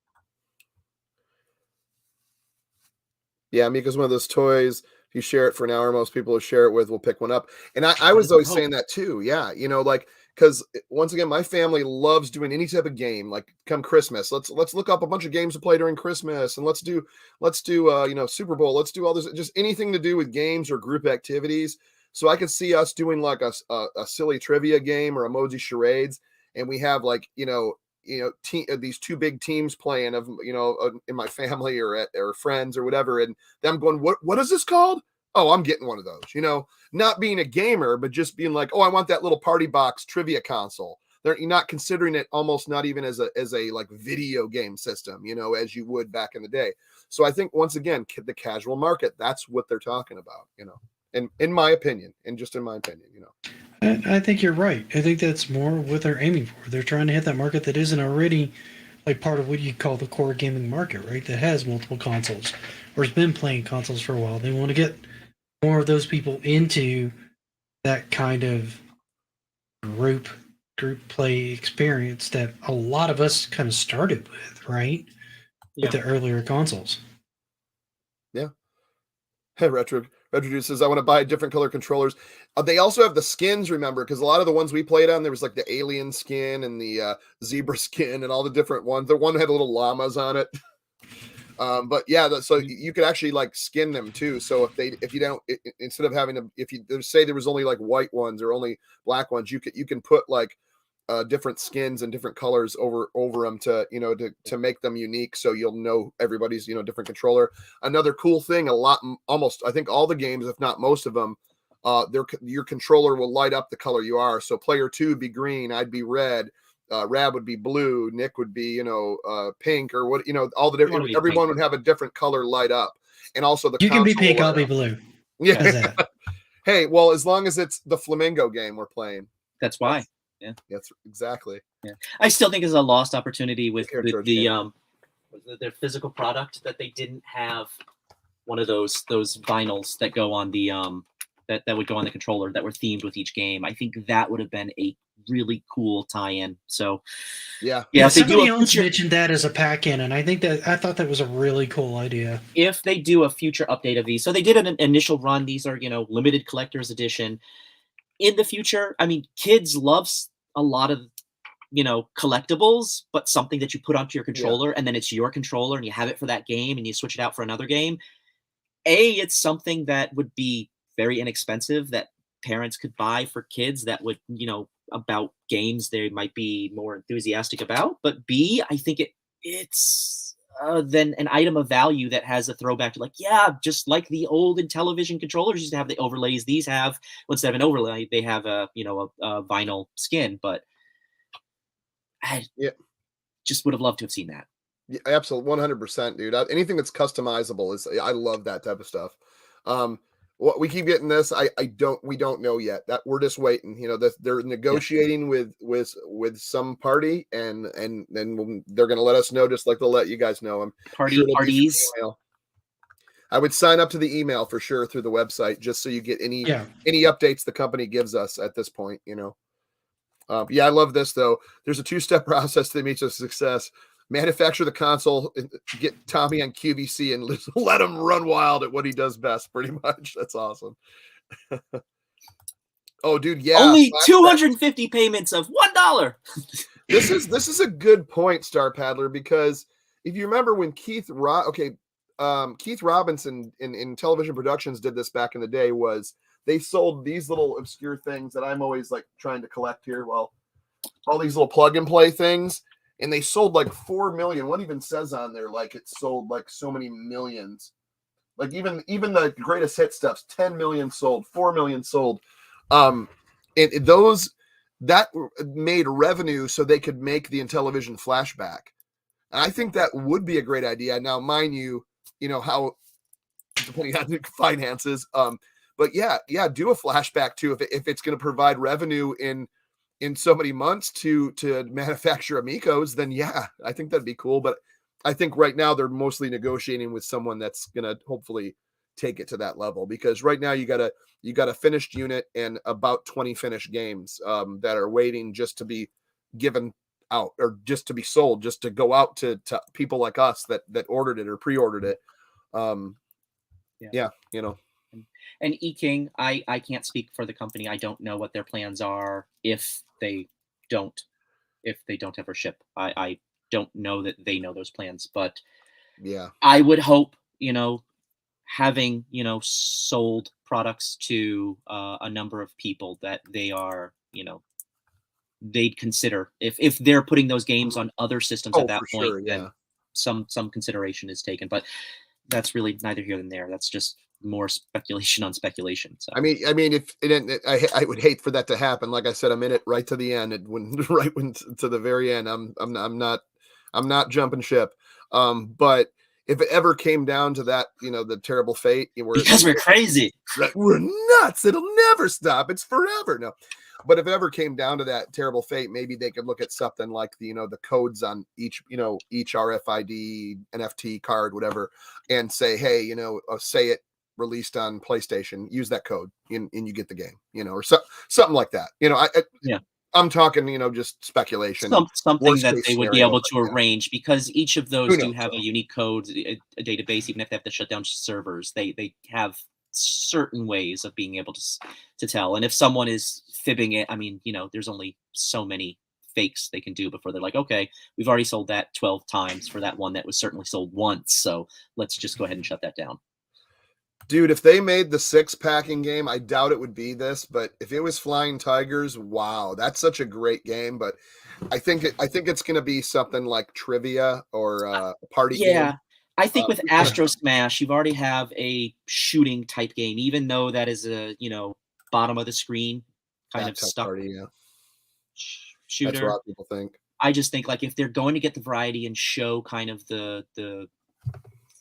Yeah, Amico's one of those toys. If you share it for an hour, most people who share it with will pick one up. And I was always saying that too. Yeah, like because once again, my family loves doing any type of game. Like come Christmas, let's look up a bunch of games to play during Christmas, and let's do Super Bowl. Let's do all this, just anything to do with games or group activities. So I could see us doing like a silly trivia game or emoji charades, and we have like these 2 big teams playing of in my family or friends or whatever, and them going, what is this called? Oh, I'm getting one of those. Not being a gamer, but just being like, oh, I want that little party box trivia console. You're not considering it almost not even as a like video game system, as you would back in the day. So I think once again, the casual market, that's what they're talking about, and in my opinion, I think you're right. I think that's more what they're aiming for. They're trying to hit that market that isn't already like part of what you call the core gaming market, right? That has multiple consoles or has been playing consoles for a while. They want to get more of those people into that kind of group play experience that a lot of us kind of started with, right? Yeah. With the earlier consoles. Yeah. Hey, Retro says, I want to buy different color controllers. They also have the skins, remember, because a lot of the ones we played on, there was like the alien skin and the zebra skin and all the different ones. The one had little llamas on it. But yeah, so you could actually like skin them too. So if you don't, instead of having to, if you say there was only like white ones or only black ones, you can put like different skins and different colors over them to make them unique, so you'll know everybody's different controller. Another cool thing, almost I think all the games, if not most of them, your controller will light up the color you are. So player 2 would be green, I'd be red, Rab would be blue, Nick would be pink, or what, all the different, everyone would have a different color light up. And also the you can be pink, I'll be blue. Yeah. Hey, well, as long as it's the Flamingo game we're playing. That's why. Yeah. That's exactly. Yeah. I still think it's a lost opportunity with Here, George, their physical product that they didn't have one of those vinyls that go on the that would go on the controller that were themed with each game. I think that would have been a really cool tie-in. So yeah, Yeah, if they do somebody a else future, mentioned that as a pack-in, and I thought that was a really cool idea. if they do a future update of these, so they did an initial run. These are limited collector's edition. In the future, I mean, kids loves a lot of collectibles, but something that you put onto your controller and then it's your controller and you have it for that game and you switch it out for another game. It's something that would be very inexpensive that parents could buy for kids that would, about games they might be more enthusiastic about. But B, I think it's then an item of value that has a throwback to just like the old Intellivision controllers used to have the overlays. These have, instead of an overlay, they have a vinyl skin. But I just would have loved to have seen that. Yeah, absolutely, 100%, dude. Anything that's customizable I love that type of stuff. What we keep getting this, we don't know yet. That we're just waiting. They're negotiating with some party, and then they're going to let us know, just like they'll let you guys know. Parties. I would sign up to the email for sure through the website, just so you get any updates the company gives us at this point. I love this though. There's a 2-step process that makes us success. Manufacture the console, get Tommy on QVC, and let him run wild at what he does best. Pretty much, that's awesome. Oh, dude, yeah. Only 250 payments of $1. This is a good point, Star Paddler, because if you remember when Keith Robinson in Intellivision Productions did this back in the day, was they sold these little obscure things that I'm always like trying to collect here. Well, all these little plug and play things. And they sold like 4 million. What even says on there? Like it sold like so many millions. Like even the greatest hit stuff's 10 million sold, 4 million sold. Those that made revenue so they could make the Intellivision flashback. And I think that would be a great idea. Now, mind you, how depending on the finances. But yeah, do a flashback too if it's going to provide revenue in so many months to manufacture Amicos, then I think that'd be cool. But I think right now they're mostly negotiating with someone that's gonna hopefully take it to that level, because right now you got a finished unit and about 20 finished games that are waiting just to be given out, or just to be sold, just to go out to people like us that ordered it or pre-ordered it. And E-King, I can't speak for the company. I don't know what their plans are if they don't ever ship. I don't know that they know those plans, but I would hope, having, sold products to a number of people, that they are, they'd consider if they're putting those games on other systems at that point, sure, then some consideration is taken. But that's really neither here nor there. That's just more speculation on speculation. So. I mean, if I would hate for that to happen. Like I said, I'm in it right to the end, and when to the very end, I'm not jumping ship. But if it ever came down to that, the terrible fate, because we're crazy, we're nuts. It'll never stop. It's forever. No. But if it ever came down to that terrible fate, maybe they could look at something like the codes on each RFID, NFT card, whatever, and say, hey, say it released on PlayStation, use that code and you get the game, or something like that. I'm talking, just speculation. Something that they would be able to arrange, because each of those do have a unique code, a database. Even if they have to shut down servers, they have certain ways of being able to tell. And if someone is fibbing it, I mean, there's only so many fakes they can do before they're like, okay, we've already sold that 12 times for that one that was certainly sold once, so let's just go ahead and shut that down. Dude, if they made the 6-packing game, I doubt it would be this, but if it was Flying Tigers, wow, that's such a great game. But I think it's going to be something like Trivia or a party game. I think with Astro Smash, you already have a shooting type game, even though that is a bottom of the screen kind of stuck shooter. That's what a lot of people think. I just think, like, if they're going to get the variety and show kind of the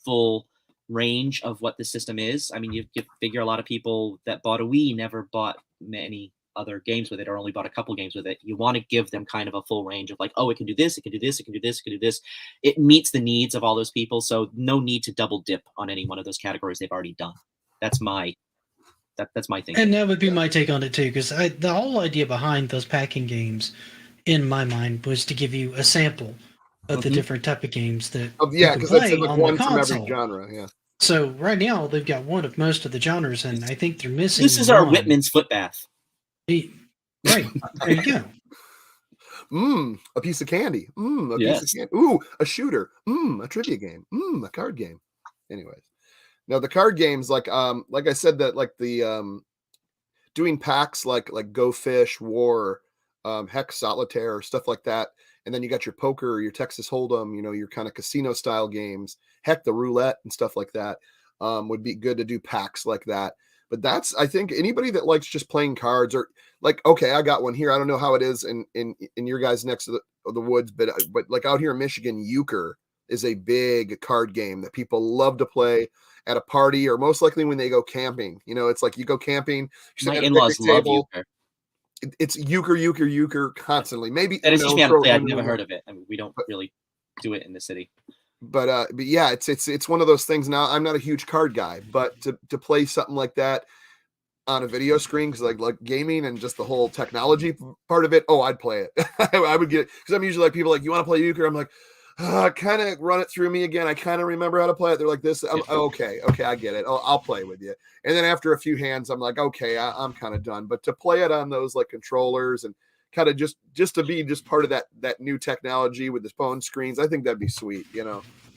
full range of what the system is, I mean, you figure a lot of people that bought a Wii never bought many other games with it, or only bought a couple games with it. You want to give them kind of a full range of like, oh, it can do this, it can do this, it can do this, it can do this. It meets the needs of all those people, so no need to double dip on any one of those categories they've already done. That's my thinking. And that would be my take on it too, because the whole idea behind those packing games, in my mind, was to give you a sample of the different type of games that you can play on the one from every console. genre. Yeah. So right now they've got one of most of the genres, and I think they're missing. This is our Whitman's foot bath. Right. There you go. A piece of candy. A Yes. piece of candy. Ooh, a shooter. A trivia game. A card game. Anyways. Now the card games, like I said, that like the doing packs like Go Fish, War, Hex, Solitaire, stuff like that. And then you got your poker, your Texas Hold'em, your kind of casino style games, heck, the roulette and stuff like that. Would be good to do packs like that. But that's, I think, anybody that likes just playing cards, or like, okay, I got one here. I don't know how it is in your guys next to the woods, but like out here in Michigan, euchre is a big card game that people love to play at a party, or most likely when they go camping. It's like you go camping. My in-laws love euchre. It's euchre constantly. Maybe that is teach me how to play. I've never heard of it. I mean, we don't really do it in the city. But yeah, it's one of those things. Now, I'm not a huge card guy, but to play something like that on a video screen, because like gaming and just the whole technology part of it, I'd play it. I would get it, because I'm usually like, people like, you want to play euchre? I'm like, kind of run it through me again. I kind of remember how to play it. They're like this. Okay, I get it. I'll play with you. And then after a few hands, I'm like, okay, I'm kind of done. But to play it on those like controllers and kind of just to be just part of that new technology with the phone screens, I think that'd be sweet.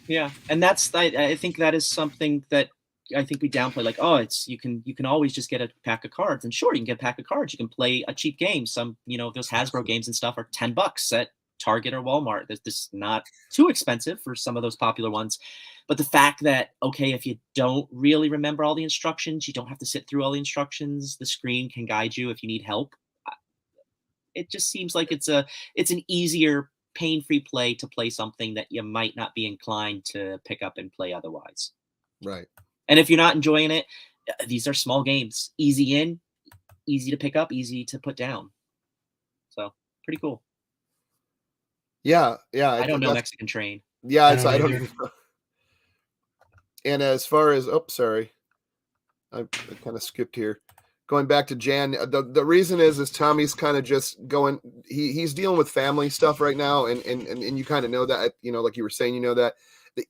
Yeah, and that's I think that is something that I think we downplay. Like, it's you can always just get a pack of cards, and sure, you can get a pack of cards. You can play a cheap game. Some those Hasbro games and stuff are $10 at Target or Walmart. This is not too expensive for some of those popular ones. But the fact that, okay, if you don't really remember all the instructions, you don't have to sit through all the instructions. The screen can guide you if you need help. It just seems like it's an easier, pain-free play to play something that you might not be inclined to pick up and play otherwise. Right. And if you're not enjoying it, these are small games. Easy in, easy to pick up, easy to put down. So, pretty cool. Yeah. I don't know Mexican Train. Yeah, I don't even know. And as far as, sorry, I kind of skipped here. Going back to Jan, the reason is Tommy's kind of just going. He's dealing with family stuff right now, and you kind of know that. Like you were saying, that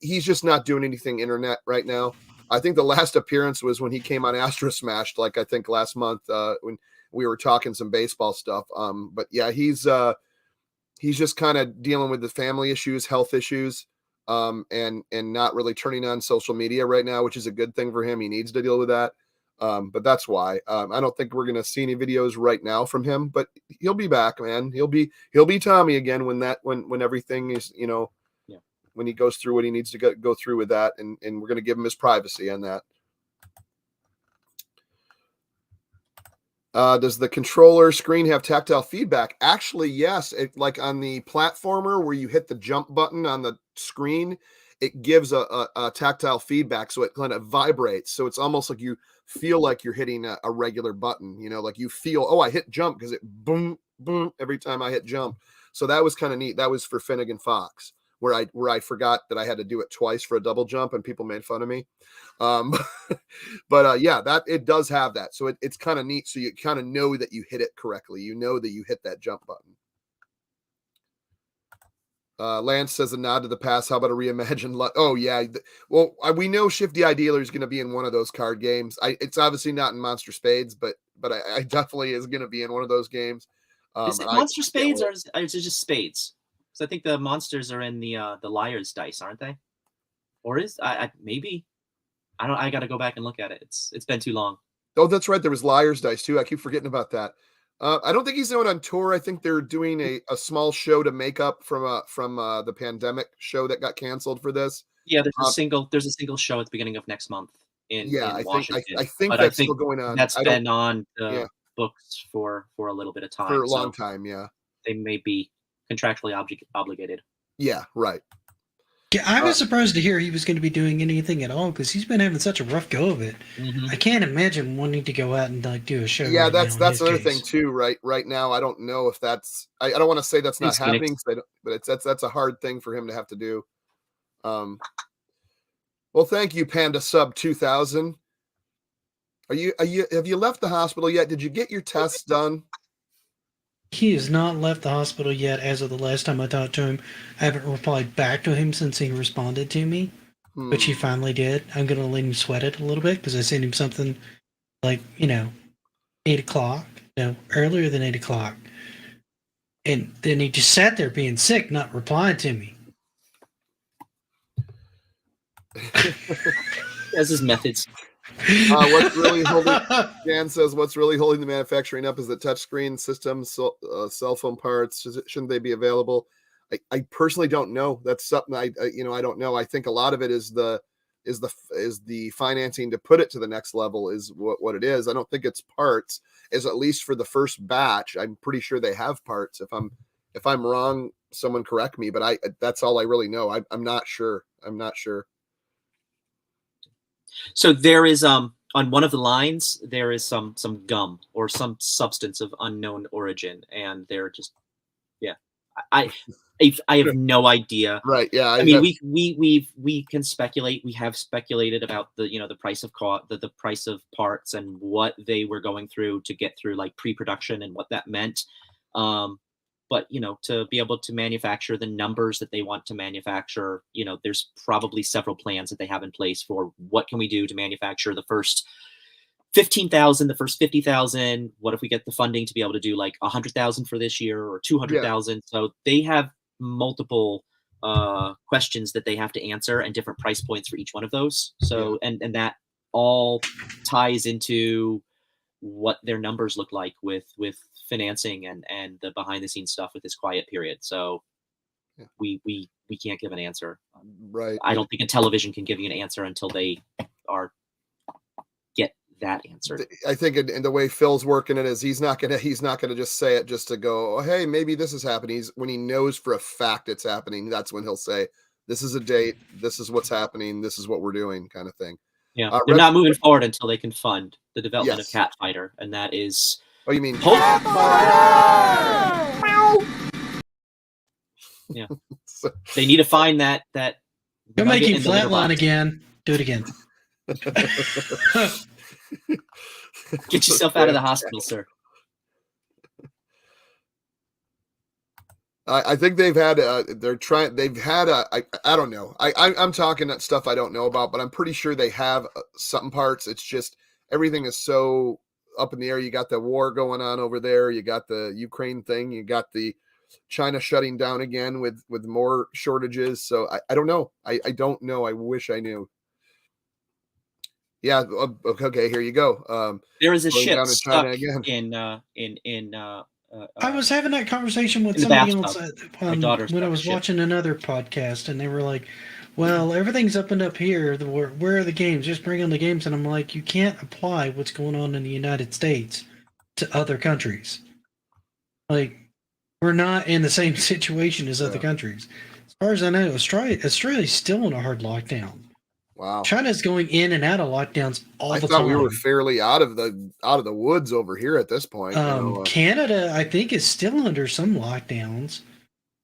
he's just not doing anything internet right now. I think the last appearance was when he came on Astro Smashed, like I think last month, when we were talking some baseball stuff. But yeah, he's just kind of dealing with the family issues, health issues, and not really turning on social media right now, which is a good thing for him. He needs to deal with that. But that's why I don't think we're going to see any videos right now from him, but he'll be back, man. He'll be Tommy again when everything is, when he goes through what he needs to go through with that. And we're going to give him his privacy on that. Does the controller screen have tactile feedback? Actually, yes. Like on the platformer where you hit the jump button on the screen, it gives a tactile feedback. So it kind of vibrates. So it's almost like you feel like you're hitting a regular button, like you feel, I hit jump, because it boom, boom every time I hit jump. So that was kind of neat. That was for Finnegan Fox, where I forgot that I had to do it twice for a double jump, and people made fun of me. But yeah, that it does have that. So it's kind of neat. So you kind of know that you hit it correctly. You know that you hit that jump button. Lance says a nod to the past. How about a reimagined? Oh yeah. Well, we know Shifty Eye Dealer is going to be in one of those card games. It's obviously not in Monster Spades, but I definitely is going to be in one of those games. Is it Monster Spades or is it just Spades? So I think the monsters are in the Liar's Dice, aren't they? Or is I maybe? I don't. I got to go back and look at it. It's been too long. Oh, that's right. There was Liar's Dice too. I keep forgetting about that. I don't think he's doing on tour. I think they're doing a small show to make up from the pandemic show that got canceled for this. Yeah, there's a single show at the beginning of next month in Washington. I think that's still going on. That's been on the books for a little bit of time. For a long time, yeah. They may be contractually obligated. Yeah, right. Yeah, I was surprised to hear he was going to be doing anything at all because he's been having such a rough go of it. I can't imagine wanting to go out and like do a show. Yeah, right that's now in his the other case. thing too. Right now, I don't know if that's. I don't want to say that's not Thanks, Phoenix. happening, 'cause I don't, but that's a hard thing for him to have to do. Well, thank you, Panda Sub 2000. Have you left the hospital yet? Did you get your tests done? He has not left the hospital yet as of the last time I talked to him. I haven't replied back to him since he responded to me, which he finally did. I'm going to let him sweat it a little bit because I sent him something like, 8 o'clock. No, earlier than 8 o'clock. And then he just sat there being sick, not replying to me. Has his methods. What's really holding? Dan says, "What's really holding the manufacturing up is the touchscreen systems, cell phone parts. Shouldn't they be available?" I personally don't know. That's something I don't know. I think a lot of it is the financing to put it to the next level is what it is. I don't think it's parts. Is at least for the first batch. I'm pretty sure they have parts. If I'm wrong, someone correct me. But that's all I really know. I'm not sure. So there is on one of the lines there is some gum or some substance of unknown origin, and they're just I have no idea. Right? Yeah. I mean, we can speculate. We have speculated about the price of the price of parts and what they were going through to get through like pre-production and what that meant. But to be able to manufacture the numbers that they want to manufacture, there's probably several plans that they have in place for what can we do to manufacture the first 15,000, the first 50,000. What if we get the funding to be able to do like 100,000 for this year or 200,000? So they have multiple questions that they have to answer and different price points for each one of those. So and that all ties into what their numbers look like with financing and the behind the scenes stuff with this quiet period. So we can't give an answer. Right. I don't think Intellivision can give you an answer until they get that answer. I think in the way Phil's working it is he's not gonna just say it just to go, oh, hey, maybe this is happening. When he knows for a fact it's happening, that's when he'll say, this is a date, this is what's happening, this is what we're doing, kind of thing. Yeah, they're not moving forward until they can fund the development of Cat Fighter, and that is. Oh, you mean Cat Fighter? Yeah, they need to find that. You're making flatline again. Do it again. Get yourself out of the hospital, sir. I think they've had I don't know. I'm talking that stuff I don't know about, but I'm pretty sure they have some parts. It's just everything is so up in the air. You got the war going on over there. You got the Ukraine thing. You got the China shutting down again with more shortages. So I don't know. I don't know. I wish I knew. Yeah. Okay. Here you go. There is a ship stuck in I was having that conversation with somebody else when I was watching another podcast, and they were like, well, everything's up and up here. Where are the games? Just bring on the games. And I'm like, you can't apply what's going on in the United States to other countries. Like, we're not in the same situation as other countries. As far as I know, Australia's still in a hard lockdown. Wow. China's going in and out of lockdowns all the time. I thought we were fairly out of the woods over here at this point. Canada, I think, is still under some lockdowns.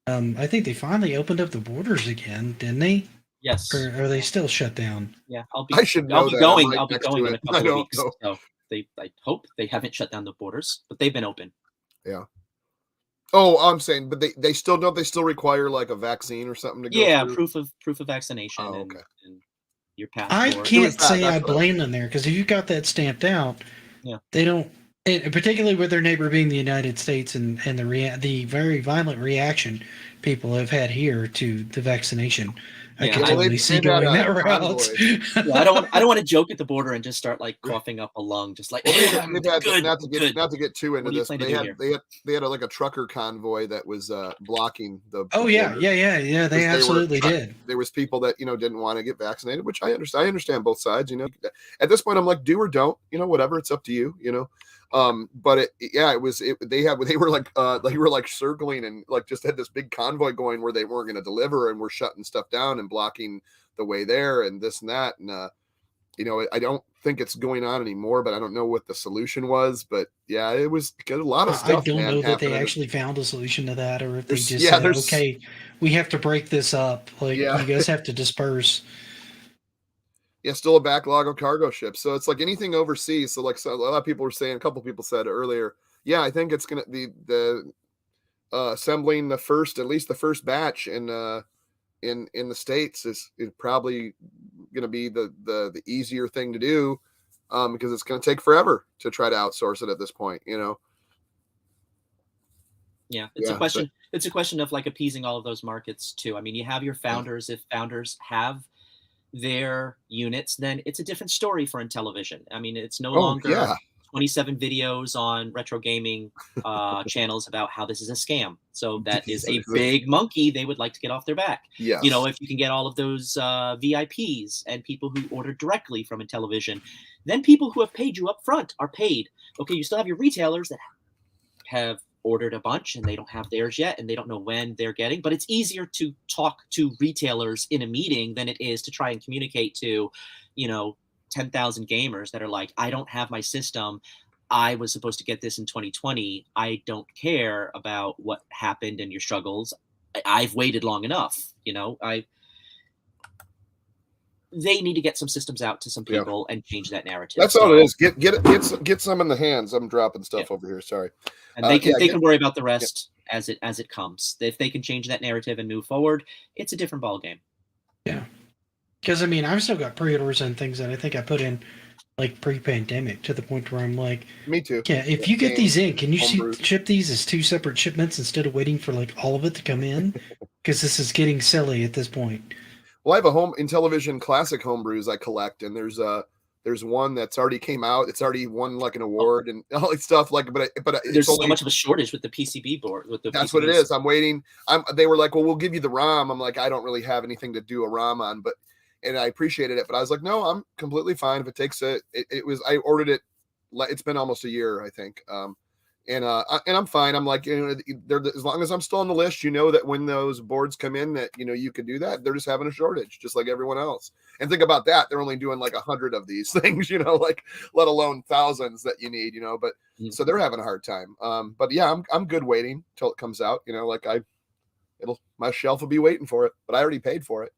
I think they finally opened up the borders again, didn't they? Yes. Or are they still shut down? Yeah, I'll be going in a couple of weeks. So I hope they haven't shut down the borders, but they've been open. Yeah. Oh, I'm saying, but they still require like a vaccine or something to go. Yeah, through? proof of vaccination. Oh, okay. And your passport. I can't say I blame them there because if you got that stamped out, they don't. And particularly with their neighbor being the United States and the very violent reaction people have had here to the vaccination. I can totally see going that route. I don't want to joke at the border and just start like coughing up a lung, just like not to get too into this. They had like a trucker convoy that was blocking the. Oh yeah. They absolutely did. There was people that didn't want to get vaccinated, which I understand. I understand both sides. At this point, I'm like, do or don't. Whatever. It's up to you. But it was they were like circling and like just had this big convoy going where they weren't going to deliver and were shutting stuff down and blocking the way there and this and that. And I don't think it's going on anymore, but I don't know what the solution was. But yeah, it was a lot of stuff. I don't know that they actually found a solution to that, or if they just said, okay, we have to break this up. Like you guys have to disperse. Yeah, still a backlog of cargo ships. So it's like anything overseas. So like a lot of people were saying, a couple of people said earlier, yeah, I think it's gonna be the assembling at least the first batch in the States is probably gonna be the easier thing to do, because it's gonna take forever to try to outsource it at this point, Yeah, it's a question of like appeasing all of those markets too. I mean, you have your founders. If founders have their units, then it's a different story for Intellivision. I mean, it's no longer 27 videos on retro gaming channels about how this is a scam. So that is a big monkey they would like to get off their back. Yes. If you can get all of those VIPs and people who order directly from Intellivision, then people who have paid you up front are paid. Okay, you still have your retailers that have ordered a bunch and they don't have theirs yet and they don't know when they're getting, but it's easier to talk to retailers in a meeting than it is to try and communicate to 10,000 gamers that are like, I don't have my system, I was supposed to get this in 2020, I don't care about what happened and your struggles, I've waited long enough. They need to get some systems out to some people and change that narrative. That's all it is. Get some in the hands. I'm dropping stuff over here. Sorry. And they can worry about the rest as it comes. If they can change that narrative and move forward, it's a different ballgame. Yeah. Because I mean, I've still got pre-orders and things that I think I put in like pre-pandemic to the point where I'm like, me too. Yeah, if you get these in, can you ship these as 2 separate shipments instead of waiting for like all of it to come in? Because this is getting silly at this point. Well, I have a Intellivision classic homebrews I collect, and there's one that's already came out. It's already won like an award and all that stuff. Like, but there's so much of a shortage with the PCB board. That's what it is. I'm waiting. They were like, well, we'll give you the ROM. I'm like, I don't really have anything to do a ROM on, and I appreciated it, but I was like, no, I'm completely fine if it takes I ordered it. It's been almost a year, I think. And I'm fine. I'm like, as long as I'm still on the list, that when those boards come in, that you can do that. They're just having a shortage, just like everyone else. And think about that; they're only doing like 100 of these things, like let alone thousands that you need, But so they're having a hard time. But yeah, I'm good waiting till it comes out. Like my shelf will be waiting for it, but I already paid for it,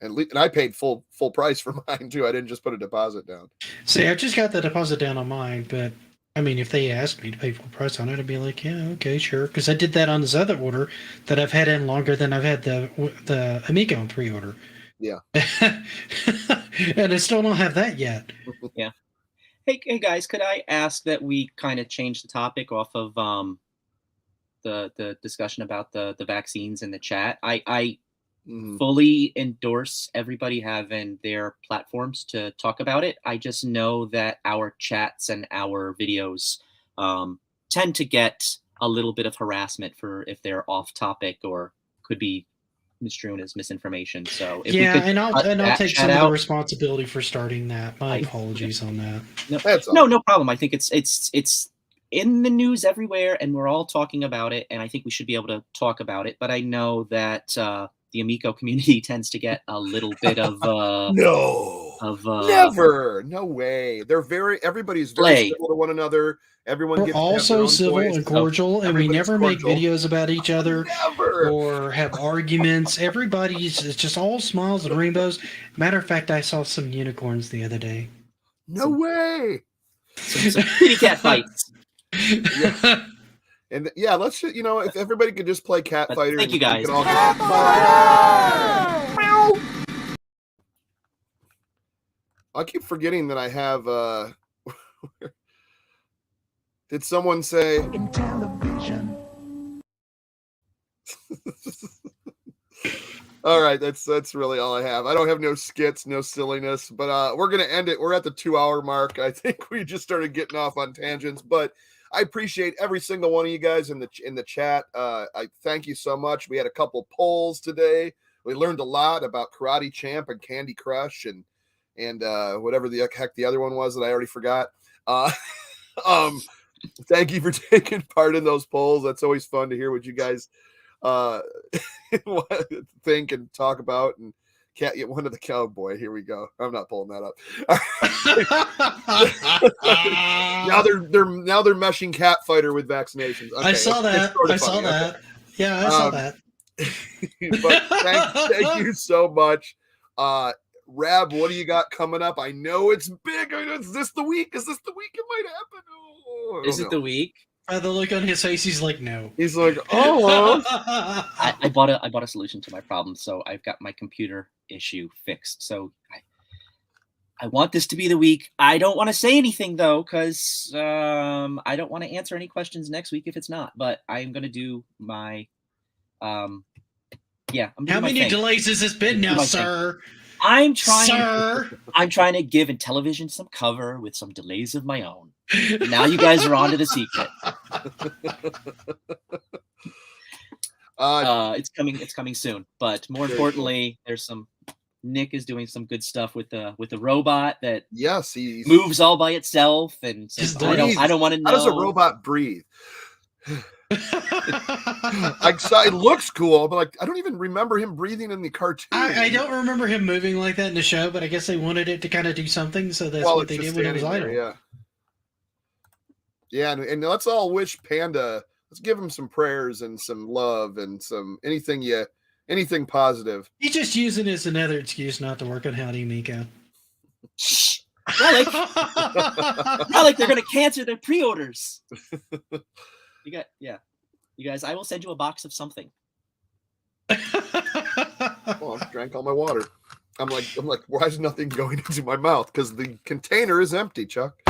And I paid full price for mine too. I didn't just put a deposit down. See, I just got the deposit down on mine, but I mean, if they asked me to pay full price on it, I'd be like, yeah, okay, sure. Because I did that on this other order that I've had in longer than I've had the Amico in pre-order. Yeah. And I still don't have that yet. Yeah. Hey guys, could I ask that we kind of change the topic off of the discussion about the vaccines in the chat? I fully endorse everybody having their platforms to talk about it. I just know that our chats and our videos tend to get a little bit of harassment for if they're off topic or could be misconstrued as misinformation. So if I'll take some of the responsibility for starting that. My apologies on that. No problem. I think it's in the news everywhere and we're all talking about it, and I think we should be able to talk about it. But I know that the Amico community tends to get a little bit of never, no way. Everybody's very civil to one another. Everyone gets also civil and cordial, and we never make videos about each other or have arguments. It's just all smiles and rainbows. Matter of fact, I saw some unicorns the other day. No way. Some kitty cat fights. Yeah. And yeah, let's if everybody could just play Cat Fighter. Thank you guys. I keep forgetting that I have. Did someone say Intellivision? All right, that's really all I have. I don't have no skits, no silliness, but we're gonna end it. We're at the 2-hour mark. I think we just started getting off on tangents, but I appreciate every single one of you guys in the chat. I thank you so much. We had a couple polls today. We learned a lot about Karate Champ and Candy Crush and whatever the heck the other one was that I already forgot. Thank you for taking part in those polls. That's always fun to hear what you guys think and talk about. And can't get one of the cowboy. Here we go. I'm not pulling that up. now they're meshing cat fighter with vaccinations. Okay, I saw that. I saw that. Yeah, I saw that. But thank you so much. Rab, what do you got coming up? I know it's big. Is this the week? Is this the week it might happen? Oh, Is it the week? The look on his face, he's like, no. He's like, oh. I bought a solution to my problem, so I've got my computer issue fixed. So I want this to be the week. I don't want to say anything though, because I don't want to answer any questions next week if it's not. But I'm going to do my I'm How many delays has this been now, sir? I'm trying to give Intellivision some cover with some delays of my own. Now you guys are on to the secret. It's coming soon. But more importantly, there's Nick is doing some good stuff with the robot that he moves all by itself, and I don't want to know. How does a robot breathe? It looks cool, but I don't even remember him breathing in the cartoon. I don't remember him moving like that in the show, but I guess they wanted it to kind of do something, so that's what they did when it was idle. Yeah, and let's all wish Panda. Let's give him some prayers and some love and some anything positive. He's just using it as another excuse not to work on Howdy Amico. Not like they're gonna cancel their pre-orders. You guys, I will send you a box of something. I drank all my water. I'm like, why is nothing going into my mouth? Because the container is empty, Chuck.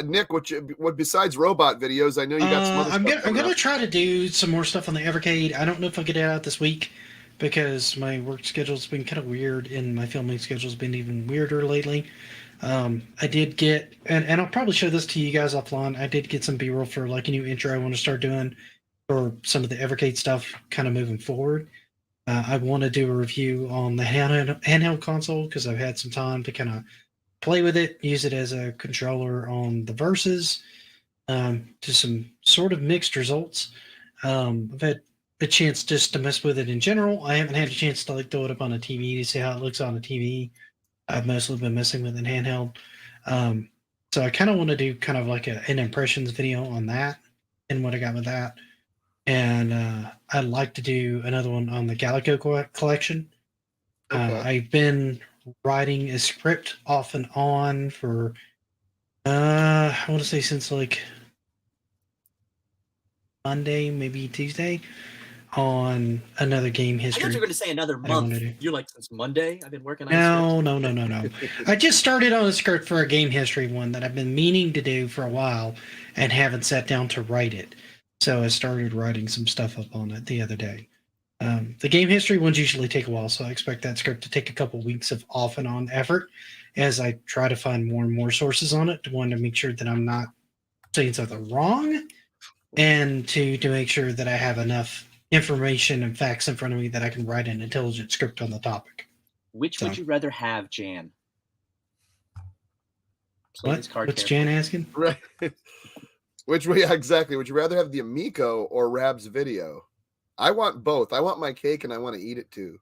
Nick, what besides robot videos? I know you got some other stuff. I'm gonna try to do some more stuff on the Evercade. I don't know if I'll get it out this week because my work schedule's been kind of weird and my filming schedule's been even weirder lately. I did get, and I'll probably show this to you guys offline. I did get some B-roll for a new intro I want to start doing for some of the Evercade stuff kind of moving forward. I want to do a review on the handheld console because I've had some time to kind of play with it, use it as a controller on the Versus, to some sort of mixed results. I've had a chance just to mess with it in general. I haven't had a chance to throw it up on a TV to see how it looks on a TV. I've mostly been messing with an handheld. So I kind of want to do kind of an impressions video on that and what I got with that. And I'd like to do another one on the Galago collection. Okay. I've been writing a script off and on for, I want to say since Monday, maybe Tuesday, on another game history. I thought you were going to say another month. You're like, since Monday, I've been working on No. I just started on a script for a game history one that I've been meaning to do for a while and haven't sat down to write it. So I started writing some stuff up on it the other day. The game history ones usually take a while, so I expect that script to take a couple weeks of off and on effort as I try to find more and more sources on it to make sure that I'm not saying something wrong, and to make sure that I have enough information and facts in front of me that I can write an intelligent script on the topic. Which would you rather have, Jan? What's Jan asking? Right. Which way exactly? Would you rather have the Amico or Rab's video? I want both. I want my cake and I want to eat it too.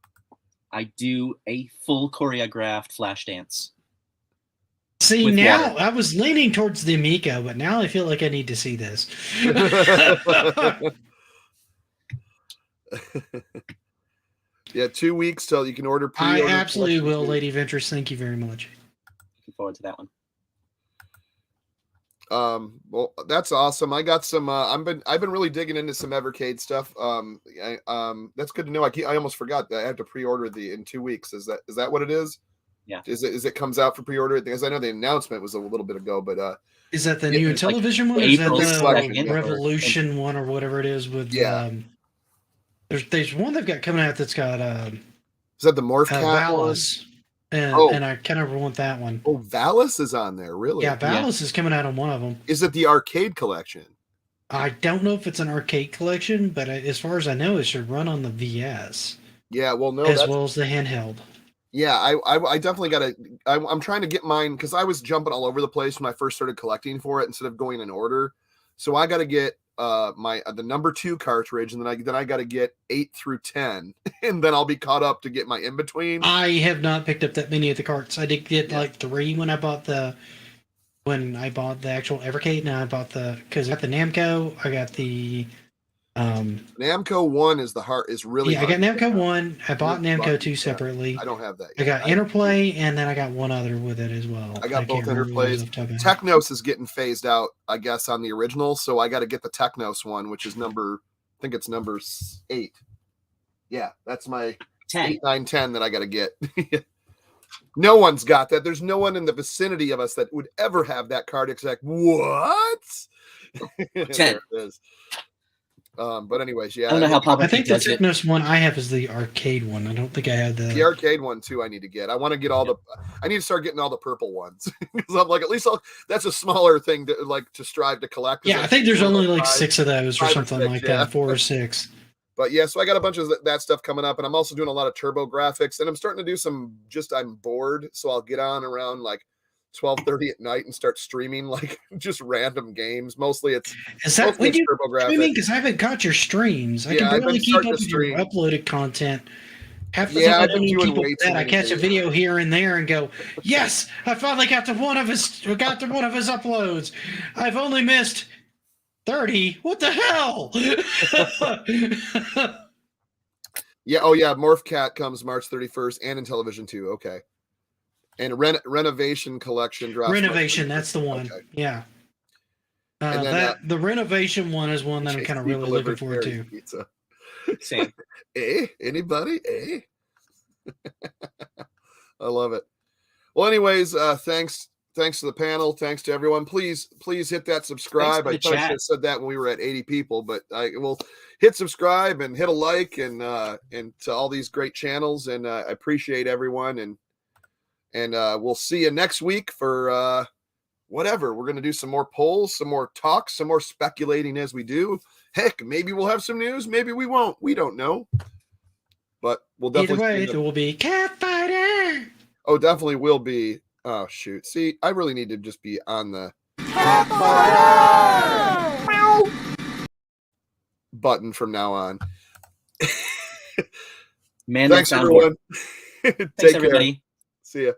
I do a full choreographed flash dance. See, now water. I was leaning towards the Amico, but now I feel like I need to see this. Yeah, 2 weeks till you can order pre-order. I absolutely will, Lady Ventress. Thank you very much. Looking forward to that one. Well, that's awesome. I got some. I've been really digging into some Evercade stuff. That's good to know. I almost forgot that I have to pre-order in 2 weeks. Is that what it is? Yeah. Is it comes out for pre-order? Because I know the announcement was a little bit ago, but is that the new Intellivision one? Or is that the Revolution one or whatever it is? With there's one they've got coming out that's got is that the Morph Cat Valis? And I kind of want that one. Oh, Valis is on there, really? Yeah, Valis is coming out on one of them. Is it the arcade collection? I don't know if it's an arcade collection, but as far as I know, it should run on the VS. Yeah, well, no. As well as the handheld. Yeah, I definitely got to. I'm trying to get mine because I was jumping all over the place when I first started collecting for it instead of going in order. So I got to get the number 2 cartridge, and then I got to get 8 through 10, and then I'll be caught up to get my in between. I have not picked up that many of the carts. I did get like 3 when I bought the actual Evercade. Now I bought because I got the Namco. I got the Namco 1 is really yeah. I got hard. Namco 1. I bought Namco 2 separately. I don't have that I yet. got Interplay, and then I got one other with it as well. I got both can't remember what it was Interplays. off the top of my head. Technos is getting phased out, I guess, on the original. So I got to get the Technos one, which is number 8. Yeah, that's my 10. 8, 9, 10 that I got to get. No one's got that. There's no one in the vicinity of us that would ever have that card exact. What? 10. There it is. But anyways, yeah. I don't know how Papa I think the does it. Technos one I have is the arcade one. I don't think I had The arcade one too. I need to get. I want to get all I need to start getting all the purple ones because I'm like, at least that's a smaller thing to strive to collect. Yeah, I think there's only like 6 of those or 5 or something 6, like yeah. that, 4 or 6. But yeah, so I got a bunch of that stuff coming up, and I'm also doing a lot of turbo graphics, and I'm starting to do I'm bored, so I'll get on around like 12:30 at night and start streaming like just random games. Mostly it's When you turbo graphics. streaming? Because I haven't caught your streams. I Yeah, can I've barely been keep up starting to with your stream. uploaded content. Half the Yeah, time I've I been don't even doing keep up way with too that. I many catch a videos. video here and there and go, yes, I finally got to one of his uploads. I've only missed 30. What the hell? Yeah. Oh, yeah. Morph Cat comes March 31st and Intellivision 2. Okay. And Renovation Collection drops. Renovation, that's the one. Okay. Yeah. And then, the Renovation one is one that I'm kind of really looking forward to. Pizza. Same. Anybody? I love it. Well, anyways, thanks to the panel. Thanks to everyone. Please hit that subscribe. I probably should have said that when we were at 80 people, but I will hit subscribe and hit a like and to all these great channels. And I appreciate everyone. And we'll see you next week for whatever. We're going to do some more polls, some more talks, some more speculating as we do. Heck, maybe we'll have some news. Maybe we won't. We don't know. But we'll definitely. Either way, there will be Catfighter. Oh, definitely will be. Oh, shoot. See, I really need to just be on the button from now on. Man, Thanks, everyone. Thanks, everybody. See ya.